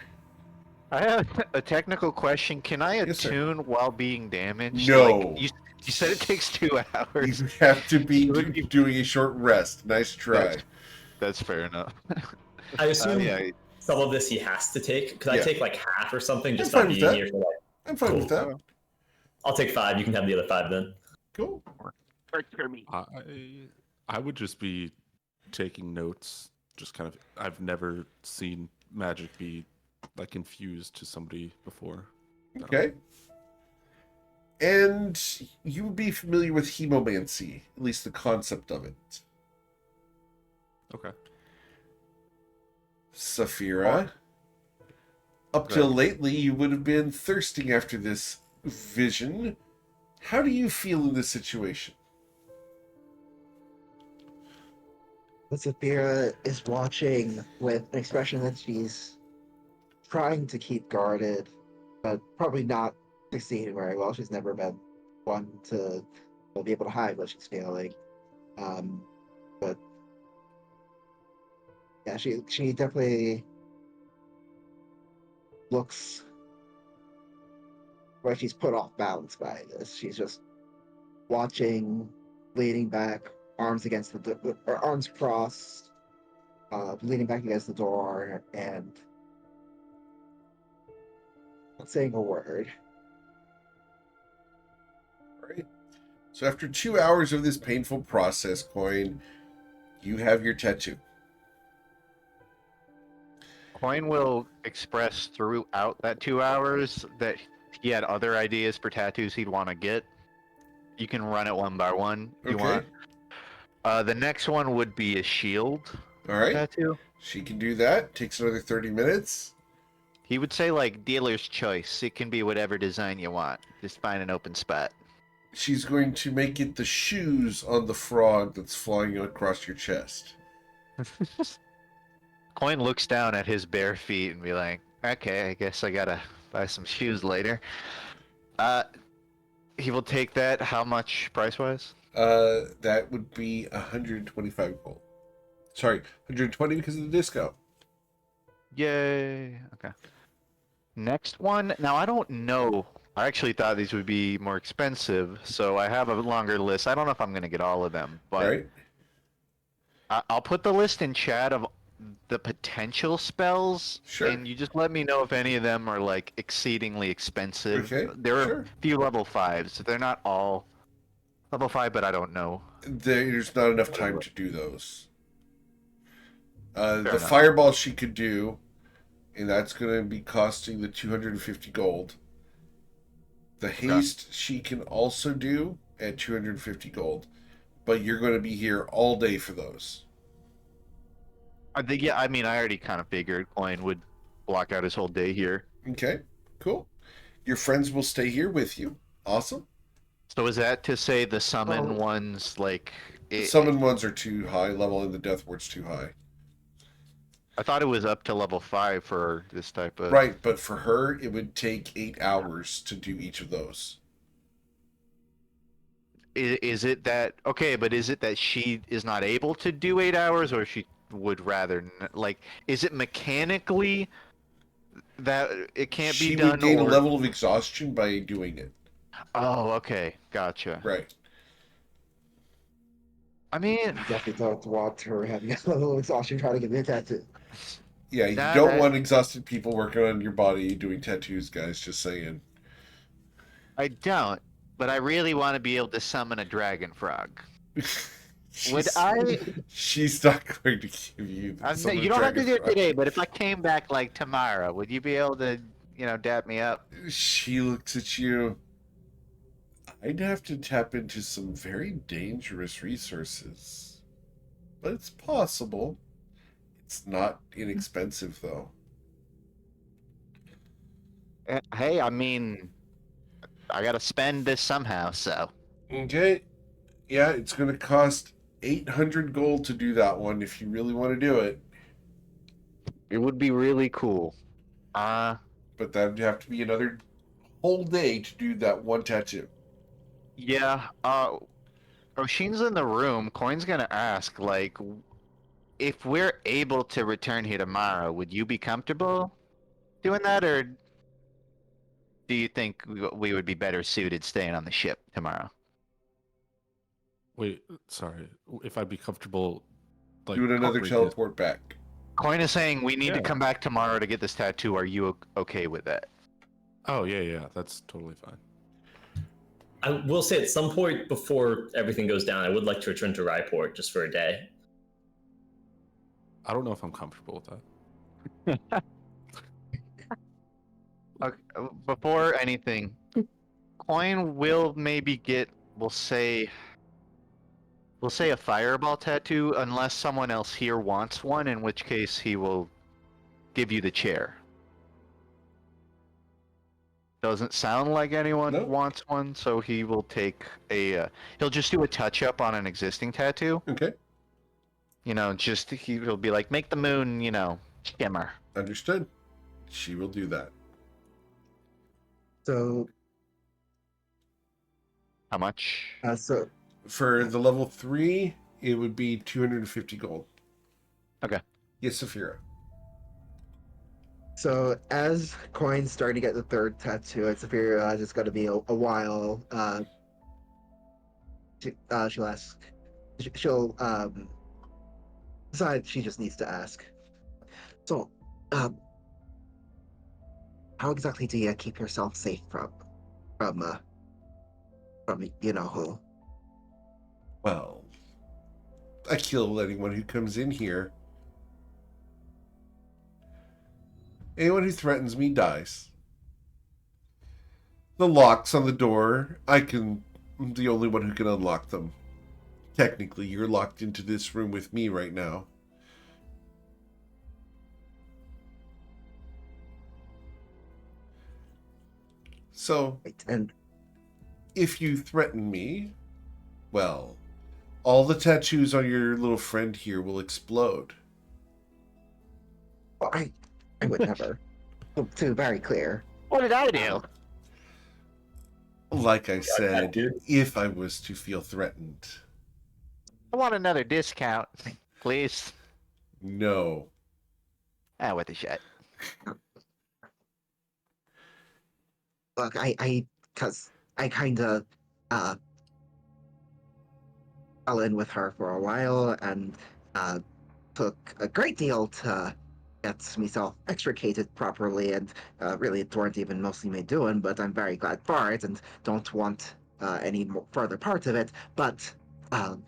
B: I have a technical question. Can I
A: Yes, sir.
B: attune while being damaged?
A: No.
B: Like, you said it takes 2 hours.
A: You have to be doing a short rest. Nice try.
B: That's fair enough.
E: I assume
B: Yeah.
E: some of this he has to take. Could
A: Yeah.
E: I take like half or something just
A: fine
E: by
A: with
E: being
A: that.
E: here for like?
A: I'm fine with that.
E: I'll take 5. You can have the other 5 then.
A: Cool.
B: Works for me.
H: I would just be taking notes. Just kind of, I've never seen magic be like infused to somebody before.
A: Okay. And you would be familiar with hemomancy, at least the concept of it.
H: Okay.
A: Saphira. Up till lately, you would have been thirsting after this vision. How do you feel in this situation?
F: Sophia is watching with an expression that she's trying to keep guarded, but probably not succeeding very well. She's never been one to be able to hide what she's feeling. But yeah, she definitely looks like she's put off balance by this. She's just watching, leaning back, arms against or arms crossed, leaning back against the door, and not saying a word.
A: Right. So after 2 hours of this painful process, Coin, you have your tattoo.
B: Coin will express throughout that 2 hours that he had other ideas for tattoos he'd want to get. You can run it one by one if you
A: Okay.
B: want. The next one would be a shield
A: All right.
B: tattoo.
A: She can do that. Takes another 30 minutes.
B: He would say like dealer's choice. It can be whatever design you want. Just find an open spot.
A: She's going to make it the shoes on the frog that's flying across your chest.
B: Coin looks down at his bare feet and be like, okay, I guess I gotta buy some shoes later. He will take that. How much price-wise?
A: That would be 125 gold. Sorry, 120 because of the discount.
B: Yay. Okay. Next one. Now, I don't know. I actually thought these would be more expensive, so I have a longer list. I don't know if I'm going to get all of them, but
A: Right?
B: I'll put the list in chat of the potential spells,
A: Sure.
B: and you just let me know if any of them are like exceedingly expensive.
A: Okay,
B: There are
A: sure.
B: a few level 5s. They're not all level 5, but I don't know.
A: There's not enough time to do those. The
B: enough.
A: fireball she could do, and that's going to be costing the 250 gold. The haste she can also do at 250 gold, but you're going to be here all day for those.
B: I think, yeah, I mean, I already kind of figured Coin would block out his whole day here.
A: Okay, cool. Your friends will stay here with you. Awesome.
B: So is that to say the summon
F: Oh.
B: ones, like...
A: The summon ones are too high level, and the death ward's too high.
B: I thought it was up to level 5 for this type of...
A: Right, but for her, it would take 8 hours to do each of those.
B: Is it that... Okay, but is it that she is not able to do 8 hours, or she would rather... Like, is it mechanically that it can't be
A: She
B: done,
A: would gain
B: or...
A: a level of exhaustion by doing it.
B: Oh, okay. Gotcha.
A: Right.
B: I mean...
F: You definitely don't want her having a level of exhaustion trying to get me a tattoo.
A: Yeah, you
B: Nah,
A: don't want exhausted people working on your body doing tattoos, guys. Just saying.
B: I don't, but I really want to be able to summon a dragon frog. Would
A: She's-
B: I...
A: She's not going to give you the summon
B: You don't have to
A: dragon
B: do it
A: frog.
B: today, but if I came back, like, tomorrow, would you be able to, you know, dap me up?
A: She looks at you. I'd have to tap into some very dangerous resources. But it's possible. It's not inexpensive, though.
B: Hey, I mean, I gotta spend this somehow, so...
A: Okay. Yeah, it's going to cost 800 gold to do that one if you really want to do it.
B: It would be really cool.
A: But that'd have to be another whole day to do that one tattoo.
B: Yeah, Oshin's in the room. Coin's gonna ask, like, if we're able to return here tomorrow, would you be comfortable doing that, or do you think we would be better suited staying on the ship tomorrow?
H: Wait, sorry. If I'd be comfortable, like
A: Doing another
H: covering
A: teleport back.
B: Coin is saying we need to
H: Yeah.
B: come back tomorrow to get this tattoo. Are you okay with that?
H: Oh yeah, that's totally fine.
E: I will say at some point before everything goes down, I would like to return to Ryport just for a day.
H: I don't know if I'm comfortable with that.
B: Okay, before anything, Coin will maybe get, we'll say a fireball tattoo, unless someone else here wants one, in which case he will give you the chair. Doesn't sound like anyone
A: Nope.
B: wants one, so he will take a. He'll just do a touch up on an existing tattoo.
A: Okay.
B: Just he'll be like, make the moon, shimmer.
A: Understood. She will do that.
F: So,
B: How much?
F: so
A: For the level 3, it would be 250 gold.
B: Okay.
A: Yes, Saphira.
F: So as Coin's starting to get the third tattoo, it's Saphira it's going to be a while. She'll ask. She'll decide she just needs to ask. So, how exactly do you keep yourself safe from you know who?
A: Well, I kill anyone who comes in here. Anyone who threatens me dies. The locks on the door, I'm the only one who can unlock them. Technically, you're locked into this room with me right now. So,
F: Right, and
A: if you threaten me, well, all the tattoos on your little friend here will explode.
F: well, I would never. To be very clear.
B: What did I do?
A: Like I said,
E: dude.
A: if I was to feel threatened,
B: I want another discount, please.
A: no.
B: What the shit?
F: Look, cause I kind of fell in with her for a while and took a great deal to get myself extricated properly, and really it weren't even mostly me doing, but I'm very glad for it and don't want any more further part of it. But I'll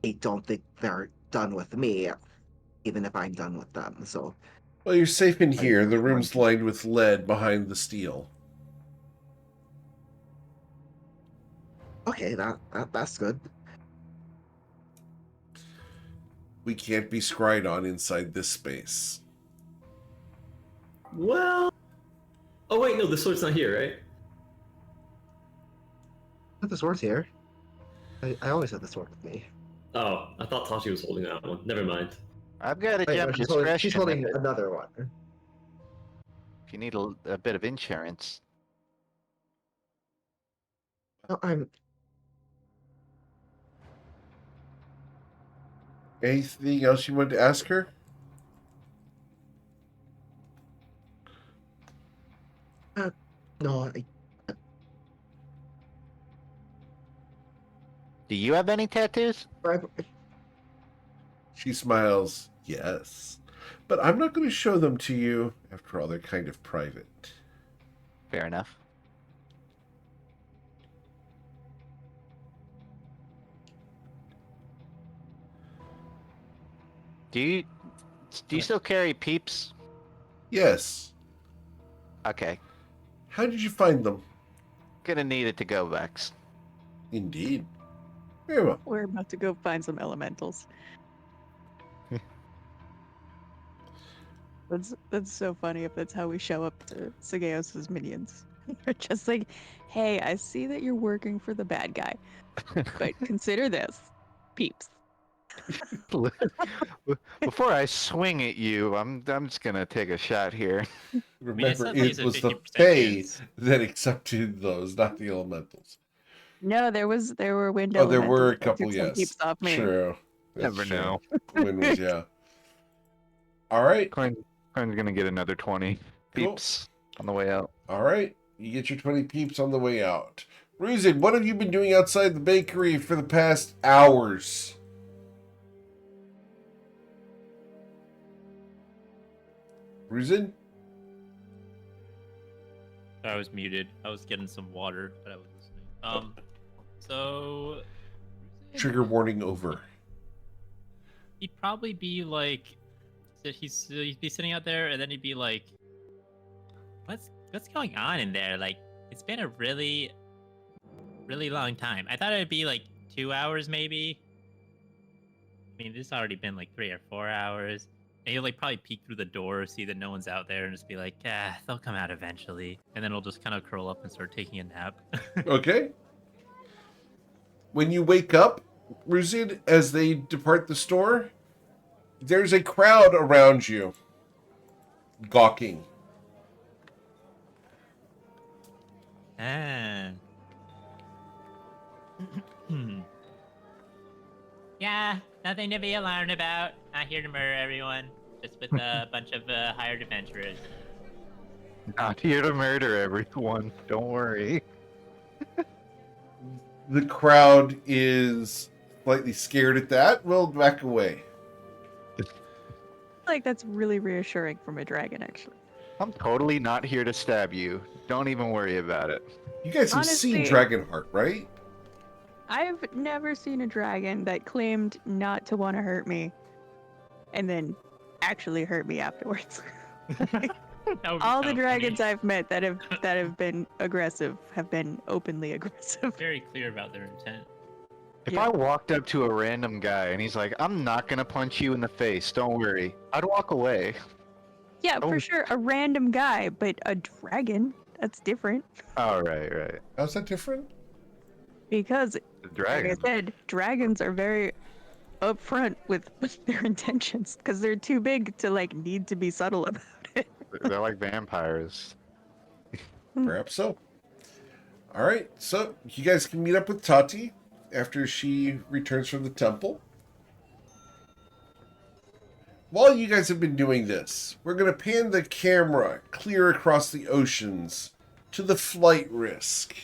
F: I don't think they're done with me, even if I'm done with them. So
A: Well, you're safe in
F: I
A: here. The
F: just
A: room's
F: wanted-
A: lined with lead behind the steel.
F: okay, that's good.
A: We can't be scryed on inside this space.
E: Well. Oh wait, no, the sword's not here, right?
F: Put the sword's here. I always have the sword with me.
E: Oh, I thought Tashi was holding that one. Never mind.
B: I've got a
F: Wait,
B: gem
F: no,
B: of
F: she's
B: discretion
F: holding
B: if
F: another one.
B: you need a bit of insurance.
F: No, I'm
A: Anything else you wanted to ask her?
F: no,
B: Do you have any tattoos?
A: She smiles. Yes. But I'm not going to show them to you. After all, they're kind of private.
B: Fair enough. Do you still carry peeps?
A: Yes.
B: Okay.
A: How did you find them?
B: Gonna need it to go, Vex.
A: Indeed. Very well.
D: We're about to go find some elementals. That's so funny if that's how we show up to Sageos' minions. We're just like, hey, I see that you're working for the bad guy, but consider this, peeps.
B: Before I swing at you, I'm just gonna take a shot here.
A: Remember,
C: still think
A: it
C: it's a
A: was the
C: 50%
A: Fae
C: chance.
A: that accepted those, not the elementals.
D: No, there were wind
A: Oh, there were a
D: elementals that
A: couple,
D: took some
A: yes.
D: peeps off me.
A: True. That's
B: Never
A: true.
B: know.
A: Wind was, yeah. All right.
B: Coin's gonna get another 20
A: Cool.
B: peeps on the way out.
A: All right. You get your 20 peeps on the way out. Ruzin, what have you been doing outside the bakery for the past hours? Ruzin?
C: I was muted. I was getting some water, but I was listening. So
A: Trigger warning over.
C: he'd probably be like, he'd be sitting out there, and then he'd be like, what's going on in there? Like, it's been a really, really long time. I thought it'd be like 2 hours, maybe. I mean, this already been like 3 or 4 hours. And he'll like probably peek through the door, see that no one's out there, and just be like, "Ah, they'll come out eventually." And then he'll just kind of curl up and start taking a nap.
A: Okay. When you wake up, Ruzid, as they depart the store, there's a crowd around you, gawking.
C: Ah. Yeah, nothing to be alarmed about. Not here to murder everyone. Just with a bunch of hired adventurers.
B: Not here to murder everyone. Don't worry.
A: The crowd is slightly scared at that. We'll back away.
D: Like that's really reassuring from a dragon, actually.
B: I'm totally not here to stab you. Don't even worry about it.
A: You guys have seen
D: Honestly-
A: Dragonheart, right?
D: I've never seen a dragon that claimed not to want to hurt me, and then actually hurt me afterwards.
C: That would be
D: All
C: so
D: the dragons
C: funny.
D: I've met that have been aggressive have been openly aggressive.
C: Very clear about their intent.
B: If
D: Yeah.
B: I walked up to a random guy and he's like, I'm not gonna punch you in the face, don't worry, I'd walk away.
D: Yeah,
B: Oh.
D: for sure, a random guy, but a dragon, that's different.
B: Oh, right.
A: How's that different?
D: Because,
B: The
D: like
B: dragon.
D: I said, dragons are very upfront with their intentions, because they're too big to, like, need to be subtle about it.
B: They're like vampires.
A: Perhaps so. All right, so you guys can meet up with Tati after she returns from the temple. While you guys have been doing this, we're going to pan the camera clear across the oceans to the flight risk,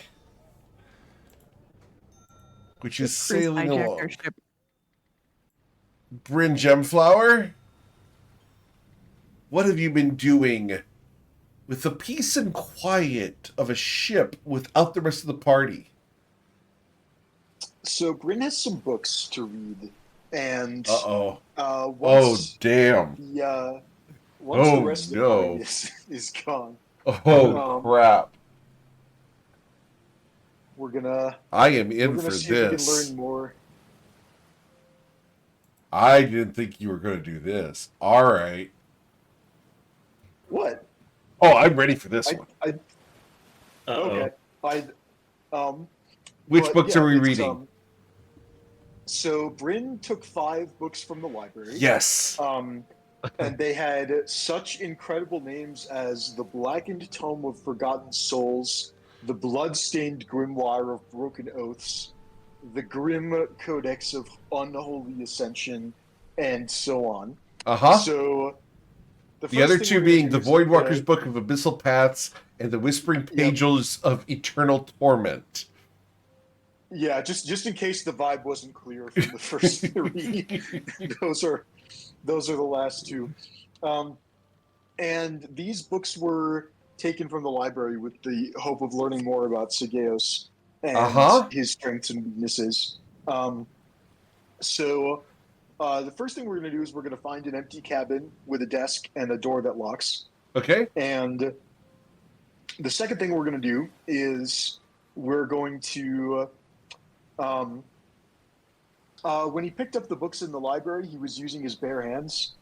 A: which is
D: Chris
A: sailing
D: hijacked
A: along.
D: our ship.
A: Bryn Gemflower, what have you been doing with the peace and quiet of a ship without the rest of the party?
G: So Bryn has some books to read, and
A: Uh-oh. Oh,
G: once
A: damn.
G: the
A: Oh,
G: rest of
A: no.
G: the party is gone,
A: Oh, crap.
G: we're gonna
A: I am in
G: we're gonna
A: for
G: see if we can
A: this.
G: learn more.
A: I didn't think you were going to do this. All right.
G: What?
A: Oh, I'm ready for this one.
G: Okay.
A: Which
G: but
A: books
G: yeah,
A: are we
G: it's,
A: reading?
G: So Bryn took 5 books from the library.
A: Yes.
G: And they had such incredible names as The Blackened Tome of Forgotten Souls, The Blood-Stained Grimoire of Broken Oaths, The Grim Codex of Unholy Ascension, and so on.
A: Uh-huh.
G: So
A: The
G: first
A: other
G: thing
A: two
G: we're gonna
A: being
G: do
A: The
G: is
A: Voidwalker's Book of Abyssal Paths and The Whispering Pages of Eternal Torment.
G: Yeah, just in case the vibe wasn't clear from the first 3, those are the last 2. And these books were taken from the library with the hope of learning more about Sigeos and his strengths and weaknesses. So the first thing we're going to do is we're going to find an empty cabin with a desk and a door that locks.
A: Okay.
G: And the second thing we're going to do is we're going to when he picked up the books in the library, he was using his bare hands.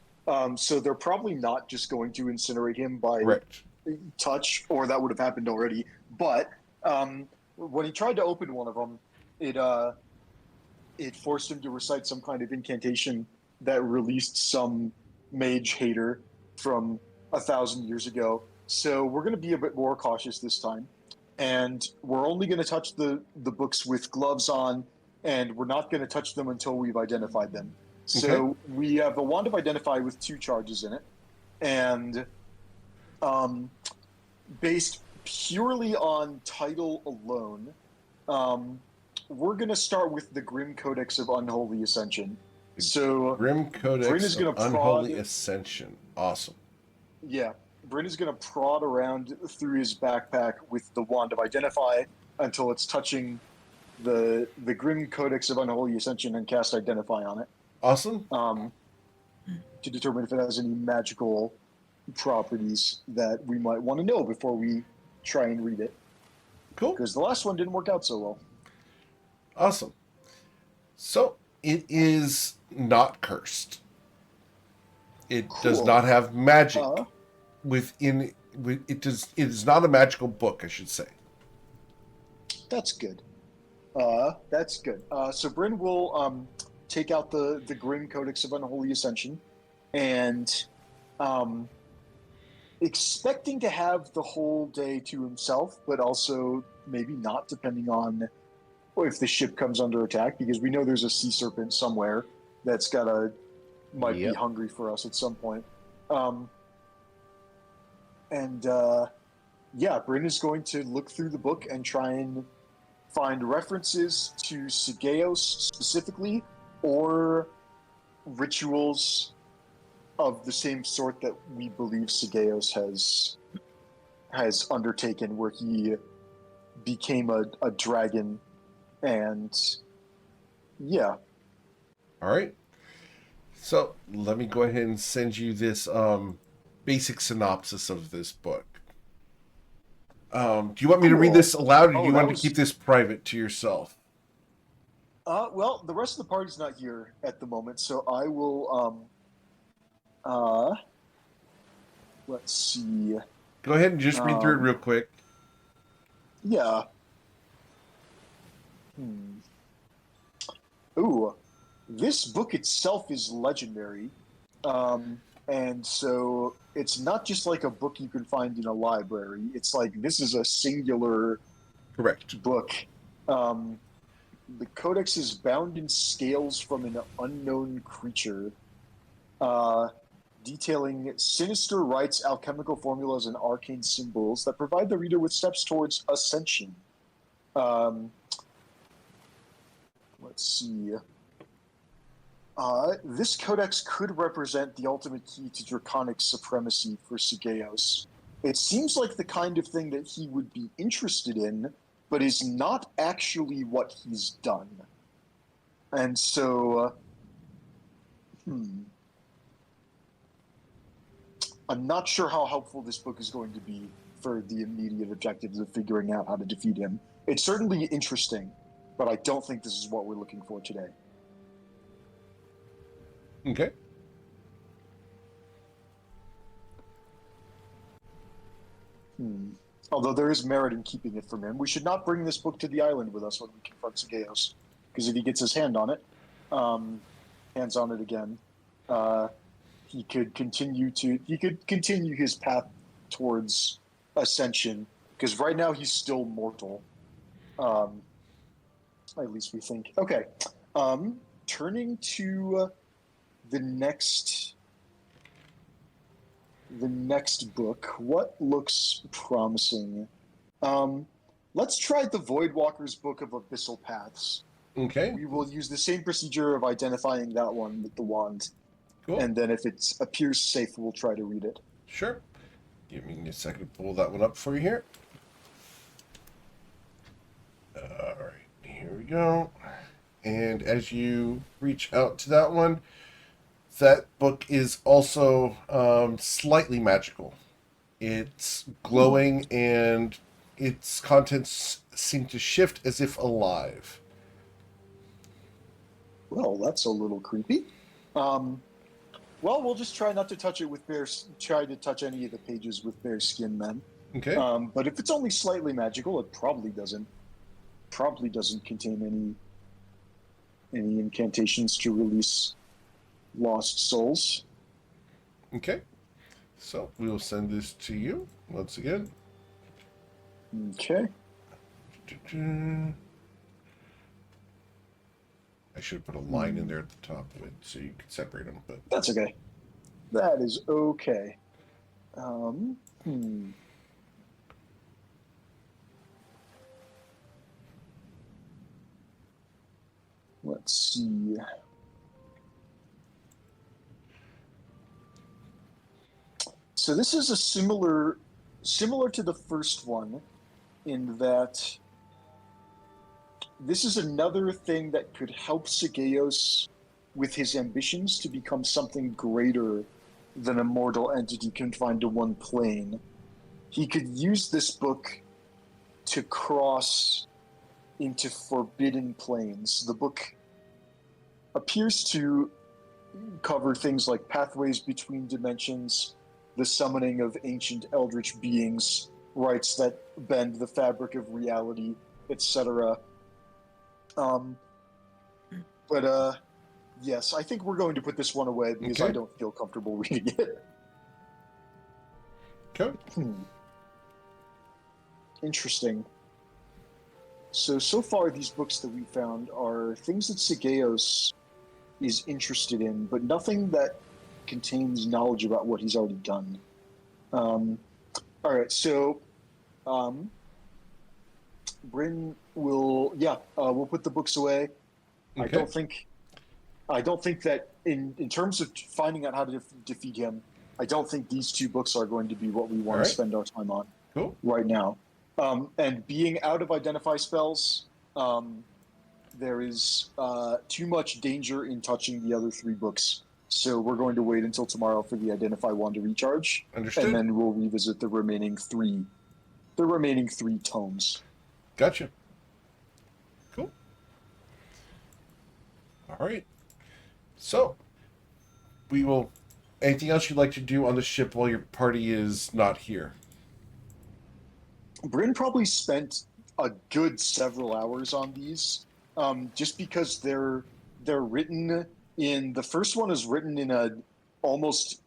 G: So they're probably not just going to incinerate him by touch, or that would have happened already. But when he tried to open one of them, it forced him to recite some kind of incantation that released some mage hater from 1,000 years ago. So we're going to be a bit more cautious this time. And we're only going to touch the books with gloves on, and we're not going to touch them until we've identified them. So we have a Wand of Identify with 2 charges in it. And based purely on title alone, we're going to start with the Grim Codex of Unholy Ascension. So
A: Grim Codex
G: Bryn is gonna
A: of Unholy
G: prod-
A: Ascension. Awesome.
G: Yeah, Bryn is going to prod around through his backpack with the Wand of Identify until it's touching the Grim Codex of Unholy Ascension and cast Identify on it.
A: Awesome.
G: To determine if it has any magical properties that we might want to know before we try and read it.
A: Cool.
G: Because the last one didn't work out so well.
A: Awesome. So it is not cursed. It does
G: Cool.
A: not have magic
G: Uh,
A: within. It does. It is not a magical book, I should say.
G: That's good. That's good. So Bryn will take out the Grim Codex of Unholy Ascension, and expecting to have the whole day to himself, but also maybe not, depending on if the ship comes under attack, because we know there's a sea serpent somewhere that's might be
B: Yep.
G: hungry for us at some point. Yeah, Bryn is going to look through the book and try and find references to Sigeos specifically, or rituals of the same sort that we believe Sigeos has undertaken, where he became a dragon, and yeah.
A: All right. So let me go ahead and send you this basic synopsis of this book. Do you want me to read
G: Cool.
A: this aloud, or do
G: Oh,
A: you
G: that
A: want
G: was-
A: to keep this private to yourself?
G: Well, the rest of the party's not here at the moment, so I will. Let's see.
A: Go ahead and just read through it
G: Um,
A: real quick.
G: Yeah. Ooh, this book itself is legendary, and so it's not just like a book you can find in a library. It's like this is a singular
A: Correct.
G: book. The codex is bound in scales from an unknown creature, detailing sinister rites, alchemical formulas, and arcane symbols that provide the reader with steps towards ascension. Let's see. This codex could represent the ultimate key to draconic supremacy for Sigeos. It seems like the kind of thing that he would be interested in, but is not actually what he's done. And so, I'm not sure how helpful this book is going to be for the immediate objectives of figuring out how to defeat him. It's certainly interesting, but I don't think this is what we're looking for today.
A: Okay.
G: Although there is merit in keeping it from him. We should not bring this book to the island with us when we confront Sigeos, because if he gets his hands on it again, he could continue his path towards ascension. Because right now he's still mortal. At least we think. Okay, turning to the next book. What looks promising? Let's try the Voidwalker's Book of Abyssal Paths.
A: Okay.
G: We will use the same procedure of identifying that one with the wand.
A: Cool.
G: And then if it appears safe, we'll try to read it.
A: Sure. Give me a second to pull that one up for you here. All right. Here we go. And as you reach out to that one, that book is also slightly magical. It's glowing and its contents seem to shift as if alive.
G: Well, that's a little creepy. Well, we'll just try not to touch it with try to touch any of the pages with bare skin then.
A: Okay.
G: But if it's only slightly magical, it probably doesn't contain any incantations to release lost souls.
A: Okay. So we will send this to you once again.
G: Okay.
A: I should put a line in there at the top of it so you can separate them. But
G: That's okay. That is okay. Let's see. So this is a similar to the first one, in that this is another thing that could help Sigeos with his ambitions to become something greater than a mortal entity confined to one plane. He could use this book to cross into forbidden planes. The book appears to cover things like pathways between dimensions, the summoning of ancient eldritch beings, rites that bend the fabric of reality, etc. But yes, I think we're going to put this one away because
A: Okay.
G: I don't feel comfortable reading it.
A: Okay.
G: Interesting. So far, these books that we found are things that Sigeos is interested in, but nothing that contains knowledge about what he's already done. All right, so Bryn will, we'll put the books away.
A: Okay.
G: I don't think that in terms of finding out how to defeat him, I don't think these two books are going to be what we want
A: All right.
G: to spend our time on
A: Cool.
G: right now. And being out of identify spells, there is too much danger in touching the other three books. So we're going to wait until tomorrow for the identify one to recharge,
A: Understood.
G: and then we'll revisit the remaining three tomes.
A: Gotcha. Cool. All right. So, we will. Anything else you'd like to do on the ship while your party is not here?
G: Bryn probably spent a good several hours on these, just because they're written in. The first one is written in a almost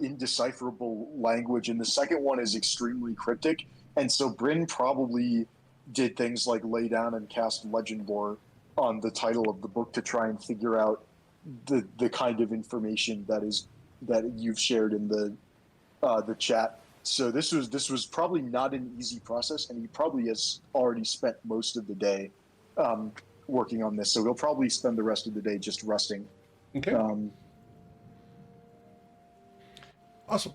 G: indecipherable language, and the second one is extremely cryptic. And so Bryn probably did things like lay down and cast legend lore on the title of the book to try and figure out the kind of information that you've shared in the chat. So this was probably not an easy process, and he probably has already spent most of the day working on this. So he'll probably spend the rest of the day just resting.
A: Okay. Awesome.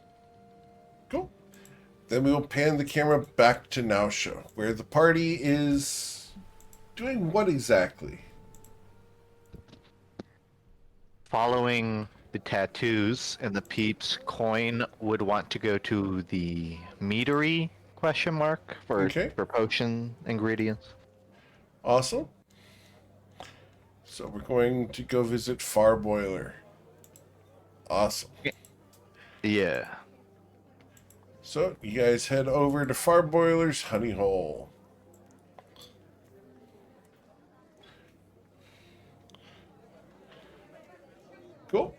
A: Cool. Then we will pan the camera back to Nausha, where the party is doing what exactly?
B: Following the tattoos and the peeps, Coin would want to go to the meadery ? For
A: Okay.
B: for potion ingredients.
A: Awesome. So we're going to go visit Farboiler. Awesome.
B: Yeah.
A: So you guys head over to Farboiler's honey hole. Cool.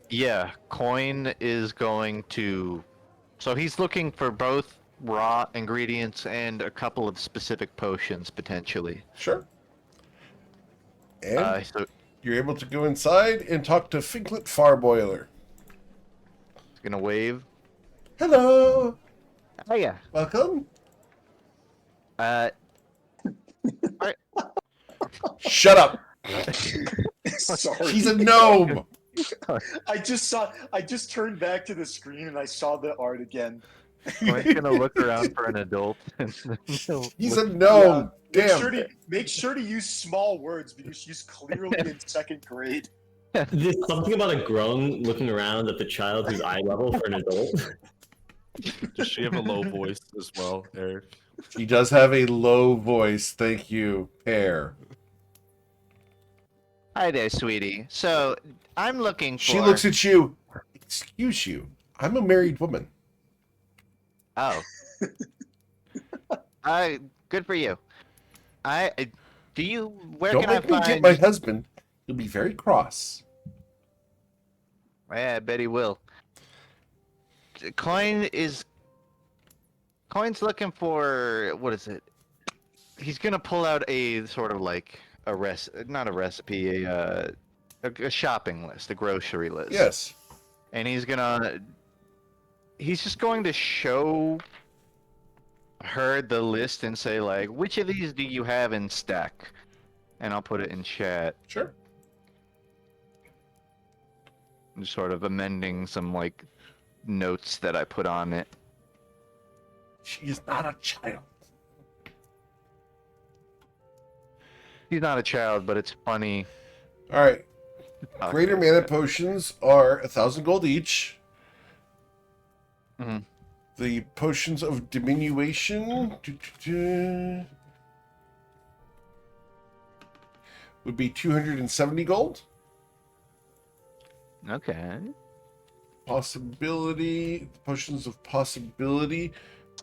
B: Yeah, Coin is going to. So he's looking for both raw ingredients and a couple of specific potions potentially.
A: Sure. And
B: So
A: you're able to go inside and talk to Finklet Farboiler.
B: he's gonna wave.
A: Hello.
B: Oh yeah.
A: Welcome.
B: Alright.
A: Shut up.
G: Sorry.
A: She's a gnome.
G: I just turned back to the screen and I saw the art again.
B: Coin's gonna look around for an adult. And then
A: He's a gnome.
G: Make
A: Damn.
G: make sure to use small words because she's clearly in second grade.
E: There's something about a grown looking around at the child who's eye level for an adult.
H: Does she have a low voice as well, Eric?
A: He does have a low voice. Thank you, Pear.
B: Hi there, sweetie. So I'm looking for.
A: She looks at you. Excuse you. I'm a married woman.
B: Oh. Good for you. Do you? Where
A: Don't
B: can I
A: make me
B: find?
A: get my husband. He'll be very cross.
B: Yeah, I bet he will. Coin's looking for what is it? He's gonna pull out a sort of like not a recipe, a shopping list, a grocery list.
A: Yes.
B: And he's just going to show her the list and say like, which of these do you have in stack? And I'll put it in chat.
A: Sure.
B: I'm just sort of amending some like notes that I put on it.
A: She is not a child.
B: He's not a child, but it's funny.
A: All right.
B: Okay.
A: Greater mana potions are 1,000 gold each.
B: Mhm.
A: The potions of diminution would be 270 gold.
B: Okay.
A: Possibility, potions of possibility.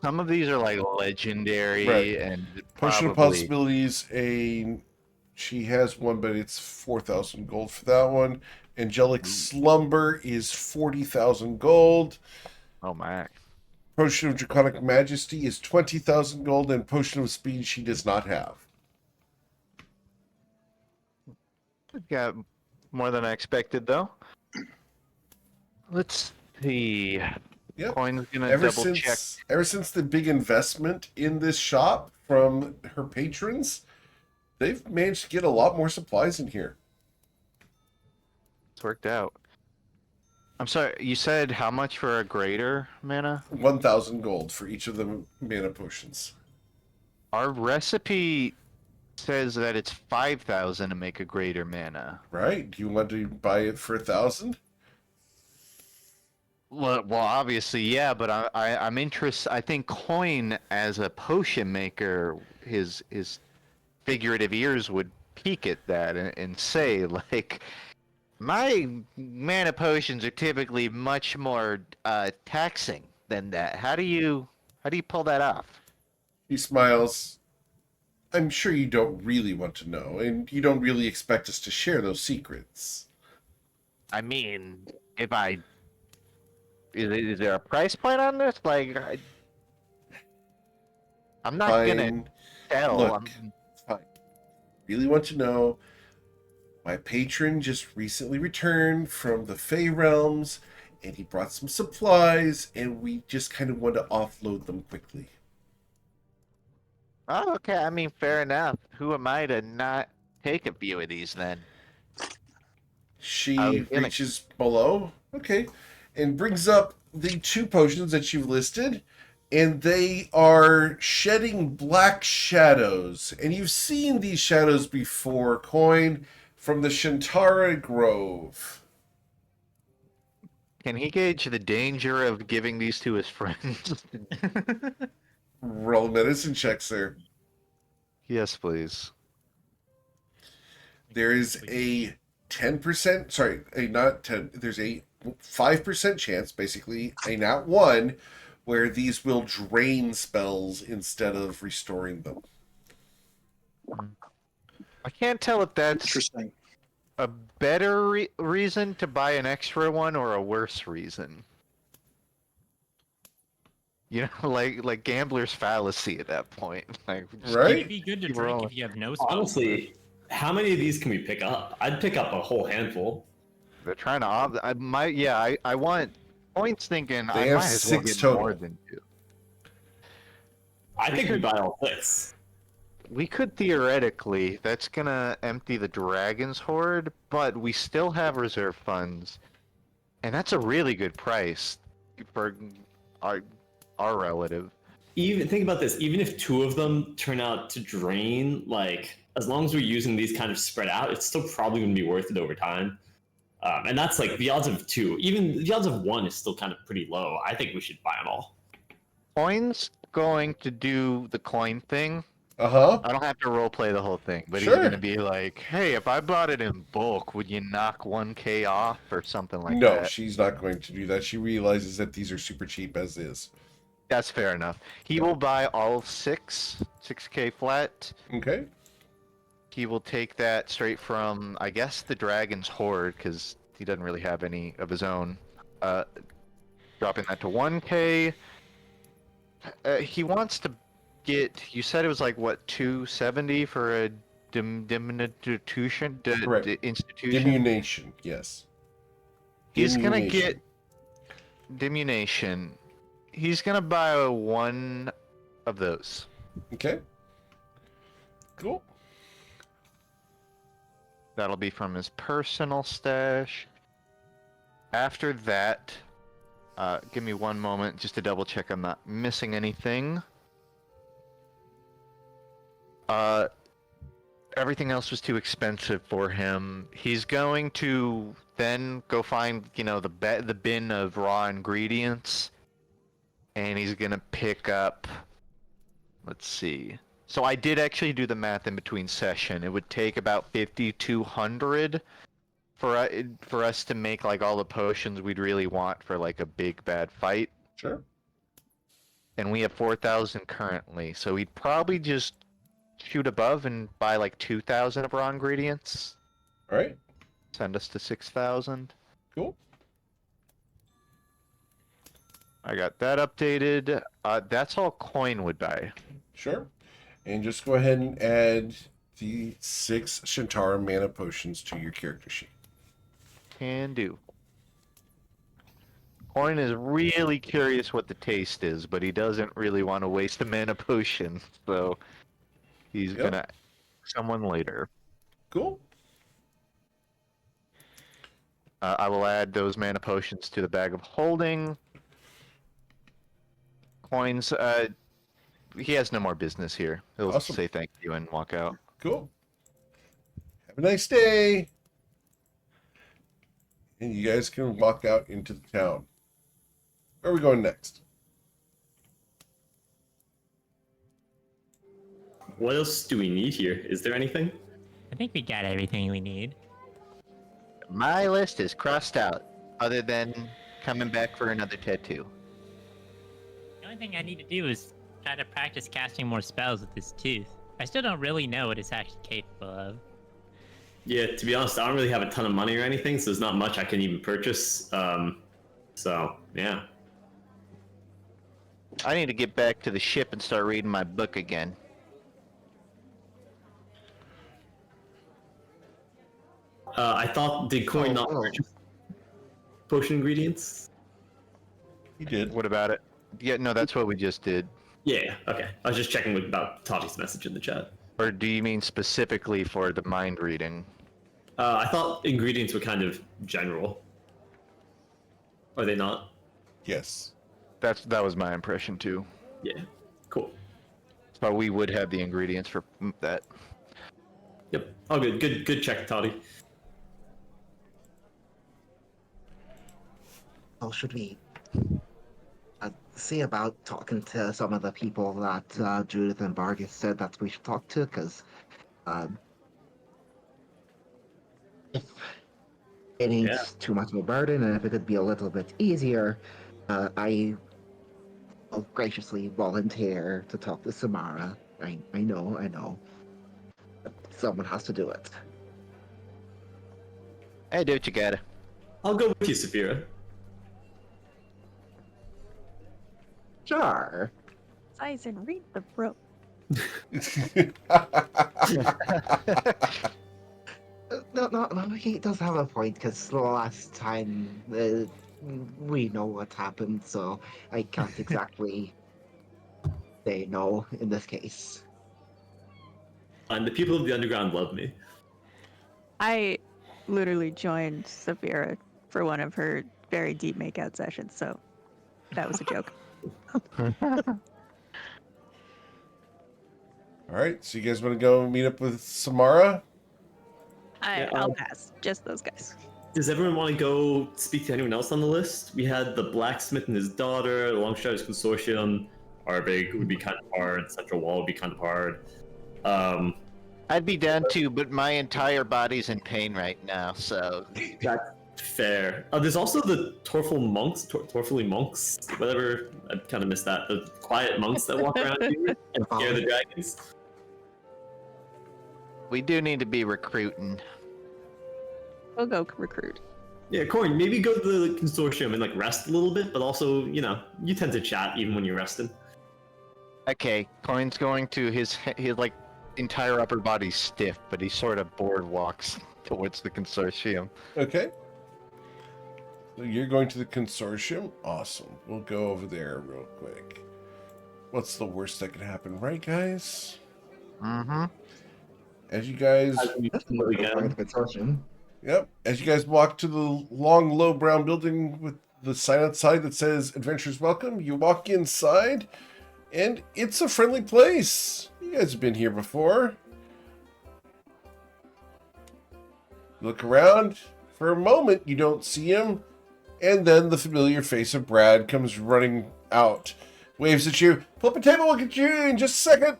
B: Some of these are like legendary
A: Right.
B: and
A: Potion of
B: probably.
A: possibilities. She has one, but it's 4,000 gold for that one. Angelic slumber is 40,000 gold.
B: Oh my.
A: Potion of draconic majesty is 20,000 gold, and potion of speed she does not have.
B: Got more than I expected though. Let's see.
A: Yep.
B: Coin's gonna
A: Ever
B: double check.
A: since the big investment in this shop from her patrons, they've managed to get a lot more supplies in here.
B: It's worked out. I'm sorry, you said how much for a greater mana?
A: 1,000 gold for each of the mana potions.
B: Our recipe says that it's 5,000 to make a greater mana.
A: Right? Do you want to buy it for 1,000?
B: Well, obviously, yeah, but I'm interested. I think Coin, as a potion maker, his figurative ears would peek at that and say, like, my mana potions are typically much more taxing than that. How do you pull that off?
A: He smiles. I'm sure you don't really want to know, and you don't really expect us to share those secrets.
B: I mean, if I is there a price point on this? Like, I'm not gonna
A: Fine.
B: tell.
A: Look, fine. Really want to know? My patron just recently returned from the Fey Realms, and he brought some supplies, and we just kind of want to offload them quickly.
B: Oh, okay. I mean, fair enough. Who am I to not take a few of these then?
A: She
B: I was gonna-
A: reaches below, okay, and brings up the 2 potions that you've listed, and they are shedding black shadows. And you've seen these shadows before, Coin, from the Shantara Grove.
B: Can he gauge the danger of giving these to his friends?
A: Roll a medicine check, sir.
B: Yes, please.
A: There is a 10%, sorry, there's a 5% chance, basically, a nat 1, where these will drain spells instead of restoring them.
B: I can't tell if that's
G: Interesting.
B: a better reason to buy an extra one or a worse reason. You know, like gambler's fallacy at that point. Like, just
A: Right?
C: It'd be good to
B: keep
C: drink
B: rolling.
C: if you have no spells.
E: Honestly, how many of these can we pick up? I'd pick up a whole handful.
B: They're trying to. I want points. Thinking I
A: have
B: might as well
A: 6
B: get
A: total.
B: more than 2.
E: I think we buy all 6.
B: We could theoretically. That's gonna empty the dragon's hoard, but we still have reserve funds, and that's a really good price for our relative.
E: Even think about this. Even if 2 of them turn out to drain, like as long as we're using these kind of spread out, it's still probably going to be worth it over time. And that's like the odds of 2. Even the odds of 1 is still kind of pretty low. I think we should buy them all.
B: Coin's going to do the coin thing.
A: Uh-huh.
B: I don't have to roleplay the whole thing, but
A: Sure.
B: he's gonna be like, "Hey, if I bought it in bulk, would you knock 1K off or something like
A: No,
B: that?"
A: she's not going to do that. She realizes that these are super cheap as is.
B: That's fair enough. He will buy all 6K flat.
A: Okay?
B: He will take that straight from, I guess, the Dragon's Hoard, because he doesn't really have any of his own. Dropping that to 1K. He wants to get. You said it was like what, 270 for a diminution?
A: Correct.
B: Institution.
A: Diminution, yes.
B: He's gonna
A: Diminution.
B: get diminution. He's gonna buy 1 of those.
A: Okay. Cool.
B: That'll be from his personal stash. After that, give me one moment just to double check I'm not missing anything. Everything else was too expensive for him. He's going to then go find, the bin of raw ingredients, and he's gonna pick up. Let's see. So I did actually do the math in between session. It would take about 5,200 for us to make like all the potions we'd really want for like a big bad fight,
A: Sure.
B: and we have 4,000 currently, so we'd probably just shoot above and buy like 2,000 of raw ingredients.
A: All right.
B: Send us to 6,000.
A: Cool.
B: I got that updated. That's all Coin would buy.
A: Sure. And just go ahead and add the 6 Shintara mana potions to your character sheet.
B: Can do. Coin is really curious what the taste is, but he doesn't really want to waste a mana potion, so he's gonna ask someone later.
A: Cool.
B: I will add those mana potions to the bag of holding. Coins, he has no more business here. He'll
A: Awesome.
B: say thank you and walk out.
A: Cool. Have a nice day. And you guys can walk out into the town. Where are we going next?
E: What else do we need here? Is there anything?
C: I think we got everything we need.
B: My list is crossed out, other than coming back for another tattoo.
C: The only thing I need to do is try to practice casting more spells with this tooth. I still don't really know what it's actually capable of.
E: Yeah, to be honest, I don't really have a ton of money or anything, so there's not much I can even purchase. So, yeah.
B: I need to get back to the ship and start reading my book again.
E: I thought, did Coin not purchase potion ingredients?
A: He did.
B: What about it? Yeah, no, that's what we just did.
E: Yeah, okay. I was just checking about Toddy's message in the chat.
B: Or do you mean specifically for the mind reading?
E: I thought ingredients were kind of general. Are they not?
A: Yes.
B: That was my impression too.
E: Yeah, cool.
B: But we would have the ingredients for that.
E: Yep. Oh, good check, Toddy.
F: How should we see about talking to some of the people that Judith and Vargas said that we should talk to? Because if it ain't too much of a burden, and if it could be a little bit easier, I will graciously volunteer to talk to Samara. I know. But someone has to do it.
B: Hey, do what you gotta.
E: I'll go with you, Saphira.
F: Sure.
D: Sizen, read the rope.
F: No, he does have a point, because the last time we know what happened, so I can't exactly say no in this case.
E: And the people of the underground love me.
D: I literally joined Saphira for one of her very deep makeout sessions, so that was a joke.
A: All right. So you guys want to go meet up with Samara?
D: I'll pass. Just those guys.
E: Does everyone want to go speak to anyone else on the list? We had the blacksmith and his daughter, the Longstriders Consortium, Arbig would be kind of hard, Central Wall would be kind of hard.
B: I'd be down too, but my entire body's in pain right now, so...
E: That's fair. There's also the Torful monks, Torfully monks, whatever. I kind of missed that. The quiet monks that walk around here and scare the dragons.
B: We do need to be recruiting.
D: We'll go recruit.
E: Yeah, Corin, maybe go to the consortium and like rest a little bit, but also, you know, you tend to chat even when you're resting.
B: Okay, Coin's going to his like entire upper body's stiff, but he sort of board walks towards the consortium.
A: Okay. So you're going to the consortium? Awesome. We'll go over there real quick. What's the worst that could happen, right, guys?
B: Mm-hmm.
A: As you guys...
F: Consortium.
A: Yep. As you guys walk to the long, low brown building with the sign outside that says Adventurers Welcome, you walk inside, and it's a friendly place. You guys have been here before. Look around. For a moment, you don't see him, and then the familiar face of Brad comes running out, waves at you. Pull up a table, we'll get you in just a second.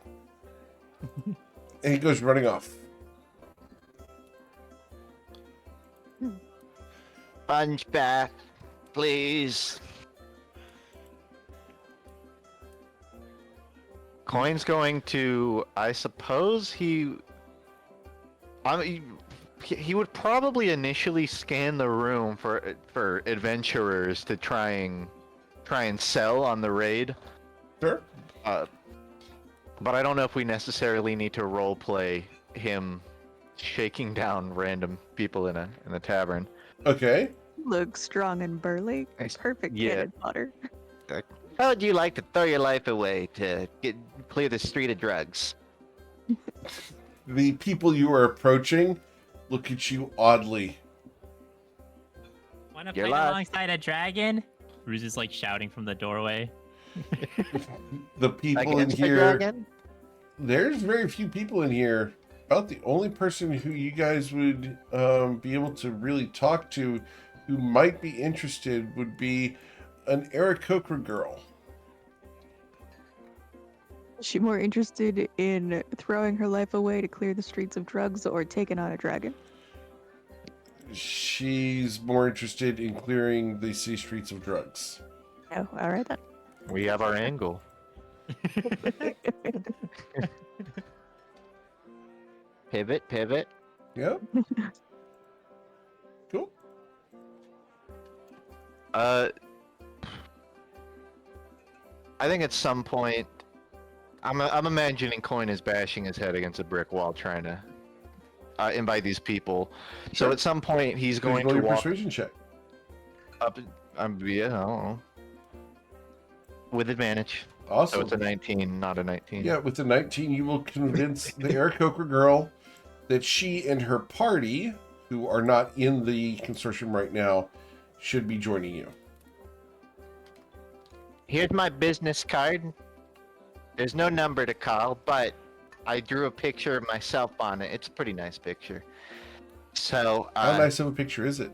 A: And he goes running off.
B: sponge bath, please. Coin's going to, I suppose he would probably initially scan the room for adventurers to try and sell on the raid.
A: Sure.
B: But I don't know if we necessarily need to role play him shaking down random people in a tavern.
A: Okay.
D: Looks strong and burly. Perfect
B: yeah.
D: cannon fodder.
B: How would you like to throw your life away to clear the street of drugs?
A: The people you are approaching look at you oddly.
C: Want to
B: You're
C: fight
B: live.
C: alongside a dragon? Ruse is like shouting from the doorway.
A: The people in
B: Against the
A: here,
B: dragon?
A: there's very few people in here. About the only person who you guys would be able to really talk to who might be interested would be an Aarakocra girl.
D: Is she more interested in throwing her life away to clear the streets of drugs or taking on a dragon?
A: She's more interested in clearing the sea streets of drugs.
D: Oh, all right then.
B: We have our angle. Pivot.
A: Yep. Cool.
B: I think at some point, I'm imagining Coin is bashing his head against a brick wall trying to invite these people. So
A: Sure.
B: at some point, he's going
A: Roll
B: to
A: your
B: walk
A: persuasion check.
B: up. Yeah, I don't know. With advantage.
A: Awesome.
B: So it's a 19, not a 19.
A: Yeah, with the 19, you will convince the Aarakocra girl that she and her party, who are not in the consortium right now, should be joining you.
B: Here's my business card. There's no number to call, but I drew a picture of myself on it. It's a pretty nice picture. So,
A: How nice of a picture is it?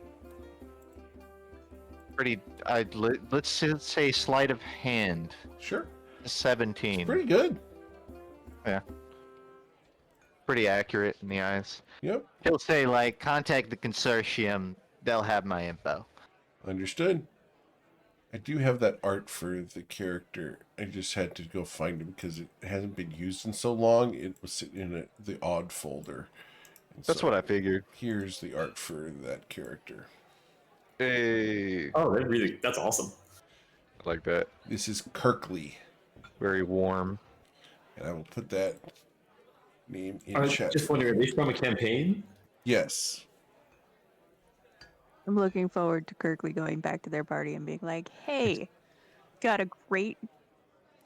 B: pretty. Let's say sleight of hand.
A: Sure.
B: 17.
A: Pretty good.
B: Pretty accurate in the eyes.
A: Yep.
B: He'll say like, contact the consortium. They'll have my info.
A: Understood. I do have that art for the character. I just had to go find it because it hasn't been used in so long. It was sitting in the odd folder. And
B: That's
A: so
B: what I figured.
A: Here's the art for that character.
B: Hey,
E: Oh, that's awesome.
B: I like that.
A: This is Kirkley,
B: Very warm.
A: and I will put that name in
E: I was
A: chat.
E: just wondering, are they from a campaign?
A: Yes.
D: I'm looking forward to Kirkley going back to their party and being like, hey, got a great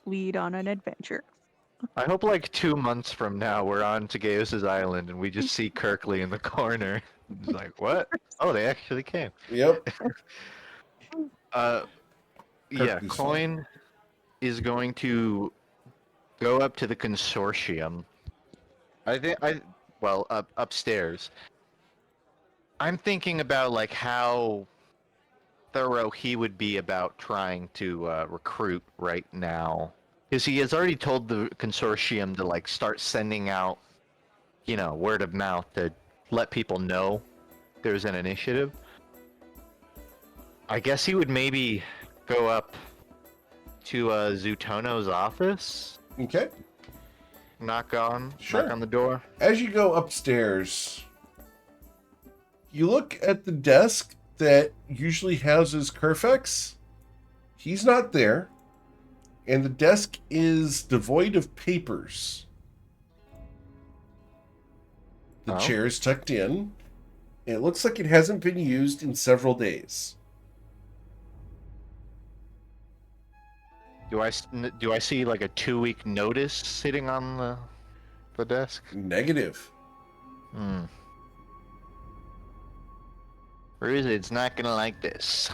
D: lead on an adventure.
B: I hope like 2 months from now we're on to Gaius' island and we just see Kirkley in the corner. It's like, what? Oh, they actually came.
A: Yep.
B: Yeah,
A: Kirkley's
B: Coin is going to go up to the consortium. Upstairs. I'm thinking about like how thorough he would be about trying to recruit right now, because he has already told the consortium to like start sending out, word of mouth to let people know there's an initiative. I guess he would maybe go up to Zutono's office,
A: Okay.
B: knock on
A: Sure.
B: the door.
A: As you go upstairs, you look at the desk that usually houses Kerfex. He's not there. And the desk is devoid of papers. The
B: Oh.
A: chair is tucked in. And it looks like it hasn't been used in several days.
B: Do I see like a 2-week notice sitting on the desk?
A: Negative.
B: Ruzid's not gonna like this.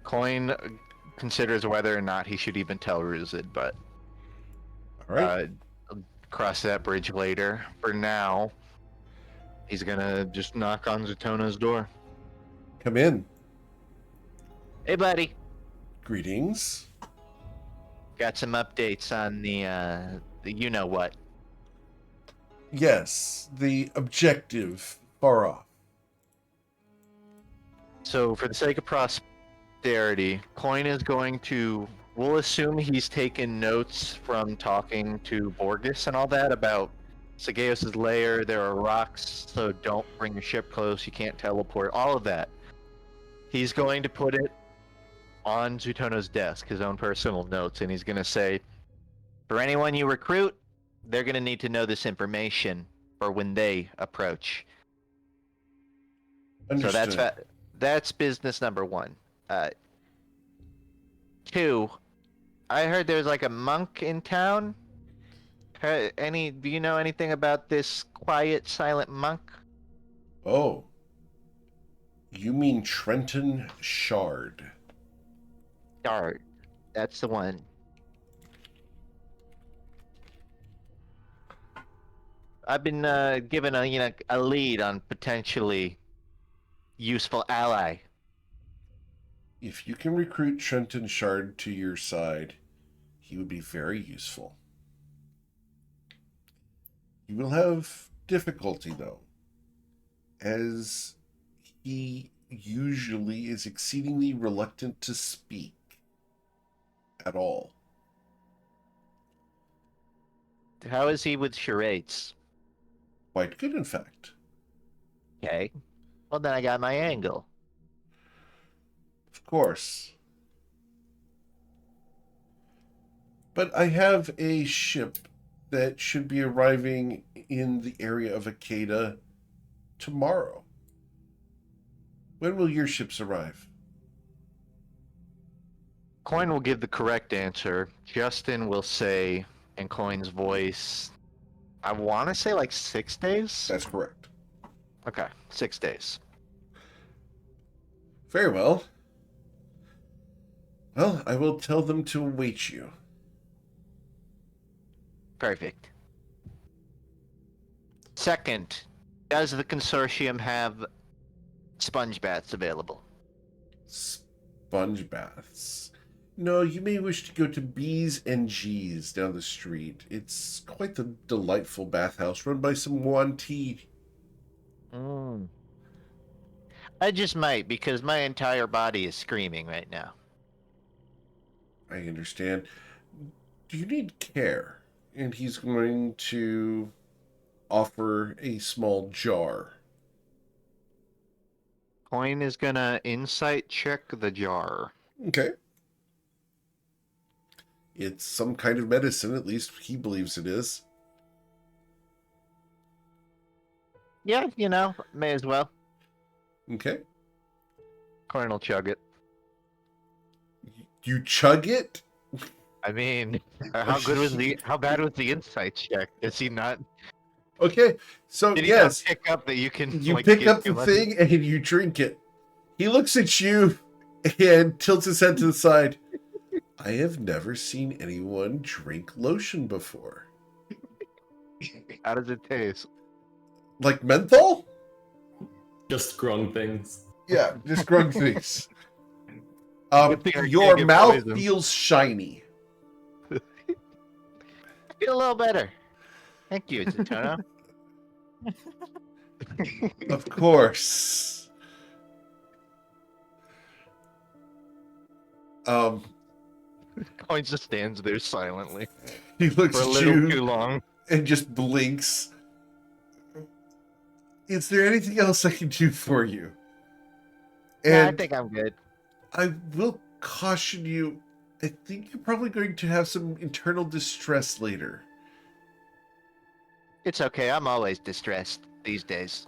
B: Coin considers whether or not he should even tell Ruzid, but
A: All right.
B: cross that bridge later. For now, he's gonna just knock on Zutona's door.
A: Come in.
B: Hey, buddy.
A: Greetings.
B: Got some updates on the you know what.
A: Yes, the objective far off.
B: So for the sake of posterity, Coin is going to. We'll assume he's taken notes from talking to Borges and all that about Sageos' lair. There are rocks, so don't bring your ship close. You can't teleport. All of that. He's going to put it on Zutono's desk, his own personal notes, and he's going to say, for anyone you recruit, they're going to need to know this information for when they approach.
A: Understood.
B: So that's business number one. 2, I heard there's like a monk in town. Do you know anything about this quiet, silent monk?
A: Oh. You mean Trenton Shard.
B: Shard. That's the one. I've been given a lead on potentially useful ally.
A: If you can recruit Trenton Shard to your side, he would be very useful. You will have difficulty, though, as he usually is exceedingly reluctant to speak at all.
B: How is he with charades?
A: Quite good, in fact.
B: Okay. Well, then I got my angle.
A: Of course. But I have a ship that should be arriving in the area of Akeda tomorrow. When will your ships arrive?
B: Coin will give the correct answer. Justin will say, in Coin's voice, I want to say like 6 days?
A: That's correct.
B: Okay, 6 days.
A: Very well. Well, I will tell them to await you.
B: Perfect. Second, does the consortium have sponge baths available?
A: Sponge baths. No, you may wish to go to B's and G's down the street. It's quite the delightful bathhouse run by some Yuan Ti.
B: I just might, because my entire body is screaming right now.
A: I understand. Do you need care? And he's going to offer a small jar.
B: Coin is gonna insight check the jar.
A: Okay. It's some kind of medicine, at least he believes it is.
B: Yeah, may as well.
A: Okay.
B: Coin will chug it.
A: You chug it?
B: I mean, how bad was the insight check? Is he not?
A: Okay, so
B: Did he
A: yes,
B: not pick up that you can?
A: you
B: like,
A: pick
B: get
A: up
B: too
A: the
B: much?
A: thing and you drink it. He looks at you and tilts his head to the side. I have never seen anyone drink lotion before.
B: How does it taste?
A: Like menthol?
E: Just grung things.
A: Yeah, just grung things.
B: Good thing I
A: Your
B: can't get
A: mouth
B: poisoned.
A: feels shiny.
B: I feel a little better. Thank you, Zutono.
A: Of course.
B: Coin just stands there silently
A: He looks
B: for a
A: at
B: little
A: you
B: too long.
A: and just blinks. Is there anything else I can do for you?
B: Yeah, I
A: And
B: think I'm good.
A: I will caution you, I think you're probably going to have some internal distress later.
B: It's okay. I'm always distressed these days.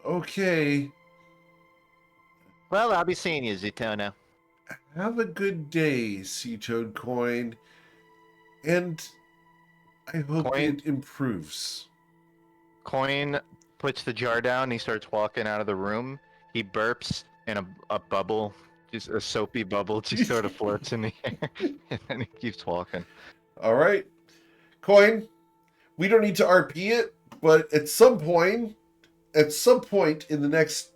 A: Okay.
B: Well, I'll be seeing you, Zutono.
A: Have a good day, Sea Toad Coin. And I hope
B: Coin?
A: it improves.
B: Coin puts the jar down. He starts walking out of the room. He burps, and a bubble, just a soapy bubble, just sort of floats in the air, and then he keeps walking.
A: All right. Coin, we don't need to RP it, but at some point in the next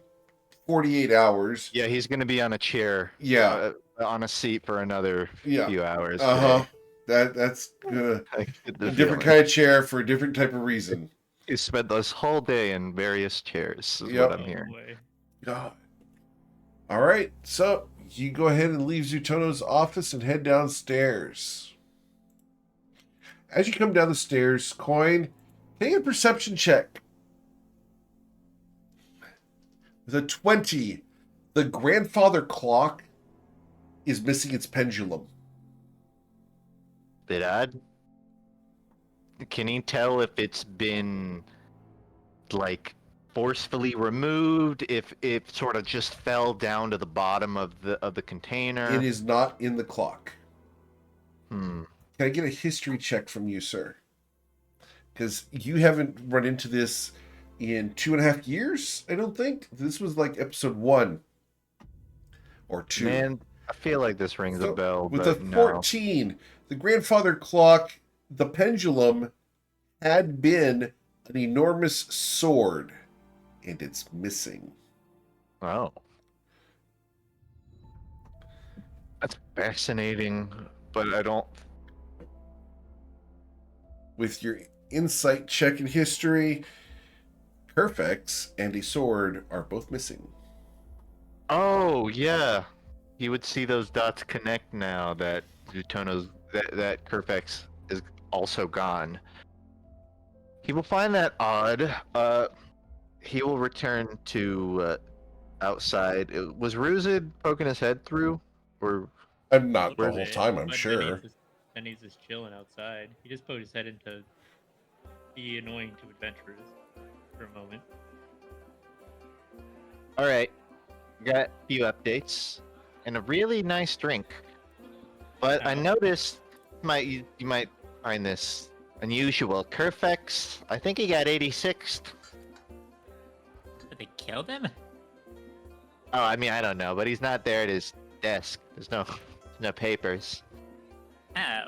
A: 48 hours.
B: Yeah, he's gonna be on a chair.
A: Yeah.
B: On a seat for another
A: Yeah.
B: few hours.
A: Uh-huh. That's gonna
B: I get the
A: a different
B: feeling.
A: kind of chair for a different type of reason.
B: He spent this whole day in various chairs, is
A: Yep.
B: what I'm hearing.
C: boy.
A: God. All right, so you go ahead and leave Zutono's office and head downstairs. As you come down the stairs, Coin, take a perception check. With a 20, the grandfather clock is missing its pendulum.
B: Bit odd. Can you tell if it's been like forcefully removed? If it sort of just fell down to the bottom of the container?
A: It is not in the clock.
B: Hmm.
A: Can I get a history check from you, sir? Because you haven't run into this in 2.5 years, I don't think. This was like episode 1 or 2.
B: Man, I feel like this rings a bell.
A: With
B: but
A: a
B: no.
A: 14, the grandfather clock, the pendulum, had been an enormous sword, and it's missing.
B: Oh. That's fascinating, but I don't...
A: With your insight check in history, Perfex and a sword are both missing.
B: Oh, yeah. You would see those dots connect now that Zutono's... that Kerfex is also gone. He will find that odd. He will return to outside. Was Ruzid poking his head through? Or...
A: I'm not the
C: Little
A: whole
C: bit,
A: time, I'm
C: but
A: sure.
C: Then he's just chilling outside. He just poked his head in to be annoying to adventurers for a moment.
B: Alright. Got a few updates. And a really nice drink. But I
C: Oh.
B: noticed you might find this unusual. Kerfex, I think he got 86th.
C: Did they kill them?
B: Oh, I mean, I don't know, but he's not there at his desk. There's no papers.
C: Oh.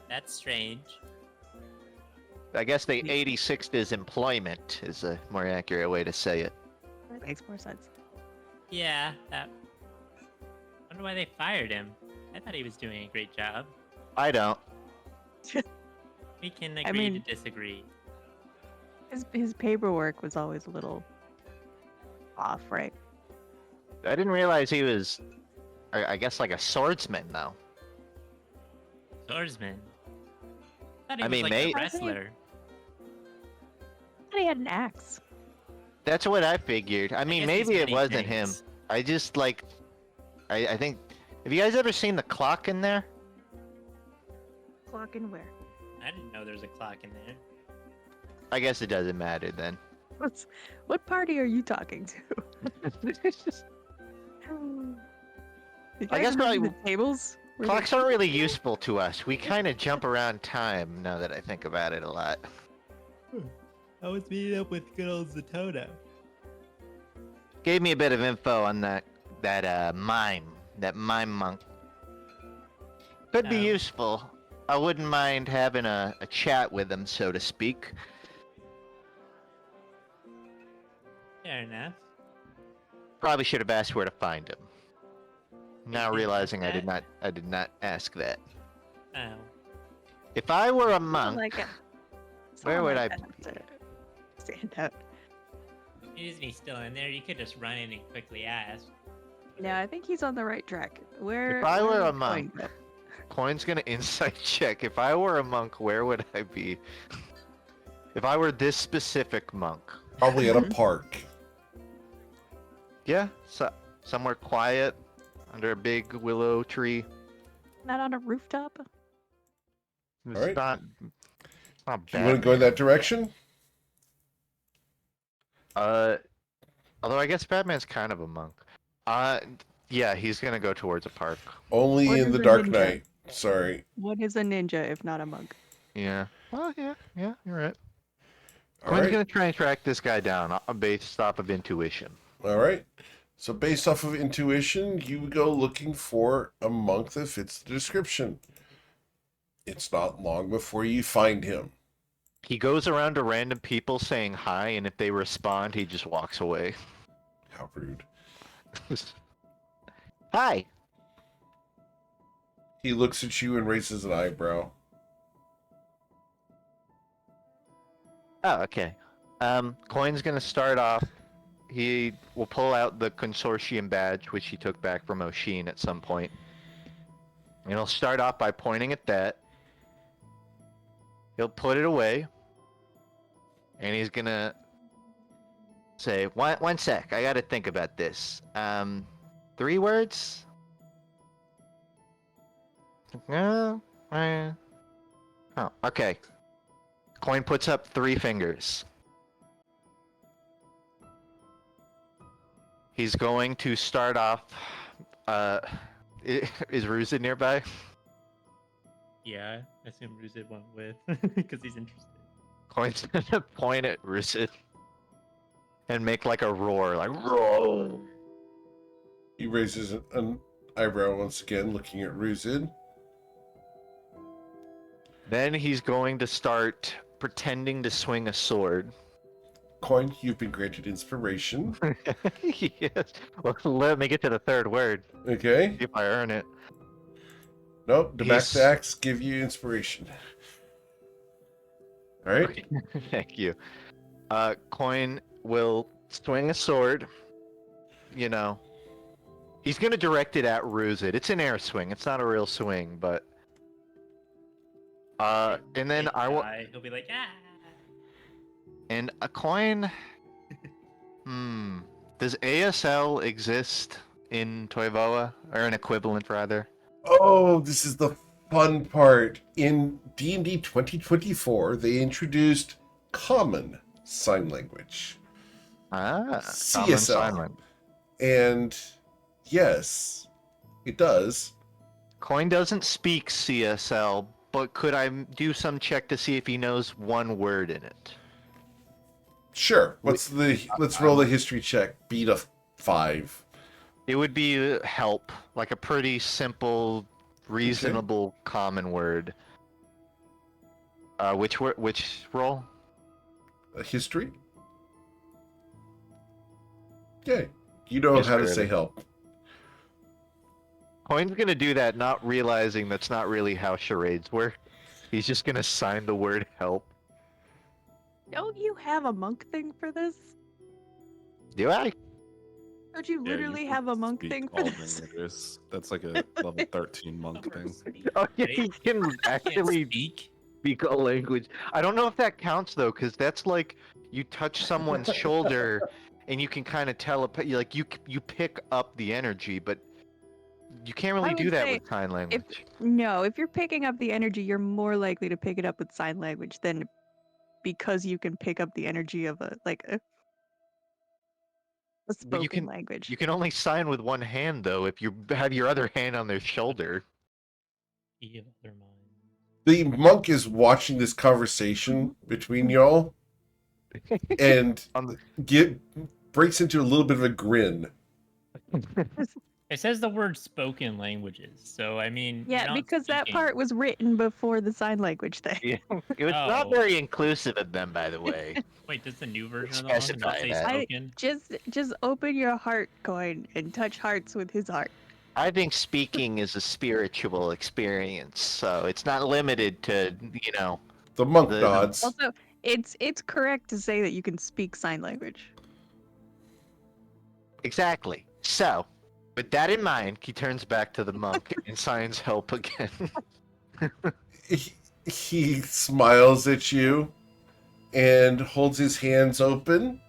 C: That's strange.
B: I guess the 86th is employment, is a more accurate way to say it.
D: That makes more sense.
C: Yeah, that. Wonder why they fired him. I thought he was doing a great job.
B: I don't.
C: We can agree
D: mean-
C: to disagree.
D: His paperwork was always a little off, right?
B: I didn't realize he was, I guess, like a swordsman, though.
C: Swordsman. I thought he
B: I
C: was
B: mean,
C: like
B: mate-
C: a wrestler.
D: I thought he had an axe.
B: That's what I figured. I mean,
C: guess he's
B: maybe it
C: many
B: wasn't him.
C: things.
B: I just, like, I think... Have you guys ever seen the clock in there?
D: Clock and where?
C: I didn't know there was a clock in there.
B: I guess it doesn't matter then.
D: What party are you talking to? You
B: I
D: guys
B: guess
D: remember
B: probably-
D: the tables. Were they-
B: Clocks aren't really useful to us. We kind of jump around time now that I think about it a lot.
C: I was meeting up with good old Zatona.
B: Gave me a bit of info on that mime monk. Could be
C: Oh.
B: useful. I wouldn't mind having a chat with him, so to speak.
C: Fair enough.
B: Probably should have asked where to find him. Now
C: didn't
B: realizing
C: ask
B: I did not ask that.
C: Oh.
B: If I were a
D: Someone
B: monk,
D: like it.
B: where
D: Someone
B: would
D: like
B: I
D: that have to stand out?
C: Isn't he still in there? You could just run in and quickly ask.
D: No, I think he's on the right track. Where?
B: If I
D: where
B: were
D: are
B: a
D: we
B: monk-
D: going?
B: Coin's gonna insight check. If I were a monk, where would I be? If I were this specific monk.
A: Probably at a park.
B: Yeah, somewhere quiet, under a big willow tree.
D: Not on a rooftop.
B: It's
A: Alright.
B: not
A: Do you want to go in that direction?
B: Although I guess Batman's kind of a monk. Yeah, he's gonna go towards a park.
A: Only
D: What
A: in
D: is
A: the
D: a
A: Dark
D: ninja?
A: Knight. Sorry.
D: What is a ninja if not a monk?
B: Yeah. Well, yeah, you're right.
A: All
B: Quinn's
A: right.
B: gonna try and track this guy down based off of intuition.
A: All right. So based off of intuition, you go looking for a monk that fits the description. It's not long before you find him.
B: He goes around to random people saying hi, and if they respond, he just walks away.
A: How rude.
B: Hi.
A: He looks at you and raises an eyebrow.
B: Oh, okay. Coin's gonna start off. He will pull out the consortium badge, which he took back from Oshin at some point. And he'll start off by pointing at that. He'll put it away. And he's gonna say, one sec, I gotta think about this. 3 words? Oh, okay. Coin puts up 3 fingers. He's going to start off. Is Ruzid nearby?
C: Yeah, I assume Ruzid went with because he's interested.
B: Coin's gonna point at Ruzid and make like a roar, like roar.
A: He raises an eyebrow once again, looking at Ruzid.
B: Then he's going to start pretending to swing a sword.
A: Coin, you've been granted inspiration.
B: Yes. Well, let me get to the 3rd word.
A: Okay.
B: See if I earn it.
A: Nope, the
B: He's-
A: back-to-backs give you inspiration. Alright.
B: Thank you. Coin will swing a sword. You know. He's gonna direct it at Ruzid. It's an air swing. It's not a real swing, but. And then
C: Big
B: I will.
C: guy, he'll be like, ah.
B: And a coin. Does ASL exist in Toivoa, or an equivalent rather?
A: Oh, this is the fun part. In D&D 2024, they introduced Common Sign Language.
B: Common
A: CSL.
B: sign language.
A: And yes, it does.
B: Coin doesn't speak CSL, but could I do some check to see if he knows 1 word in it?
A: Sure. Let's roll the history check. Beat a 5.
B: It would be help, like a pretty simple, reasonable common word. Which roll?
A: A history? Okay. You know how to
B: History.
A: say help.
B: Coin's gonna do that, not realizing that's not really how charades work. He's just gonna sign the word help.
D: Don't you have a monk thing for this?
B: Do I?
D: Don't you
H: Yeah,
D: literally
H: you
D: have a
H: can
D: monk
H: speak
D: thing for
H: all
D: this?
H: languages. That's like a level 13 monk thing.
B: Oh yeah, he can
C: Can't
B: actually
C: speak.
B: speak a language. I don't know if that counts though, because that's like you touch someone's shoulder, and you can kind of like you pick up the energy, but you can't really
D: I
B: do
D: would
B: that
D: say
B: with sign language.
D: No, if you're picking up the energy, you're more likely to pick it up with sign language than because you can pick up the energy of a spoken
B: can-
D: language.
B: You can only sign with 1 hand though. If you have your other hand on their shoulder.
C: Heal their mind.
A: The monk is watching this conversation between y'all and
B: On
A: breaks into a little bit of a grin.
C: It says the word spoken languages, so I mean. you're
D: Yeah,
C: not
D: because that
C: speaking.
D: part was written before the sign language thing.
B: Yeah, it was not
C: Oh.
B: very inclusive of them, by the way.
C: Wait, does the new version of the song not
B: Specify
C: say
B: that.
C: spoken?
D: Just open your heart, Coin, and touch hearts with his heart.
B: I think speaking is a spiritual experience, so it's not limited to,
A: The monk
B: The-
A: nods.
D: Also, it's correct to say that you can speak sign language.
B: exactly. So, with that in mind, he turns back to the monk and signs help again.
A: He smiles at you and holds his hands open.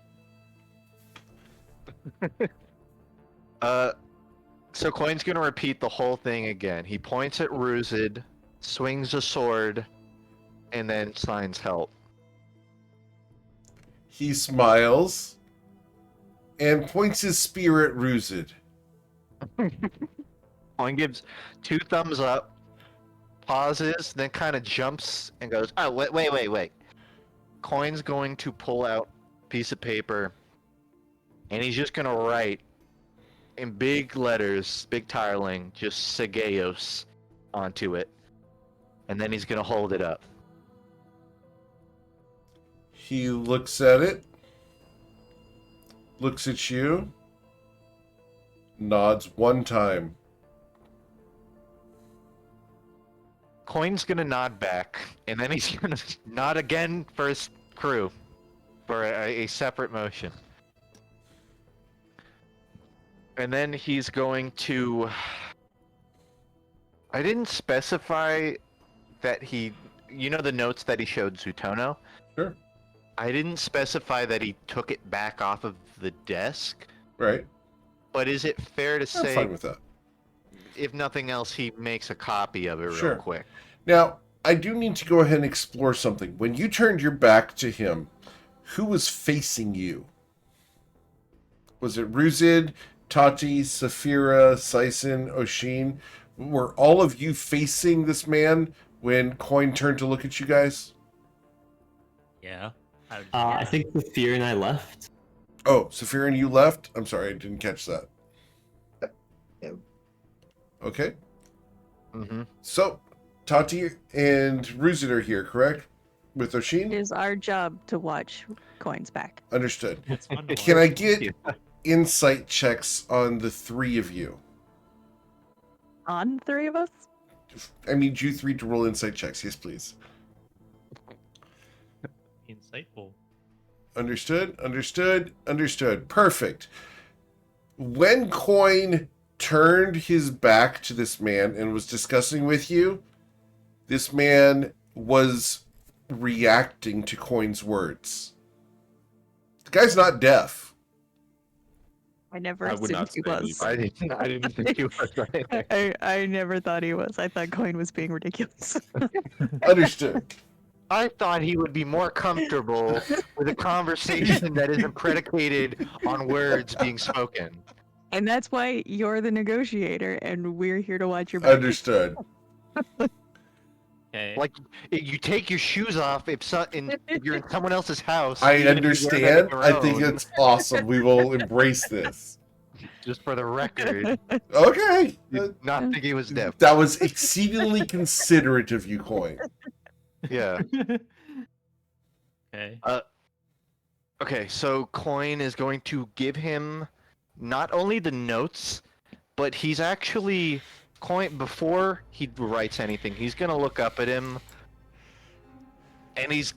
B: So Coin's gonna repeat the whole thing again. He points at Ruzid, swings a sword, and then signs help.
A: He smiles and points his spear at Ruzid.
B: Coin gives 2 thumbs up, pauses, then kind of jumps and goes, "Oh, wait. Coin's going to pull out a piece of paper, and he's just gonna write in big letters, big tiling, just Segeos onto it. And then he's gonna hold it up.
A: He looks at it, looks at you, nods 1 time.
B: Coin's gonna nod back, and then he's gonna nod again for his crew. for a separate motion. And then he's going to... I didn't specify that he... You know the notes that he showed Zutono?
A: Sure.
B: I didn't specify that he took it back off of the desk.
A: Right.
B: But is it fair to
A: I'm
B: say,
A: fine with that.
B: if nothing else, he makes a copy of it
A: Sure.
B: real quick?
A: Now, I do need to go ahead and explore something. When you turned your back to him, who was facing you? Was it Ruzid, Tati, Saphira, Sison, Oshin? Were all of you facing this man when Coin turned to look at you guys?
C: Yeah.
E: I think the fear and I left.
A: Oh, Saphira and you left? I'm sorry, I didn't catch that.
F: Yeah.
A: Okay.
B: Mm-hmm.
A: So, Tati and Ruzid are here, correct? With
D: It
A: Oshin?
D: is our job to watch Coin's back.
A: Understood.
C: It's fun to
A: Can
C: watch.
A: I get insight checks on the three of you?
D: On the three of us?
A: I need you three to roll insight checks. Yes, please.
C: Insightful.
A: Understood? Understood? Understood. Perfect. When Coin turned his back to this man and was discussing with you, this man was reacting to Coin's words. The guy's not deaf.
D: I never
H: I would not
D: assumed he
H: say
D: was.
B: I didn't think he was right.
D: I never thought he was. I thought Coin was being ridiculous.
A: Understood.
B: I thought he would be more comfortable with a conversation that isn't predicated on words being spoken.
D: And that's why you're the negotiator, and we're here to watch your back.
A: Understood.
C: Okay.
B: Like, you take your shoes off if you're in someone else's house.
A: I
B: even if you wear them
A: understand.
B: on your
A: I think
B: own,
A: it's awesome. We will embrace this.
B: just for the record.
A: Okay.
B: Did not think he was deaf.
A: That was exceedingly considerate of you, Coin.
B: Yeah.
C: Okay.
B: Okay, so Coin is going to give him not only the notes, but he's actually Coin before he writes anything. He's gonna look up at him, and he's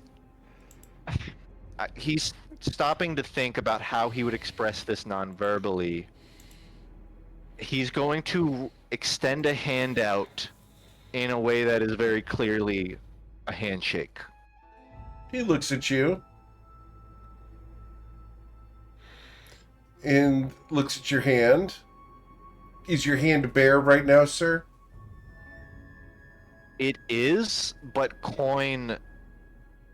B: stopping to think about how he would express this non-verbally. He's going to extend a hand out in a way that is very clearly a handshake.
A: He looks at you and looks at your hand. Is your hand bare right now, sir?
B: It is, but Coin,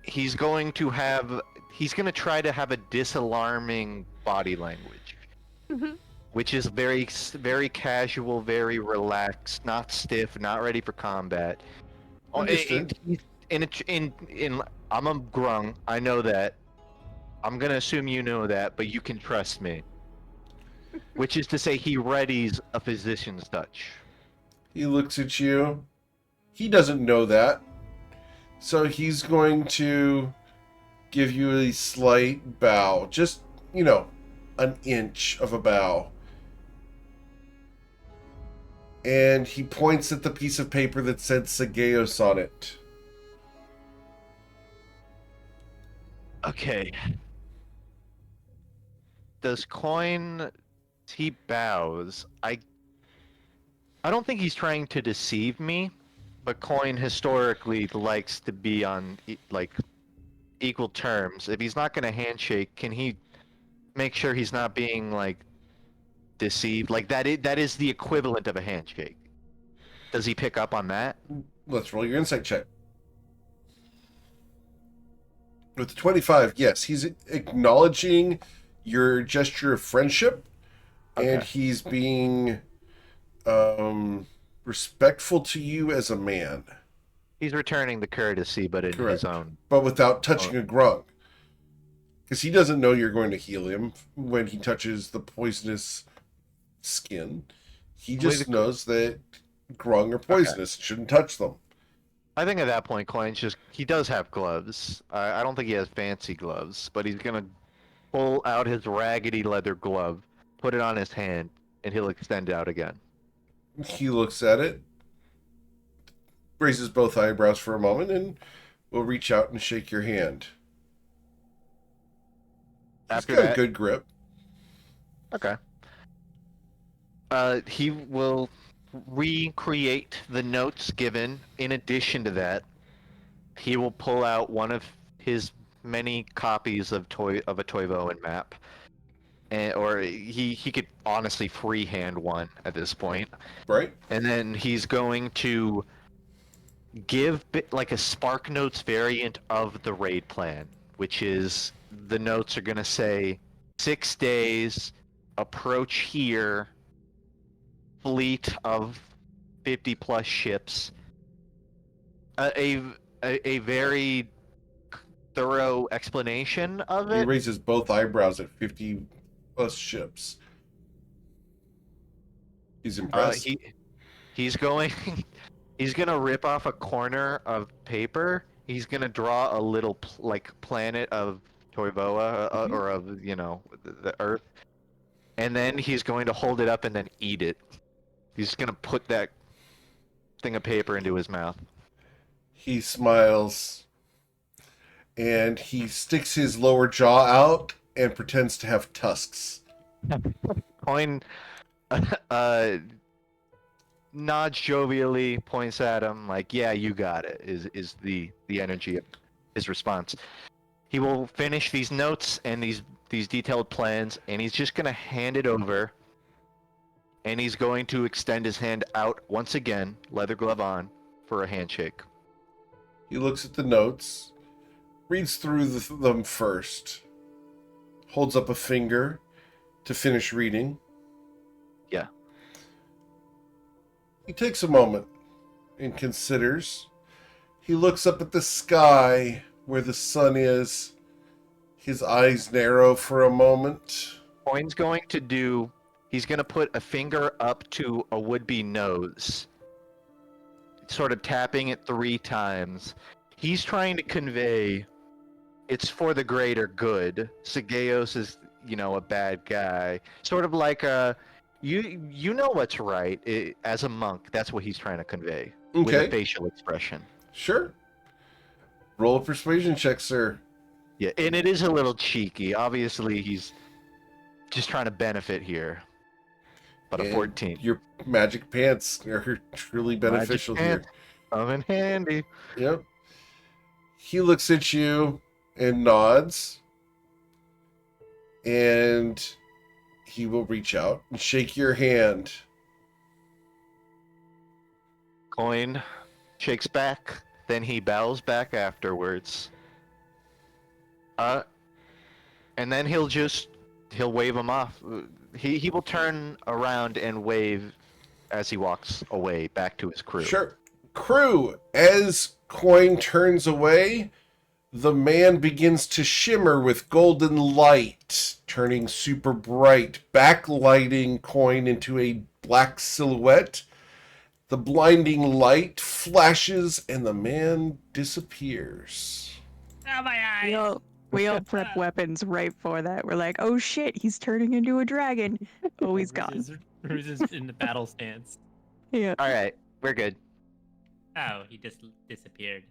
B: he's going to try to have a disalarming body language, which is very, very casual, very relaxed, not stiff, not ready for combat.
A: Understood.
B: I'm a grung. I know that. I'm gonna assume you know that, but you can trust me. Which is to say, he readies a physician's touch.
A: He looks at you. He doesn't know that. So he's going to give you a slight bow. Just, an inch of a bow. And he points at the piece of paper that said Sageos on it.
B: Okay. Does Coin... He bows. I don't think he's trying to deceive me, but Coin historically likes to be on equal terms. If he's not going to handshake, can he make sure he's not being deceived? That is the equivalent of a handshake. Does he pick up on that?
A: Let's roll your insight check. With the 25, yes, he's acknowledging your gesture of friendship.
B: Okay.
A: And he's being respectful to you as a man.
B: He's returning the courtesy, but in
A: Correct.
B: his own.
A: But without touching a grung. Because he doesn't know you're going to heal him when he touches the poisonous skin. He just knows that grung are poisonous. Shouldn't touch them.
B: I think at that point, he does have gloves. I don't think he has fancy gloves, but he's gonna pull out his raggedy leather glove, put it on his hand, and he'll extend it out again.
A: He looks at it, raises both eyebrows for a moment, and will reach out and shake your hand.
B: After
A: got a
B: that,
A: good grip.
B: okay. He will recreate the notes given. In addition to that, he will pull out one of his many copies of a Toivoan map, or he could honestly freehand one at this point.
A: Right?
B: And then he's going to give like a Spark Notes variant of the raid plan, which is the notes are going to say 6 days, approach here, fleet of 50 plus ships. A very thorough explanation of
A: He
B: it.
A: raises both eyebrows at 50 plus ships. He's impressed.
B: He's going he's gonna rip off a corner of paper. He's gonna draw a little like planet of Toivoa or of the Earth, and then he's going to hold it up and then eat it. He's gonna put that thing of paper into his mouth.
A: He smiles and he sticks his lower jaw out and pretends to have tusks.
B: Coin nods jovially, points at him like, "Yeah, you got it." Is the energy of his response. He will finish these notes and these detailed plans, and he's just gonna hand it over. And he's going to extend his hand out once again, leather glove on, for a handshake.
A: He looks at the notes, reads through them first, holds up a finger to finish reading.
B: Yeah.
A: He takes a moment and considers. He looks up at the sky where the sun is. His eyes narrow for a moment.
B: Coin's going to do. He's going to put a finger up to a would-be nose, sort of tapping it 3 times. He's trying to convey it's for the greater good. Sigeos is, a bad guy. Sort of like you know what's right. As a monk, that's what he's trying to convey with a facial expression.
A: Sure. Roll a persuasion check, sir.
B: Yeah, and it is a little cheeky. Obviously, he's just trying to benefit here. But a 14.
A: Your magic pants are truly beneficial here.
B: Come in handy.
A: Yep. He looks at you and nods. And he will reach out and shake your hand.
B: Coin shakes back, then he bows back afterwards. And then he'll wave him off. He will turn around and wave as he walks away back to his crew.
A: Sure. Crew, as Coin turns away, the man begins to shimmer with golden light, turning super bright, backlighting Coin into a black silhouette. The blinding light flashes and the man disappears.
C: Oh, my eyes!
D: We all prep weapons right for that. We're like, oh shit, he's turning into a dragon. Oh, he's gone.
C: Ruse is in the battle stance.
D: Yeah.
B: All right, we're good.
C: Oh, he just disappeared.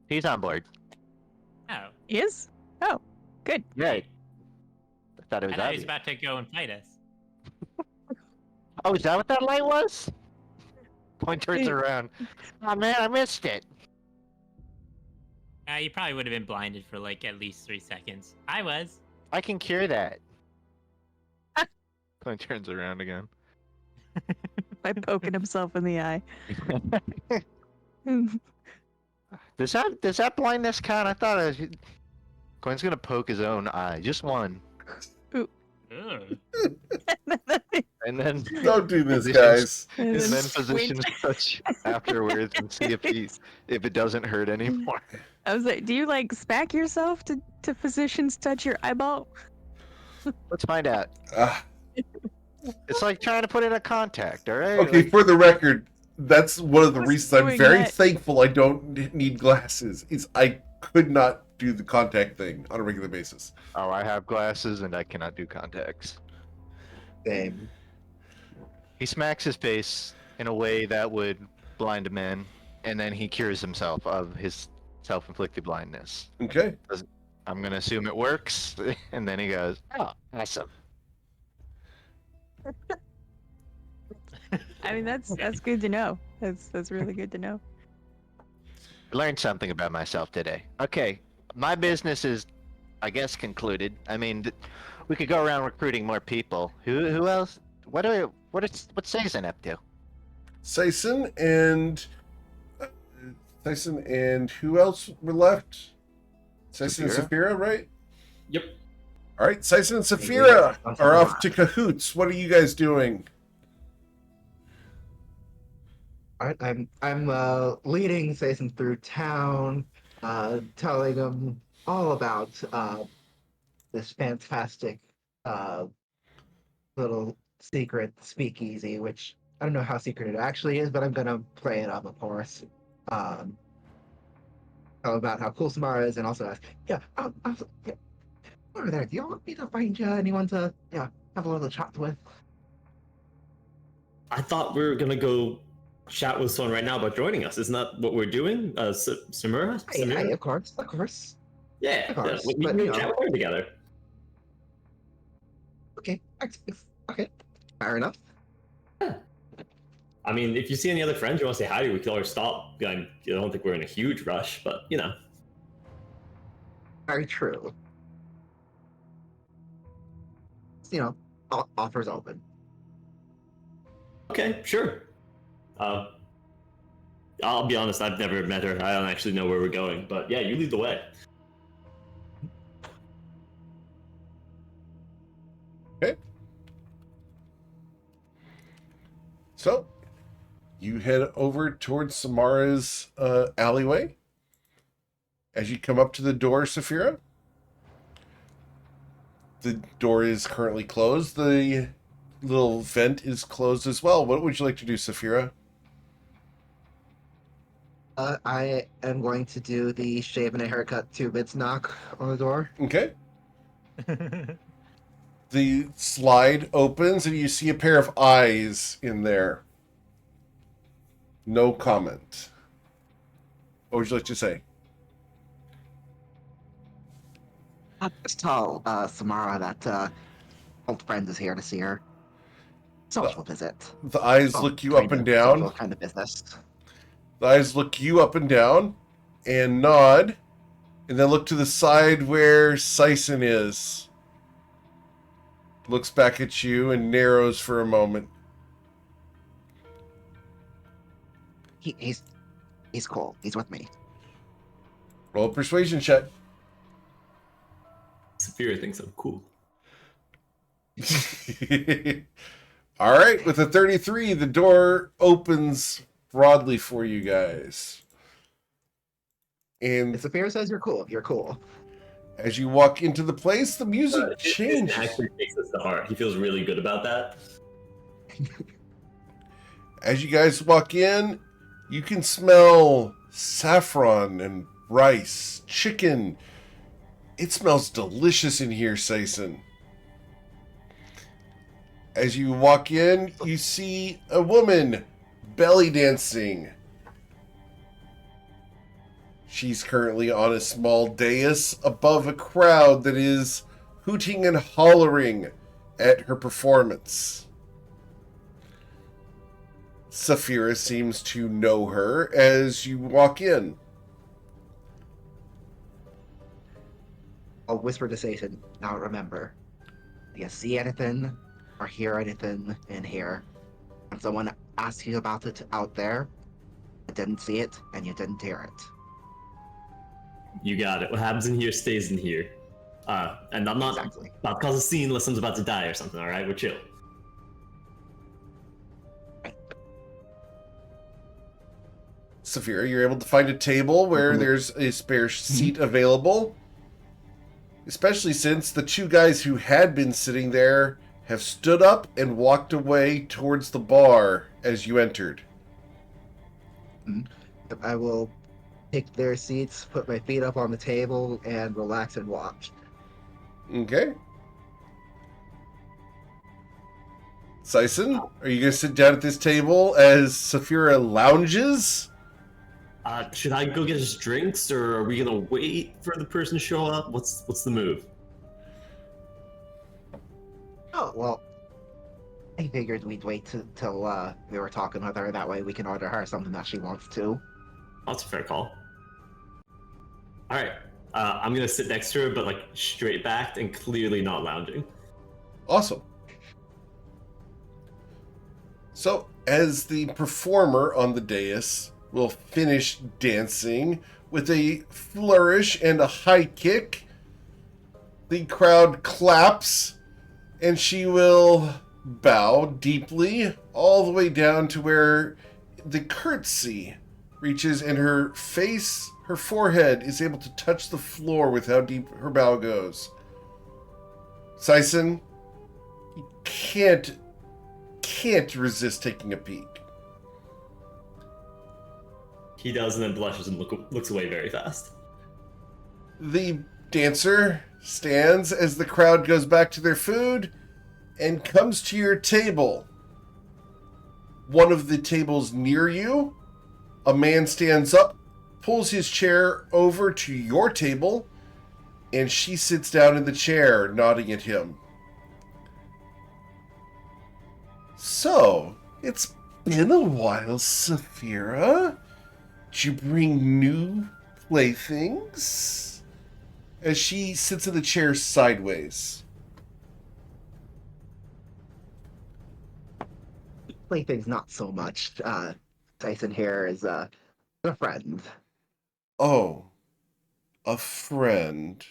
B: He's on board.
C: Oh.
D: He is? Oh, good.
B: Right. I thought it was
C: I thought he was
B: obvious.
C: about to go and fight us.
B: Oh, is that what that light was? Point turns around. Oh man, I missed it.
C: You probably would have been blinded for like at least 3 seconds. I was.
B: I can cure that. Point turns around again.
D: By poking himself in the eye.
B: Does that blindness count? I thought it was... Coin's gonna poke his own eye, just one,
C: Ugh.
B: and then
A: Don't do this, guys.
B: and then
D: Squint.
B: positions touch afterwards and see if it doesn't hurt anymore.
D: I was like, do you like smack yourself to physicians touch your eyeball?
B: Let's find out.
A: Ah,
B: It's like trying to put in a contact, all right?
A: okay, for the record, that's one of the
D: Who's
A: reasons I'm
D: doing
A: very
D: that?
A: thankful I don't need glasses. Is I could not do the contact thing on a regular basis.
B: Oh, I have glasses and I cannot do contacts.
F: Same.
B: He smacks his face in a way that would blind a man, and then he cures himself of his self-inflicted blindness.
A: Okay.
B: I'm gonna assume it works, and then he goes, "Oh, awesome."
D: I mean, that's good to know. That's really good to know.
B: I learned something about myself today. Okay, my business is, I guess, concluded. I mean, we could go around recruiting more people. Who else? What's Sazen up to?
A: Sison and who else were left? Sison and
B: Saphira?
A: Saphira, right?
E: Yep.
A: All right, Sison and
F: Maybe
A: Saphira
F: that's
A: are
F: not
A: off to cahoots. What are you guys doing?
F: Alright, I'm leading Jason through town, telling him all about this fantastic uh little secret speakeasy, which I don't know how secret it actually is, but I'm gonna play it up, of course. Um, tell about how cool Samara is, and also ask, yeah, yeah, over there, do you want me to find you anyone to, yeah, have a little chat with?
E: I thought we were gonna go chat with someone right now about joining us. Isn't that what we're doing? Samira?
F: Hey,
E: Samira?
F: of course, of course.
E: Yeah,
F: of
E: yeah.
F: course,
E: We
F: but,
E: can
F: you
E: chat
F: know.
E: with her together.
F: Okay, okay, fair enough.
E: I mean, if you see any other friends you want to say hi to, we can always stop. I don't think we're in a huge rush, but you know.
F: Very true. You know, offers open.
E: Okay, sure. I'll be honest, I've never met her. I don't actually know where we're going, but yeah, you lead the way.
A: Okay. So, you head over towards Samara's alleyway. As you come up to the door, Saphira, the door is currently closed. The little vent is closed as well. What would you like to do, Saphira?
F: I am going to do the shave and a haircut 2 bits knock on the door.
A: Okay. The slide opens and you see a pair of eyes in there. No comment. What would you like to say?
F: Just tell Samara that old friend is here to see her. Social visit.
A: The eyes
F: Well,
A: look you
F: kind
A: up and
F: of
A: down.
F: social kind of business.
A: The eyes look you up and down and nod, and then look to the side where Sison is. Looks back at you and narrows for a moment.
F: He's cool. He's with me.
A: Roll a persuasion check.
E: Saphira thinks I'm cool.
A: All right, with a 33, the door opens broadly for you guys. And
F: If Saphira says you're cool, you're cool.
A: as you walk into the place, the music
E: Jason
A: changes.
E: actually takes this to heart. He feels really good about that.
A: As you guys walk in, you can smell saffron and rice, chicken. It smells delicious in here, Sason. As you walk in, you see a woman belly dancing. She's currently on a small dais above a crowd that is hooting and hollering at her performance. Saphira seems to know her as you walk in.
F: I'll whisper to Satan. Now remember, do you see anything or hear anything in here? When someone asks you about it out there, you didn't see it and you didn't hear it.
E: You got it. What happens in here stays in here. And I'm not
F: Exactly.
E: about to cause a scene unless someone's about to die or something, alright? We're chill.
A: Saphira, you're able to find a table where there's a spare seat available. Especially since the two guys who had been sitting there have stood up and walked away towards the bar as you entered.
F: I will take their seats, put my feet up on the table, and relax and watch.
A: Okay. Sison, are you going to sit down at this table as Saphira lounges?
E: Should I go get us drinks, or are we gonna wait for the person to show up? What's the move?
F: Oh, well, I figured we'd wait till we were talking with her. That way we can order her something that she wants to.
E: That's a fair call. All right, I'm gonna sit next to her, but like straight backed and clearly not lounging.
A: Awesome. So, as the performer on the dais will finish dancing with a flourish and a high kick, the crowd claps, and she will bow deeply all the way down to where the curtsy reaches, and her face, her forehead, is able to touch the floor with how deep her bow goes. Sison, you can't resist taking a peek.
E: He does, and then blushes and looks away very fast.
A: The dancer stands as the crowd goes back to their food and comes to your table. One of the tables near you, a man stands up, pulls his chair over to your table, and she sits down in the chair, nodding at him. So, it's been a while, Saphira. Did you bring new playthings? As she sits in the chair sideways.
F: Playthings not so much. Tyson here is a friend.
A: Oh, a friend.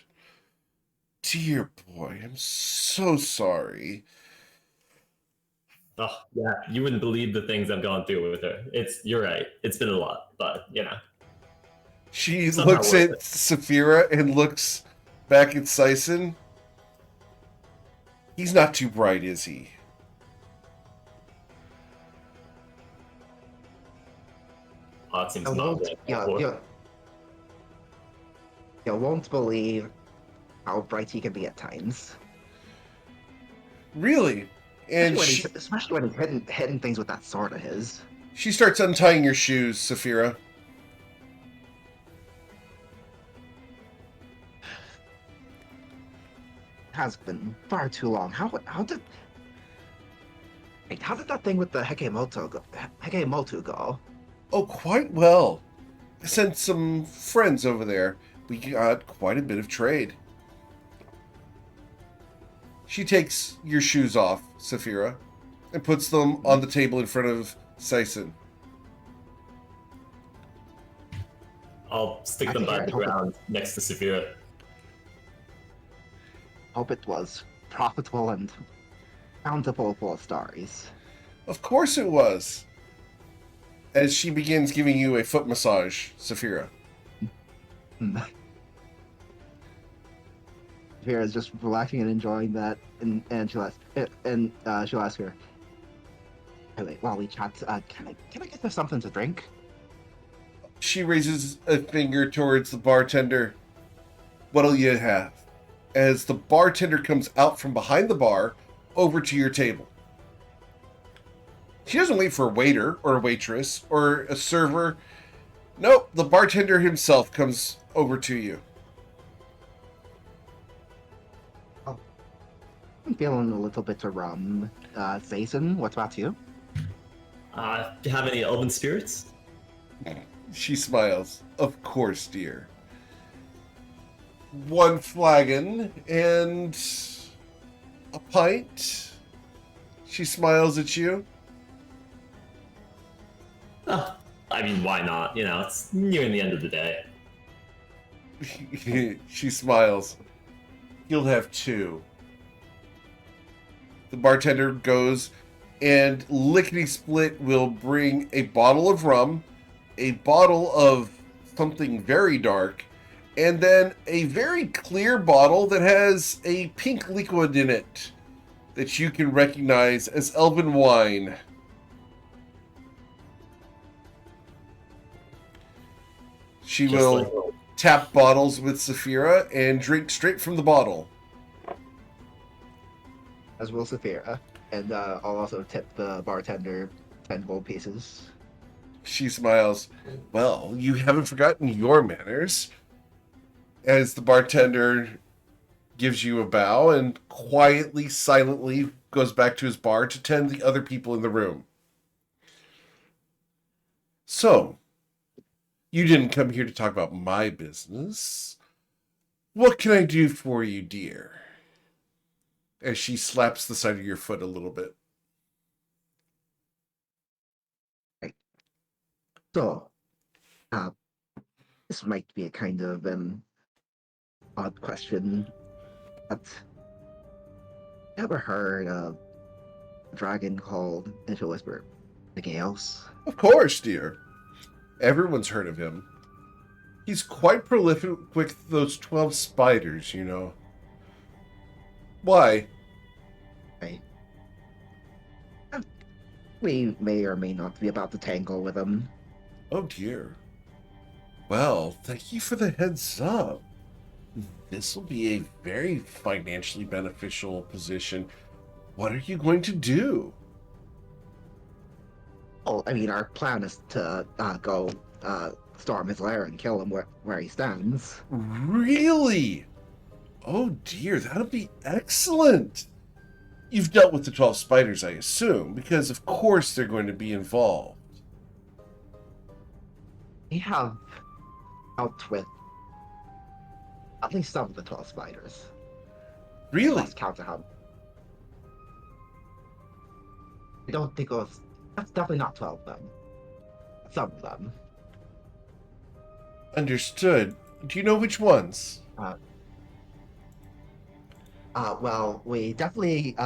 A: Dear boy, I'm so sorry.
E: Oh yeah, you wouldn't believe the things I've gone through with her. You're right. It's been a lot, but you know.
A: She
E: Somehow
A: looks
E: worth
A: at
E: it.
A: Saphira and looks back at Sison. He's not too bright, is he?
E: Oh, it seems
F: You
E: not
F: won't,
E: right.
F: you won't believe how bright he can be at times.
A: Really? And
F: Especially when he's hitting things with that sword of his.
A: she starts untying your shoes, Saphira.
F: Has been far too long. How did that thing with the Hekemoto go?
A: Oh, quite well. I sent some friends over there. We got quite a bit of trade. She takes your shoes off, Saphira, and puts them on the table in front of Sison.
E: I'll stick them by the ground next to Saphira.
F: Hope it was profitable and bountiful full of stories.
A: Of course it was. As she begins giving you a foot massage, Saphira.
F: Vera's just relaxing and enjoying that, and she'll ask her, "Hey, wait, while we chat, can I get her something to drink?"
A: She raises a finger towards the bartender. What'll you have? As the bartender comes out from behind the bar over to your table. She doesn't wait for a waiter or a waitress or a server. Nope, the bartender himself comes over to you.
F: I'm feeling a little bit of rum. Jason, what about you?
E: Do you have any elven spirits?
A: She smiles. Of course, dear. One flagon and a pint. She smiles at you.
E: Oh, I mean, why not? You know, it's nearing the end of the day.
A: She smiles. You'll have two. The bartender goes and lickety split will bring a bottle of rum, a bottle of something very dark, and then a very clear bottle that has a pink liquid in it that you can recognize as elven wine. She
E: Just
A: will
E: like-
A: tap bottles with Saphira and drink straight from the bottle.
F: As will Saphira, and I'll also tip the bartender 10 gold pieces.
A: She smiles. Well, you haven't forgotten your manners. As the bartender gives you a bow and quietly, silently goes back to his bar to tend the other people in the room. So, you didn't come here to talk about my business. What can I do for you, dear? As she slaps the side of your foot a little bit.
F: So, uh, this might be a kind of an odd question, but ever heard of a dragon called Into Whisper? Anything else?
A: Of course, dear. Everyone's heard of him. He's quite prolific with those 12 spiders, you know. Why?
F: Right. We may or may not be about to tangle with him.
A: Oh dear. Well, thank you for the heads up. This will be a very financially beneficial position. What are you going to do?
F: Oh, I mean, our plan is to go storm his lair and kill him where he stands.
A: Really? Oh dear, that'll be excellent. You've dealt with the 12 spiders, I assume, because of course they're going to be involved.
F: We have out with at least some of the 12 spiders.
A: Really?
F: Lost count of how. I don't think it was. That's definitely not 12 of them. Some of them.
A: Understood. Do you know which ones?
F: Well, we definitely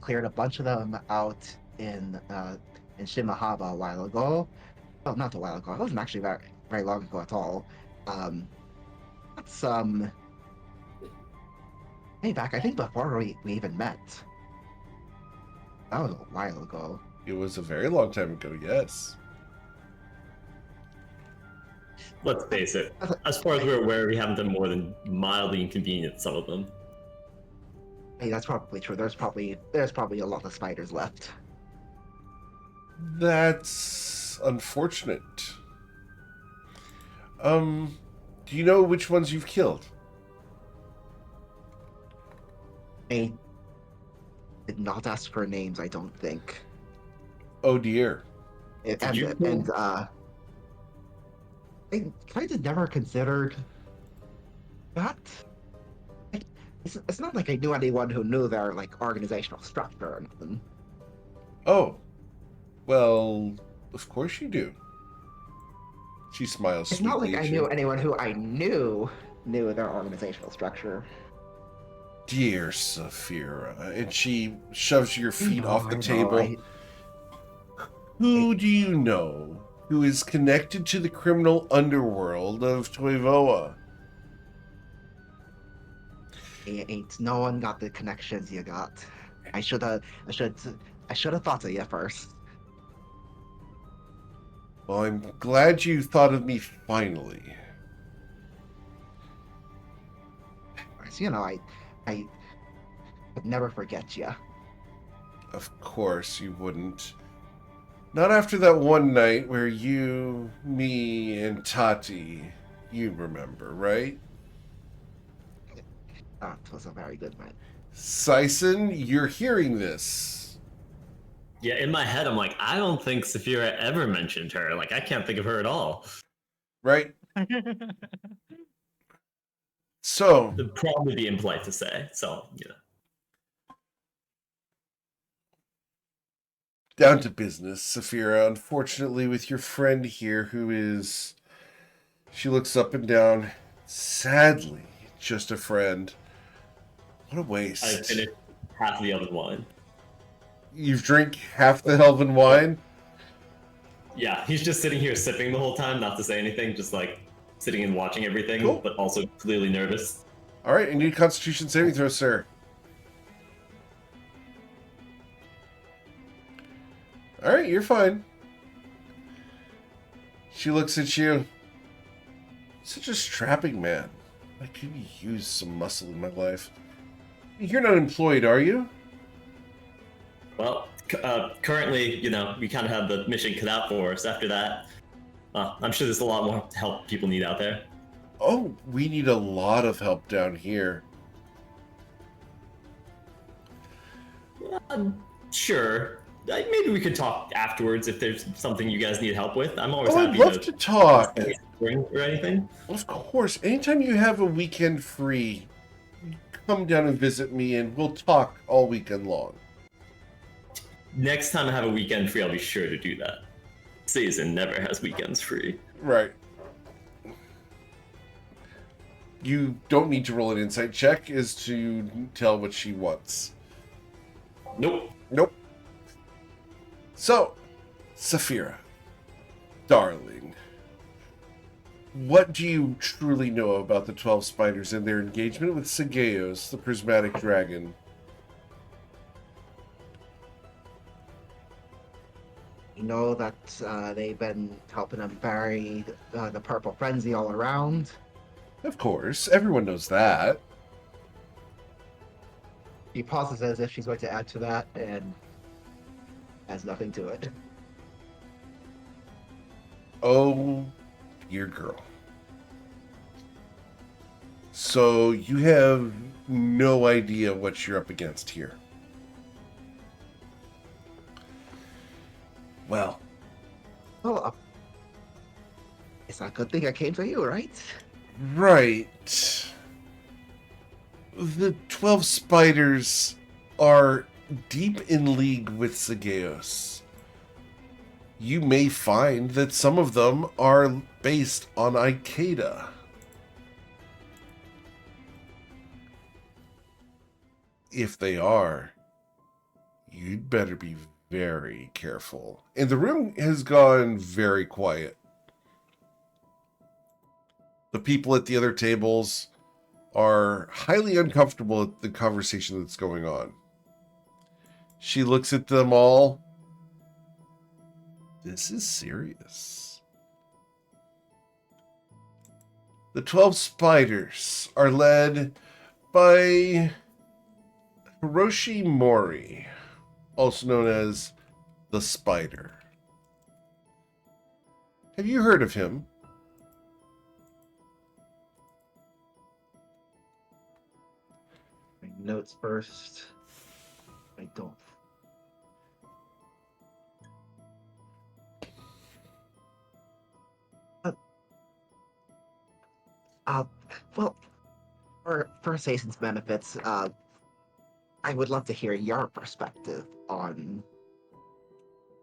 F: cleared a bunch of them out in Shimahaba a while ago. Well, not a while ago. It wasn't actually very, very long ago at all. That's way back, I think before we even met. That was a while ago.
A: It was a very long time ago, yes.
E: Let's face it. As far as we're aware, we haven't done more than mildly inconvenient some of them.
F: Hey, that's probably true. There's probably a lot of spiders left.
A: That's unfortunate. Do you know which ones you've killed?
F: I did not ask for names, I don't think.
A: Oh dear.
F: I kind of never considered that. It's not like I knew anyone who knew their organizational structure or nothing.
A: Oh. Well, of course you do. She smiles
F: It's not like
A: sweetly
F: I
A: at
F: knew
A: you.
F: anyone who I knew their organizational structure.
A: Dear Saphira. And she shoves your feet
F: No,
A: off the
F: I know,
A: table. Who do you know who is connected to the criminal underworld of Toivoa?
F: Ain't no one got the connections you got. I should have thought of you first.
A: Well, I'm glad you thought of me finally.
F: You know, I would never forget you.
A: Of course you wouldn't. Not after that one night where you, me, and Tati, you remember, right?
F: That was a very good night.
A: Sison, you're hearing this.
E: Yeah, in my head, I'm like, I don't think Saphira ever mentioned her. Like, I can't think of her at all.
A: Right? So,
E: It'd probably be impolite to say. So,
A: down to business, Saphira. Unfortunately, with your friend here who is... She looks up and down. Sadly, just a friend. What a waste.
E: I finished half the oven wine.
A: You've drank half the Helven wine?
E: Yeah, he's just sitting here sipping the whole time, not to say anything, just sitting and watching everything,
A: Cool.
E: but also clearly nervous.
A: All right, I need a Constitution saving throw, sir. All right, you're fine. She looks at you. Such a strapping man. I could use some muscle in my life. You're not employed, are you?
E: Well, Currently, we kind of have the mission cut out for us. After that, I'm sure there's a lot more help people need out there.
A: Oh, we need a lot of help down here.
E: Sure. Maybe we could talk afterwards if there's something you guys need help with. I'm always
A: Oh,
E: happy
A: I'd love to talk.
E: or anything.
A: Of course. Anytime you have a weekend free, come down and visit me and we'll talk all weekend long.
E: Next time I have a weekend free, I'll be sure to do that. Season never has weekends free.
A: Right. You don't need to roll an insight check as to tell what she wants.
E: Nope.
A: Nope. So, Saphira, darling, what do you truly know about the 12 Spiders and their engagement with Sageos, the prismatic dragon?
F: You know that they've been helping them bury the purple frenzy all around.
A: Of course, everyone knows that.
F: She pauses as if she's going to add to that and has nothing to it.
A: Oh, dear girl. So you have no idea what you're up against here. Well,
F: it's a good thing I came to you, right?
A: right. The 12 Spiders are deep in league with Sageos. You may find that some of them are based on Ikeda. If they are, you'd better be very careful. And the room has gone very quiet. The people at the other tables are highly uncomfortable at the conversation that's going on. She looks at them all. This is serious. The 12 Spiders are led by Hiroshi Mori, also known as the Spider. Have you heard of him?
F: My notes first. I don't. Well, for Satan's benefits, I would love to hear your perspective on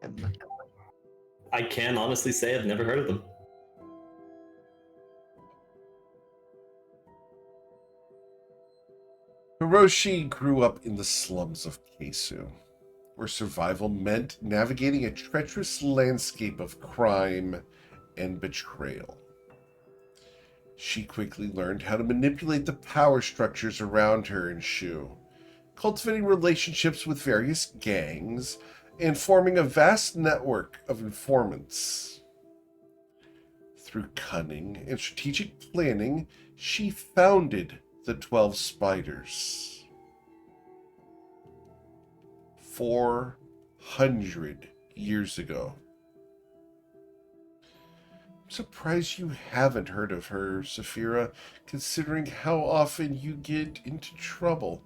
F: him.
E: I can honestly say I've never heard of them.
A: Hiroshi grew up in the slums of Keisu, where survival meant navigating a treacherous landscape of crime and betrayal. She quickly learned how to manipulate the power structures around her in Shu, cultivating relationships with various gangs and forming a vast network of informants. Through cunning and strategic planning, she founded the 12 Spiders. 400 years ago. I'm surprised you haven't heard of her, Saphira, considering how often you get into trouble.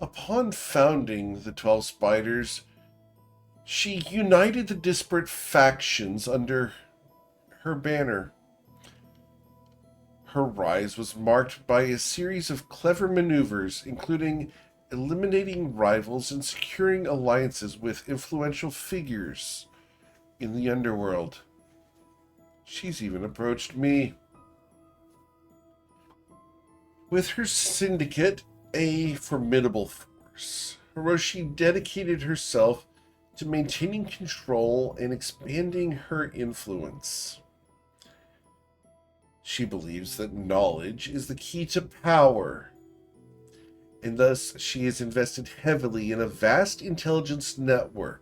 A: Upon founding the 12 Spiders, she united the disparate factions under her banner. Her rise was marked by a series of clever maneuvers, including eliminating rivals and securing alliances with influential figures in the underworld. She's even approached me. With her syndicate, a formidable force, Hiroshi dedicated herself to maintaining control and expanding her influence. She believes that knowledge is the key to power, and thus she has invested heavily in a vast intelligence network.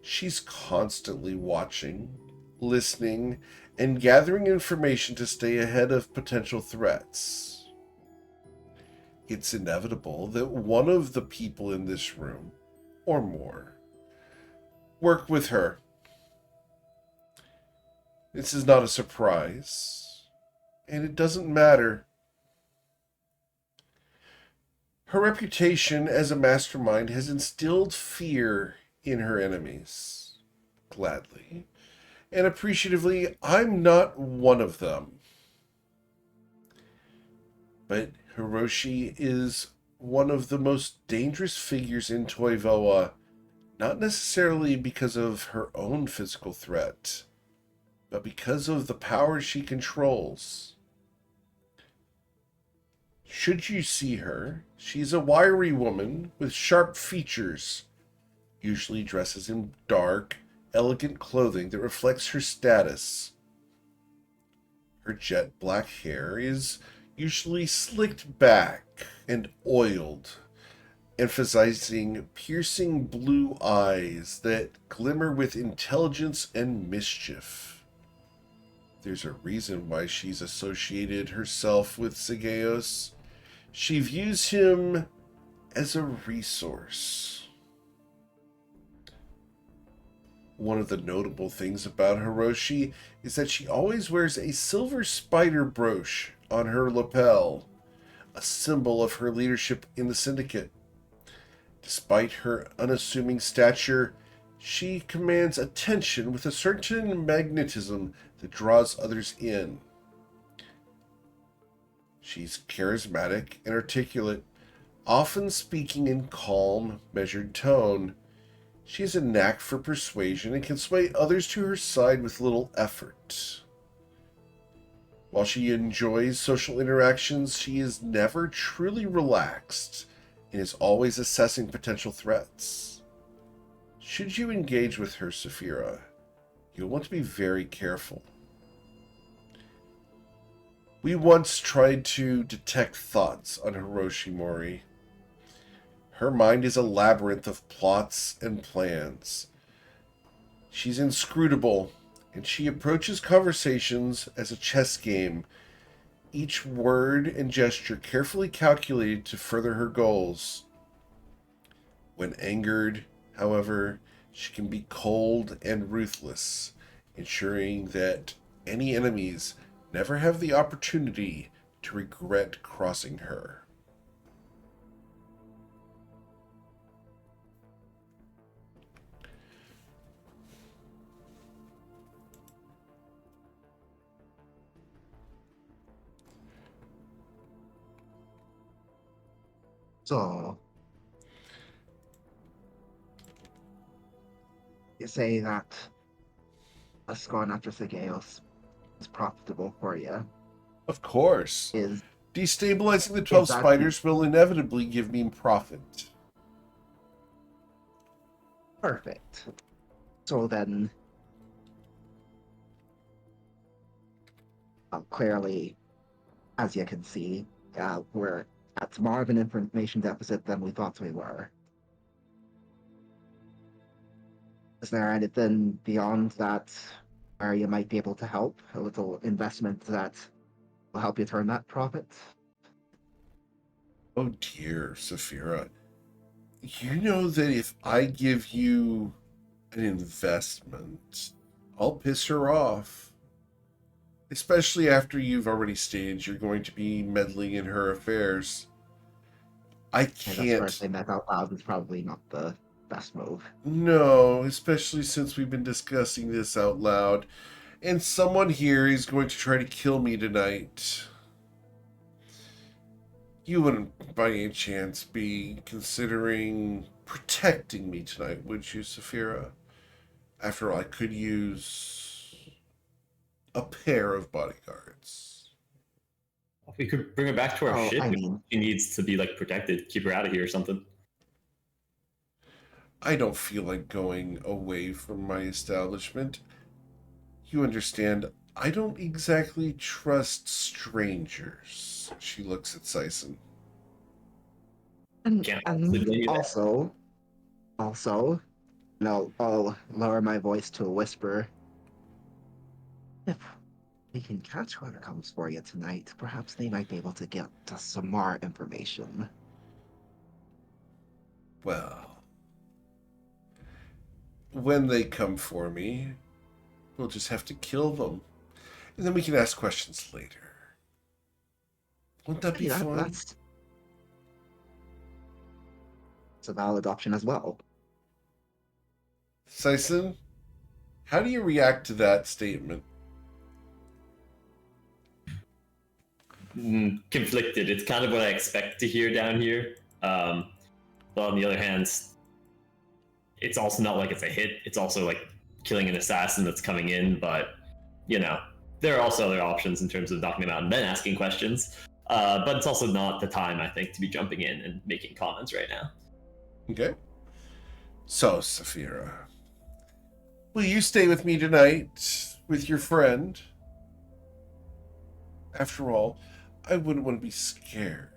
A: She's constantly watching, listening, and gathering information to stay ahead of potential threats. it's inevitable that one of the people in this room, or more, work with her. This is not a surprise, and it doesn't matter. Her reputation as a mastermind has instilled fear in her enemies. Gladly and appreciatively, I'm not one of them. But Hiroshi is one of the most dangerous figures in Toivoa, not necessarily because of her own physical threat, but because of the power she controls. Should you see her, she's a wiry woman with sharp features, usually dresses in dark, elegant clothing that reflects her status. Her jet black hair is usually slicked back and oiled, emphasizing piercing blue eyes that glimmer with intelligence and mischief. There's a reason why she's associated herself with Sageos. She views him as a resource. One of the notable things about Hiroshi is that she always wears a silver spider brooch on her lapel, a symbol of her leadership in the syndicate. Despite her unassuming stature, she commands attention with a certain magnetism that draws others in. She's charismatic and articulate, often speaking in calm, measured tone. She has a knack for persuasion and can sway others to her side with little effort. While she enjoys social interactions, she is never truly relaxed and is always assessing potential threats. Should you engage with her, Saphira, you'll want to be very careful. We once tried to detect thoughts on Hiroshi Mori. Her mind is a labyrinth of plots and plans. She's inscrutable, and she approaches conversations as a chess game, each word and gesture carefully calculated to further her goals. When angered, however, she can be cold and ruthless, ensuring that any enemies never have the opportunity to regret crossing her.
F: So, you say that us going after Sageos is profitable for you.
A: Of course.
F: Is
A: Destabilizing the 12
F: that-
A: spiders will inevitably give me profit.
F: perfect. So then, clearly, as you can see, we're at more of an information deficit than we thought we were. Is there anything beyond that where you might be able to help? A little investment that will help you turn that profit?
A: Oh dear, Saphira. You know that if I give you an investment, I'll piss her off. Especially after you've already stated you're going to be meddling in her affairs. I
F: And that's where
A: can't.
F: saying that out loud is probably not the best move.
A: No, especially since we've been discussing this out loud. And someone here is going to try to kill me tonight. You wouldn't by any chance be considering protecting me tonight, would you, Saphira? After all, I could use a pair of bodyguards.
E: We could bring her back to our
F: Oh,
E: ship.
F: I mean,
E: She needs to be like protected. Keep her out of here or something.
A: I don't feel like going away from my establishment. You understand, I don't exactly trust strangers. She looks at Sison.
F: and,
E: Can't honestly blame you there.
F: also, no, I'll lower my voice to a whisper. We can catch whoever comes for you tonight. Perhaps they might be able to get us some more information.
A: Well, when they come for me, we'll just have to kill them. And then we can ask questions later. Wouldn't that be
F: Yeah,
A: fun?
F: that's a valid option as well.
A: Sison, how do you react to that statement?
E: Conflicted. It's kind of what I expect to hear down here. But on the other hand, it's also not like it's a hit. It's also like killing an assassin that's coming in. But, you know, there are also other options in terms of knocking them out and then asking questions. But it's also not the time, I think, to be jumping in and making comments right now.
A: Okay. So, Saphira, will you stay with me tonight with your friend? After all, I wouldn't want to be scared.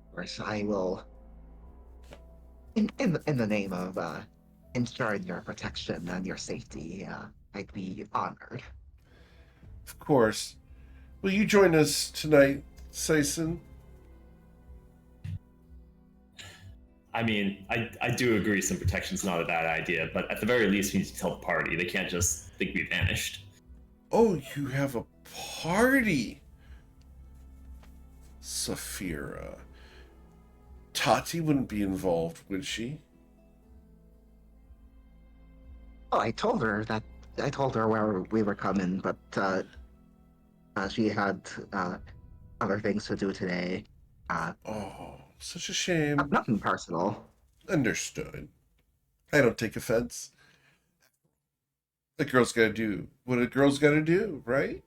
F: Of course, I will. In the name of ensuring your protection and your safety, I'd be honored.
A: Of course. Will you join us tonight, Sison?
E: I mean, I do agree some protection's not a bad idea, but at the very least, we need to tell the party. They can't just think we vanished.
A: Oh, you have a party. Saphira. Tati wouldn't be involved, would she?
F: Oh, I told her where we were coming, but she had other things to do today.
A: Oh, such a shame.
F: Nothing personal.
A: Understood. I don't take offense. A girl's gotta do what a girl's gotta do, right?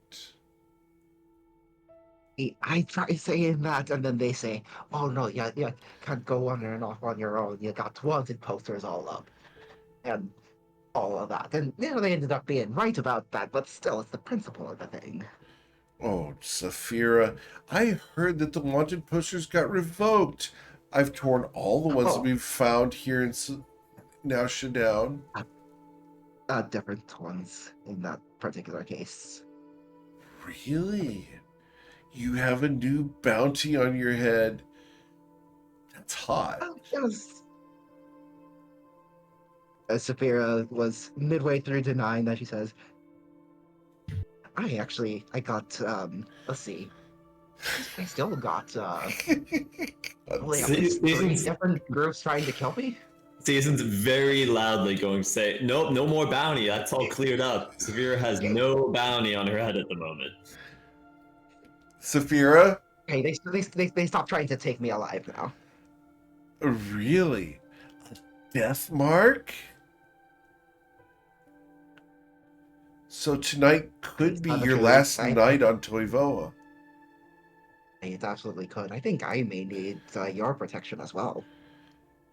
F: I try saying that, and then they say, "Oh no, you can't go on and off on your own. You got wanted posters all up, and all of that." And they ended up being right about that, but still, it's the principle of the thing.
A: Oh, Saphira, I heard that the wanted posters got revoked. I've torn all the ones that we've found here in now Shadown.
F: Different ones in that particular case.
A: Really? You have a new bounty on your head? That's hot.
F: Yes. Saphira was midway through denying that. She says, I got, let's see. I still got, three different groups trying to kill me?
E: Season's very loudly going to say, nope, no more bounty. That's all cleared up. Saphira has no bounty on her head at the moment.
A: Saphira?
F: Hey, they stopped trying to take me alive now.
A: Really? A death mark? So tonight could be your last night on Toivoa.
F: It absolutely could. I think I may need your protection as well.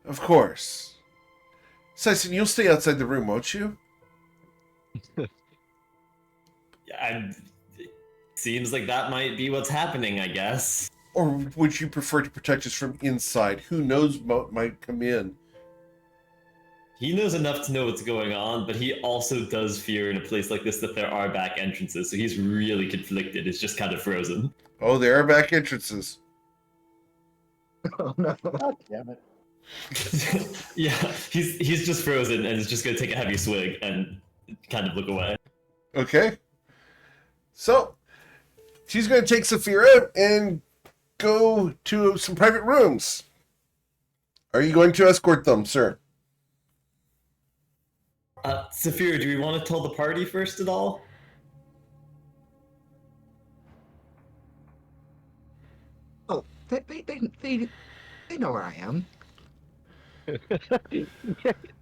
A: Of course. Sison, you'll stay outside the room, won't you?
E: Seems like that might be what's happening, I guess.
A: Or would you prefer to protect us from inside? Who knows what might come in?
E: He knows enough to know what's going on, but he also does fear in a place like this that there are back entrances, so he's really conflicted. It's just kind of frozen.
A: Oh, there are back entrances.
F: Oh no.
G: God damn it.
E: Yeah, he's just frozen and is just going to take a heavy swig and kind of look away.
A: Okay. So, she's going to take Saphira and go to some private rooms. Are you going to escort them, sir?
E: Saphira, do we want to tell the party first at all?
F: Oh, they know where I am.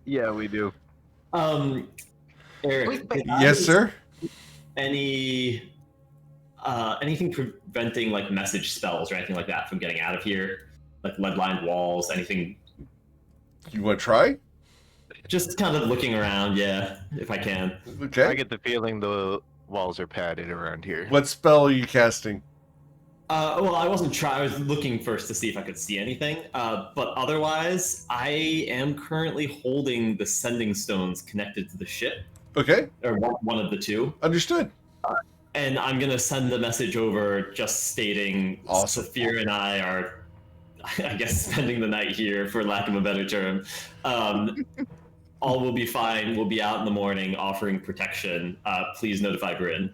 B: Yeah, we do.
E: Eric.
A: Yes, sir.
E: Anything preventing like message spells or anything like that from getting out of here? Like lead-lined walls, anything?
A: You want to try?
E: Just kind of looking around, yeah, if I can.
A: Okay.
B: I get the feeling the walls are padded around here.
A: What spell are you casting?
E: Well, I wasn't trying. I was looking first to see if I could see anything. But otherwise, I am currently holding the sending stones connected to the ship.
A: Okay,
E: or one of the two.
A: understood.
E: And I'm gonna send the message over, just stating
A: Awesome.
E: Saphir and I are, I guess, spending the night here, for lack of a better term. All will be fine. We'll be out in the morning, offering protection. Please notify Bryn.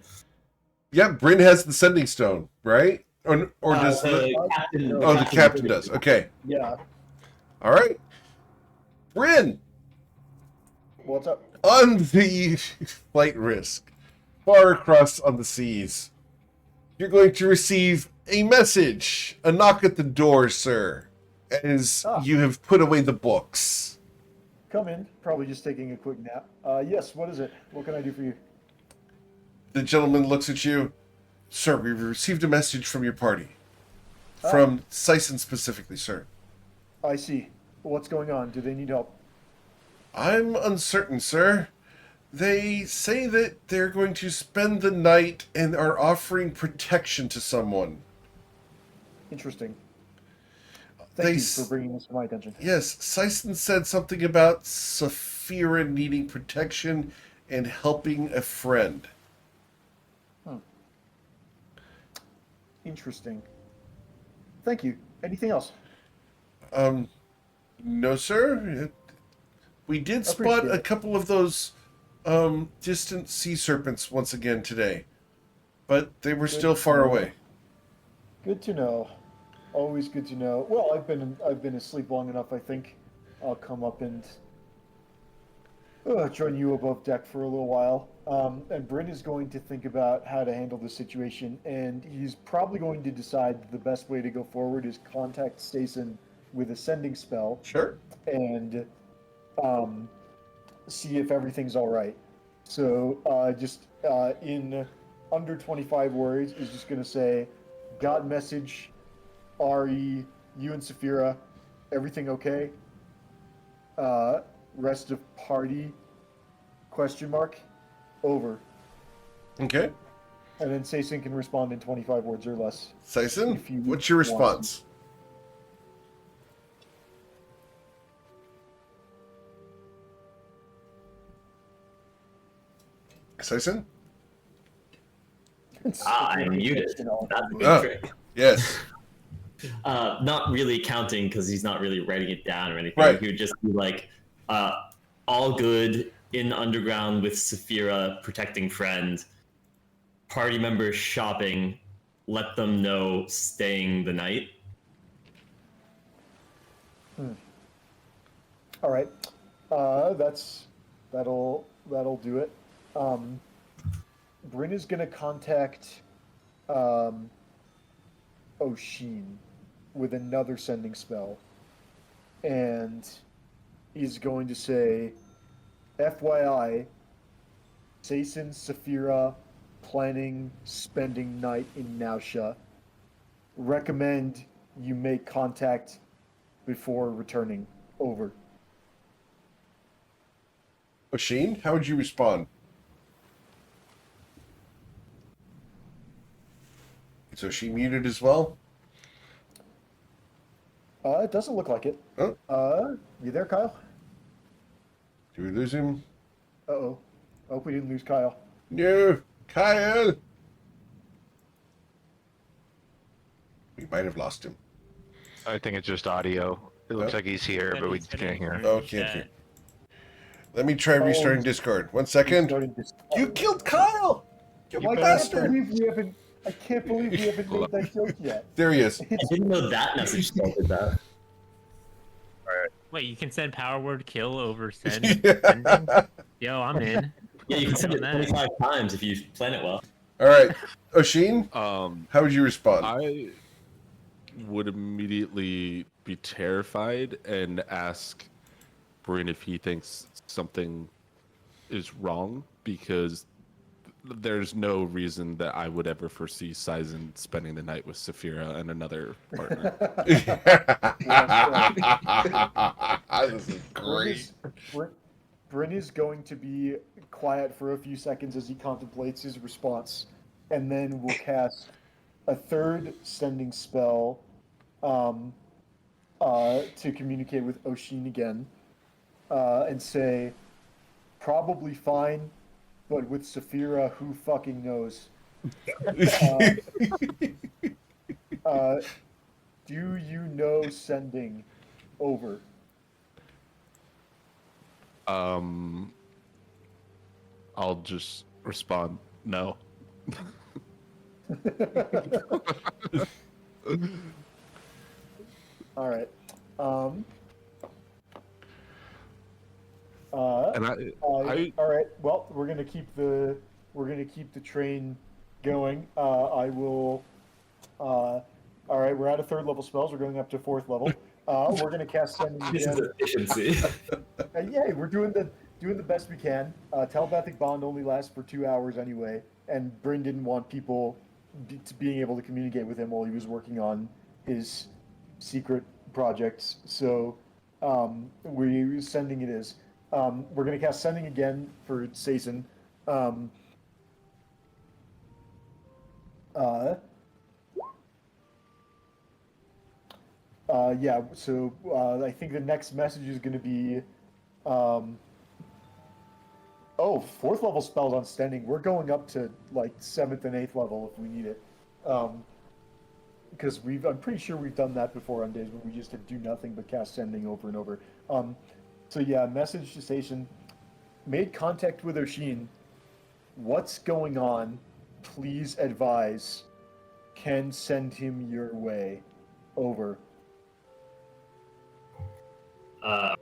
A: Yeah, Bryn has the sending stone, right? Or does
E: the captain?
A: the captain does? Okay.
I: Yeah.
A: All right. Bryn,
I: What's up?
A: on the flight risk, far across on the seas, you're going to receive a message, a knock at the door, sir, as you have put away the books.
I: Come in. Probably just taking a quick nap. Yes, what is it? What can I do for you?
A: The gentleman looks at you. Sir, we've received a message from your party. From Sison specifically, sir.
I: I see. What's going on? Do they need help?
A: I'm uncertain, sir. They say that they're going to spend the night and are offering protection to someone.
I: Interesting. Thank you for bringing this to my attention.
A: Yes, Sison said something about Saphira needing protection and helping a friend.
I: Interesting. Thank you. Anything else?
A: No, sir. We did spot a couple of those distant sea serpents once again today, but they were still far away.
I: Good to know. Always good to know. Well, I've been asleep long enough. I think I'll come up and join you above deck for a little while. And Bryn is going to think about how to handle the situation, and he's probably going to decide the best way to go forward is contact Stason with a sending spell.
A: Sure.
I: And see if everything's all right. So just in under 25 words, is just going to say, got message, RE, you and Saphira, everything okay? Rest of party, question mark, over.
A: Okay.
I: And then Sason can respond in 25 words or less.
A: Sison, what's your response? Sison?
E: I'm muted. That's a good trick.
A: Yes.
E: Not really counting because he's not really writing it down or anything.
A: Right.
E: He would just be like, all good in underground with Saphira protecting friend. Party members shopping. Let them know staying the night.
I: All right. That'll do it. Bryn is gonna contact Oshin with another sending spell, and he's going to say, FYI, Sason, Saphira, planning spending night in Nausha. Recommend you make contact before returning. Over.
A: Oshin, how would you respond? Is Oshin muted as well?
I: It doesn't look like it.
A: Oh.
I: You there, Kyle?
A: Did we lose him?
I: Uh-oh. I hope we didn't lose Kyle.
A: No, Kyle. We might have lost him.
B: I think it's just audio. It looks like he's here, but we can't hear him.
A: Oh, can't hear. Let me try restarting Discord. 1 second. You killed Kyle! You bastard!
I: I can't believe we haven't made that joke yet.
A: There he is.
E: I didn't know that message started that.
C: Wait, you can send power word kill over sending? Yo, I'm in.
E: Yeah, you can send it 25 times if you plan it well.
A: All right, Oshin, how would you respond?
H: I would immediately be terrified and ask Bryn if he thinks something is wrong, because there's no reason that I would ever foresee Sison spending the night with Saphira and another partner.
A: This is great.
I: Bryn is going to be quiet for a few seconds as he contemplates his response, and then we'll cast a third sending spell to communicate with Oshin again, and say, probably fine, but with Saphira, who fucking knows? Do you know sending? Over.
H: I'll just respond no.
I: All right.
H: And
I: All right. Well, we're gonna keep the train going. I will. All right. We're at a third level spells. We're going up to fourth level. We're gonna cast sending
E: This is
I: again.
E: efficiency.
I: Yeah, we're doing the best we can. Telepathic bond only lasts for 2 hours anyway, and Bryn didn't want people being able to communicate with him while he was working on his secret projects. So we're sending it is. We're gonna cast sending again for Saison. Yeah, so I think the next message is going to be, fourth level spells on standing. We're going up to like 7th and 8th level if we need it. Because I'm pretty sure we've done that before on days when we just do nothing but cast sending over and over. So yeah, message to Station. Made contact with Oshin. What's going on? Please advise. Can send him your way. Over.
E: I'll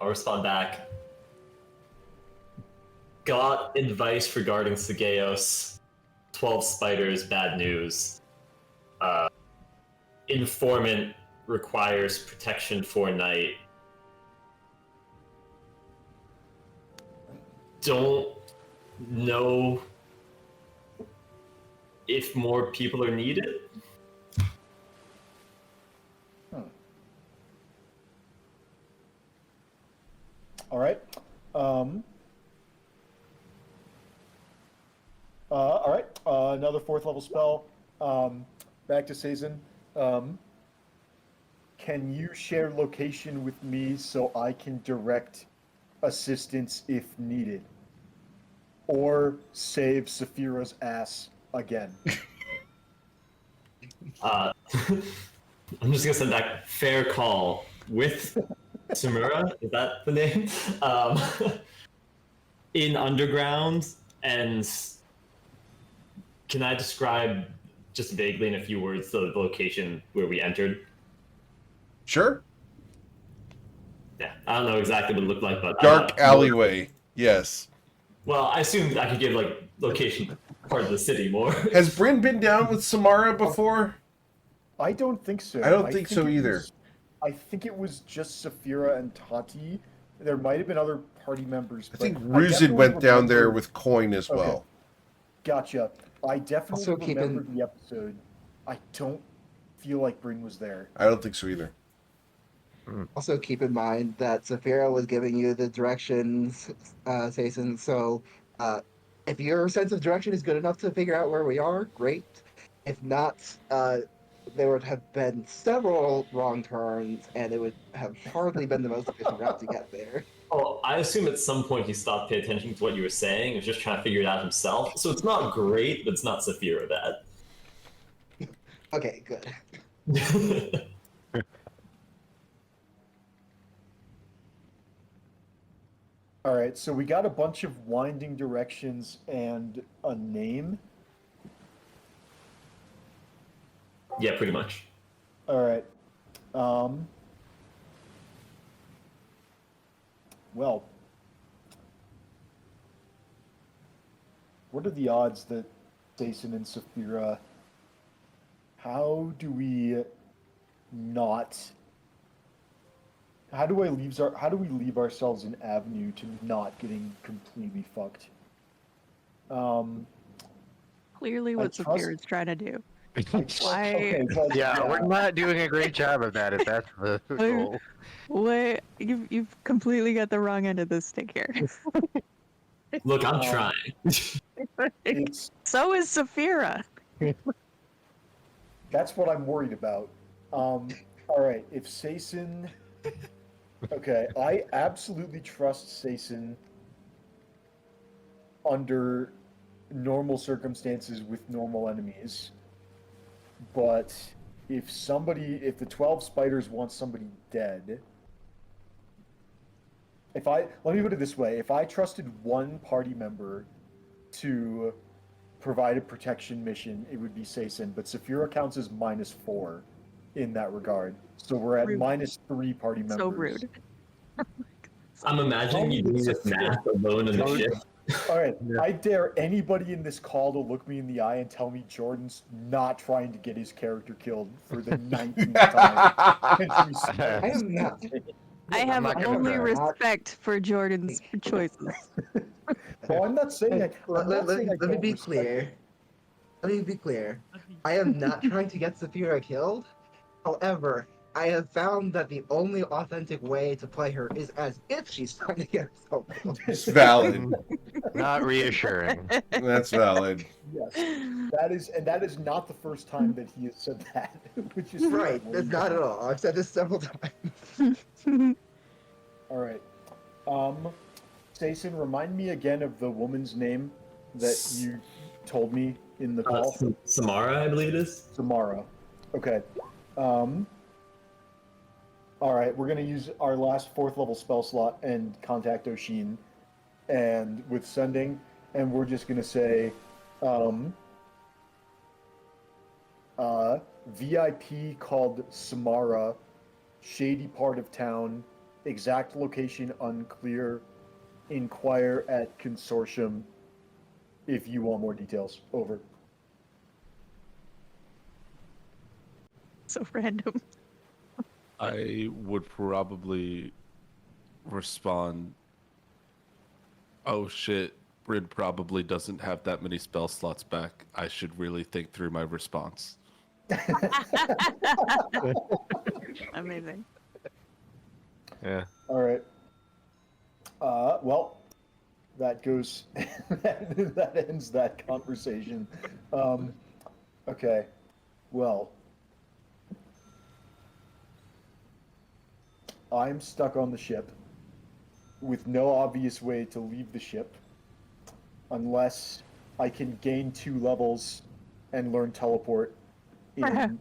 E: respond back. Got advice regarding Sageos. 12 spiders, bad news. Informant requires protection for night. Don't know if more people are needed.
I: All right. All right. Another fourth level spell. Back to Saison. Can you share location with me so I can direct assistance if needed? Or save Saphira's ass again?
E: I'm just gonna send back fair call with Samura, is that the name? In underground, and can I describe just vaguely in a few words the location where we entered?
A: Sure.
E: Yeah, I don't know exactly what it looked like, but
A: Dark alleyway. Yes.
E: Well, I assumed I could give like location part of the city more.
A: Has Bryn been down with Samara before?
I: I don't think so.
A: I don't think so either.
I: I think it was just Saphira and Tati. There might have been other party members.
A: I think
I: but
A: Ruzid
I: definitely
A: went down there
I: remember-
A: with Coin as
I: Okay.
A: well.
I: Gotcha. I definitely
F: Also keep in-
I: remember the episode. I don't feel like Bryn was there.
A: I don't think so either.
F: Also, keep in mind that Saphira was giving you the directions, Saison. So, if your sense of direction is good enough to figure out where we are, great. If not, there would have been several wrong turns, and it would have hardly been the most efficient route to get there.
E: Oh, I assume at some point he stopped paying attention to what you were saying. He was just trying to figure it out himself. So it's not great, but it's not Saphira bad.
F: Okay, good.
I: All right, so we got a bunch of winding directions and a name.
E: Yeah, pretty much.
I: All right. Well, what are the odds that Jason and Saphira? How do we not? How do we leave ourselves an avenue to not getting completely fucked?
D: Clearly,
I: I
D: what
I: trust-
D: Saphira's trying to do. Why?
I: Okay, but-
B: Yeah, we're not doing a great job of that if that's the goal.
D: What? You've completely got the wrong end of the stick here.
E: Look, I'm trying.
I: It's
D: So is Saphira.
I: That's what I'm worried about. All right, if Saison, okay, I absolutely trust Saison under normal circumstances with normal enemies. But if the 12 spiders want somebody dead, let me put it this way, if I trusted one party member to provide a protection mission, it would be Saison, but Saphira counts as -4 in that regard. So we're at
D: Rude.
I: -3 party members.
D: So rude.
E: I'm imagining you doing this math alone in the ship.
I: All right, I dare anybody in this call to look me in the eye and tell me Jordan's not trying to get his character killed for the 19th time.
F: I am not.
D: I have
B: not gonna
D: only
B: cry.
D: respect for Jordan's choices.
I: Well, I'm not saying
F: Let me be clear. Let me be clear. I am not trying to get Saphira killed. However, I have found that the only authentic way to play her is as if she's trying to get herself killed.
A: It's valid.
B: Not reassuring.
A: That's valid.
I: Yes, that is not the first time that he has said that, which is
F: Right, that's not at all. I've said this several times.
I: All right. Saison, remind me again of the woman's name that you told me in the call.
E: Samara, I believe it is.
I: Samara. Okay. All right, we're gonna use our last 4th level spell slot and contact Oshin, and with sending, and we're just gonna say, VIP called Samara, shady part of town, exact location unclear, inquire at consortium if you want more details. Over.
D: So random.
H: I would probably respond, oh shit, Bryn probably doesn't have that many spell slots back. I should really think through my response.
D: Amazing.
B: Yeah.
I: All right. Well, that goes. that ends that conversation. Okay. Well, I'm stuck on the ship with no obvious way to leave the ship unless I can gain 2 levels and learn teleport in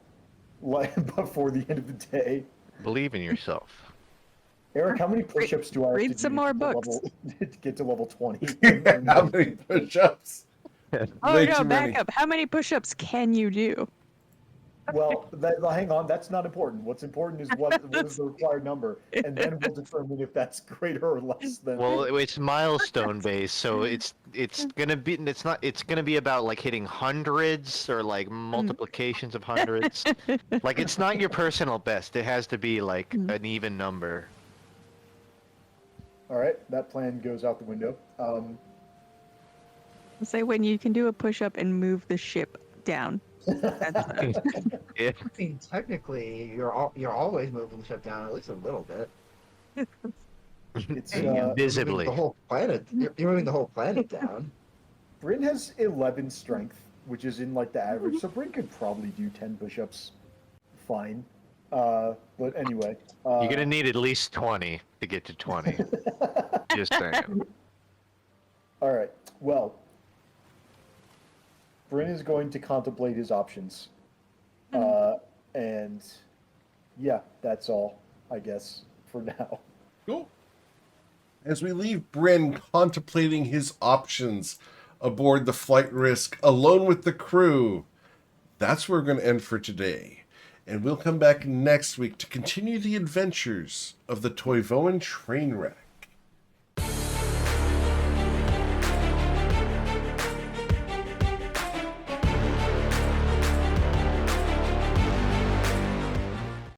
I: before the end of the day.
B: Believe in yourself.
I: Eric, how many push-ups do I have to
D: Read
I: do
D: some
I: to
D: more
I: get to
D: books.
I: to get to level 20?
A: How many push-ups?
D: Oh
A: Way
D: no,
A: too
D: back
A: many.
D: up. How many push-ups can you do?
I: Well, hang on. That's not important. What's important is what is the required number, and then we'll determine if that's greater or less than.
B: Well, it's milestone based, so it's gonna be about like hitting hundreds or like multiplications of hundreds. Like it's not your personal best. It has to be like an even number.
I: All right, that plan goes out the window.
D: Say when you can do a push-up and move the ship down. That's
B: Yeah.
F: I mean, technically, you're always moving the ship down at least a little bit.
I: It's
F: And you're moving
B: Visibly.
F: the whole planet. You're moving the whole planet down.
I: Bryn has 11 strength, which is in like the average, so Bryn could probably do 10 push-ups, fine. But anyway,
B: You're gonna need at least 20 to get to 20. Just saying.
I: All right. Well, Bryn is going to contemplate his options, and yeah, that's all, I guess, for now.
A: Cool. As we leave Bryn contemplating his options aboard the Flight Risk alone with the crew, that's where we're going to end for today. And we'll come back next week to continue the adventures of the Toivoan Trainwreck.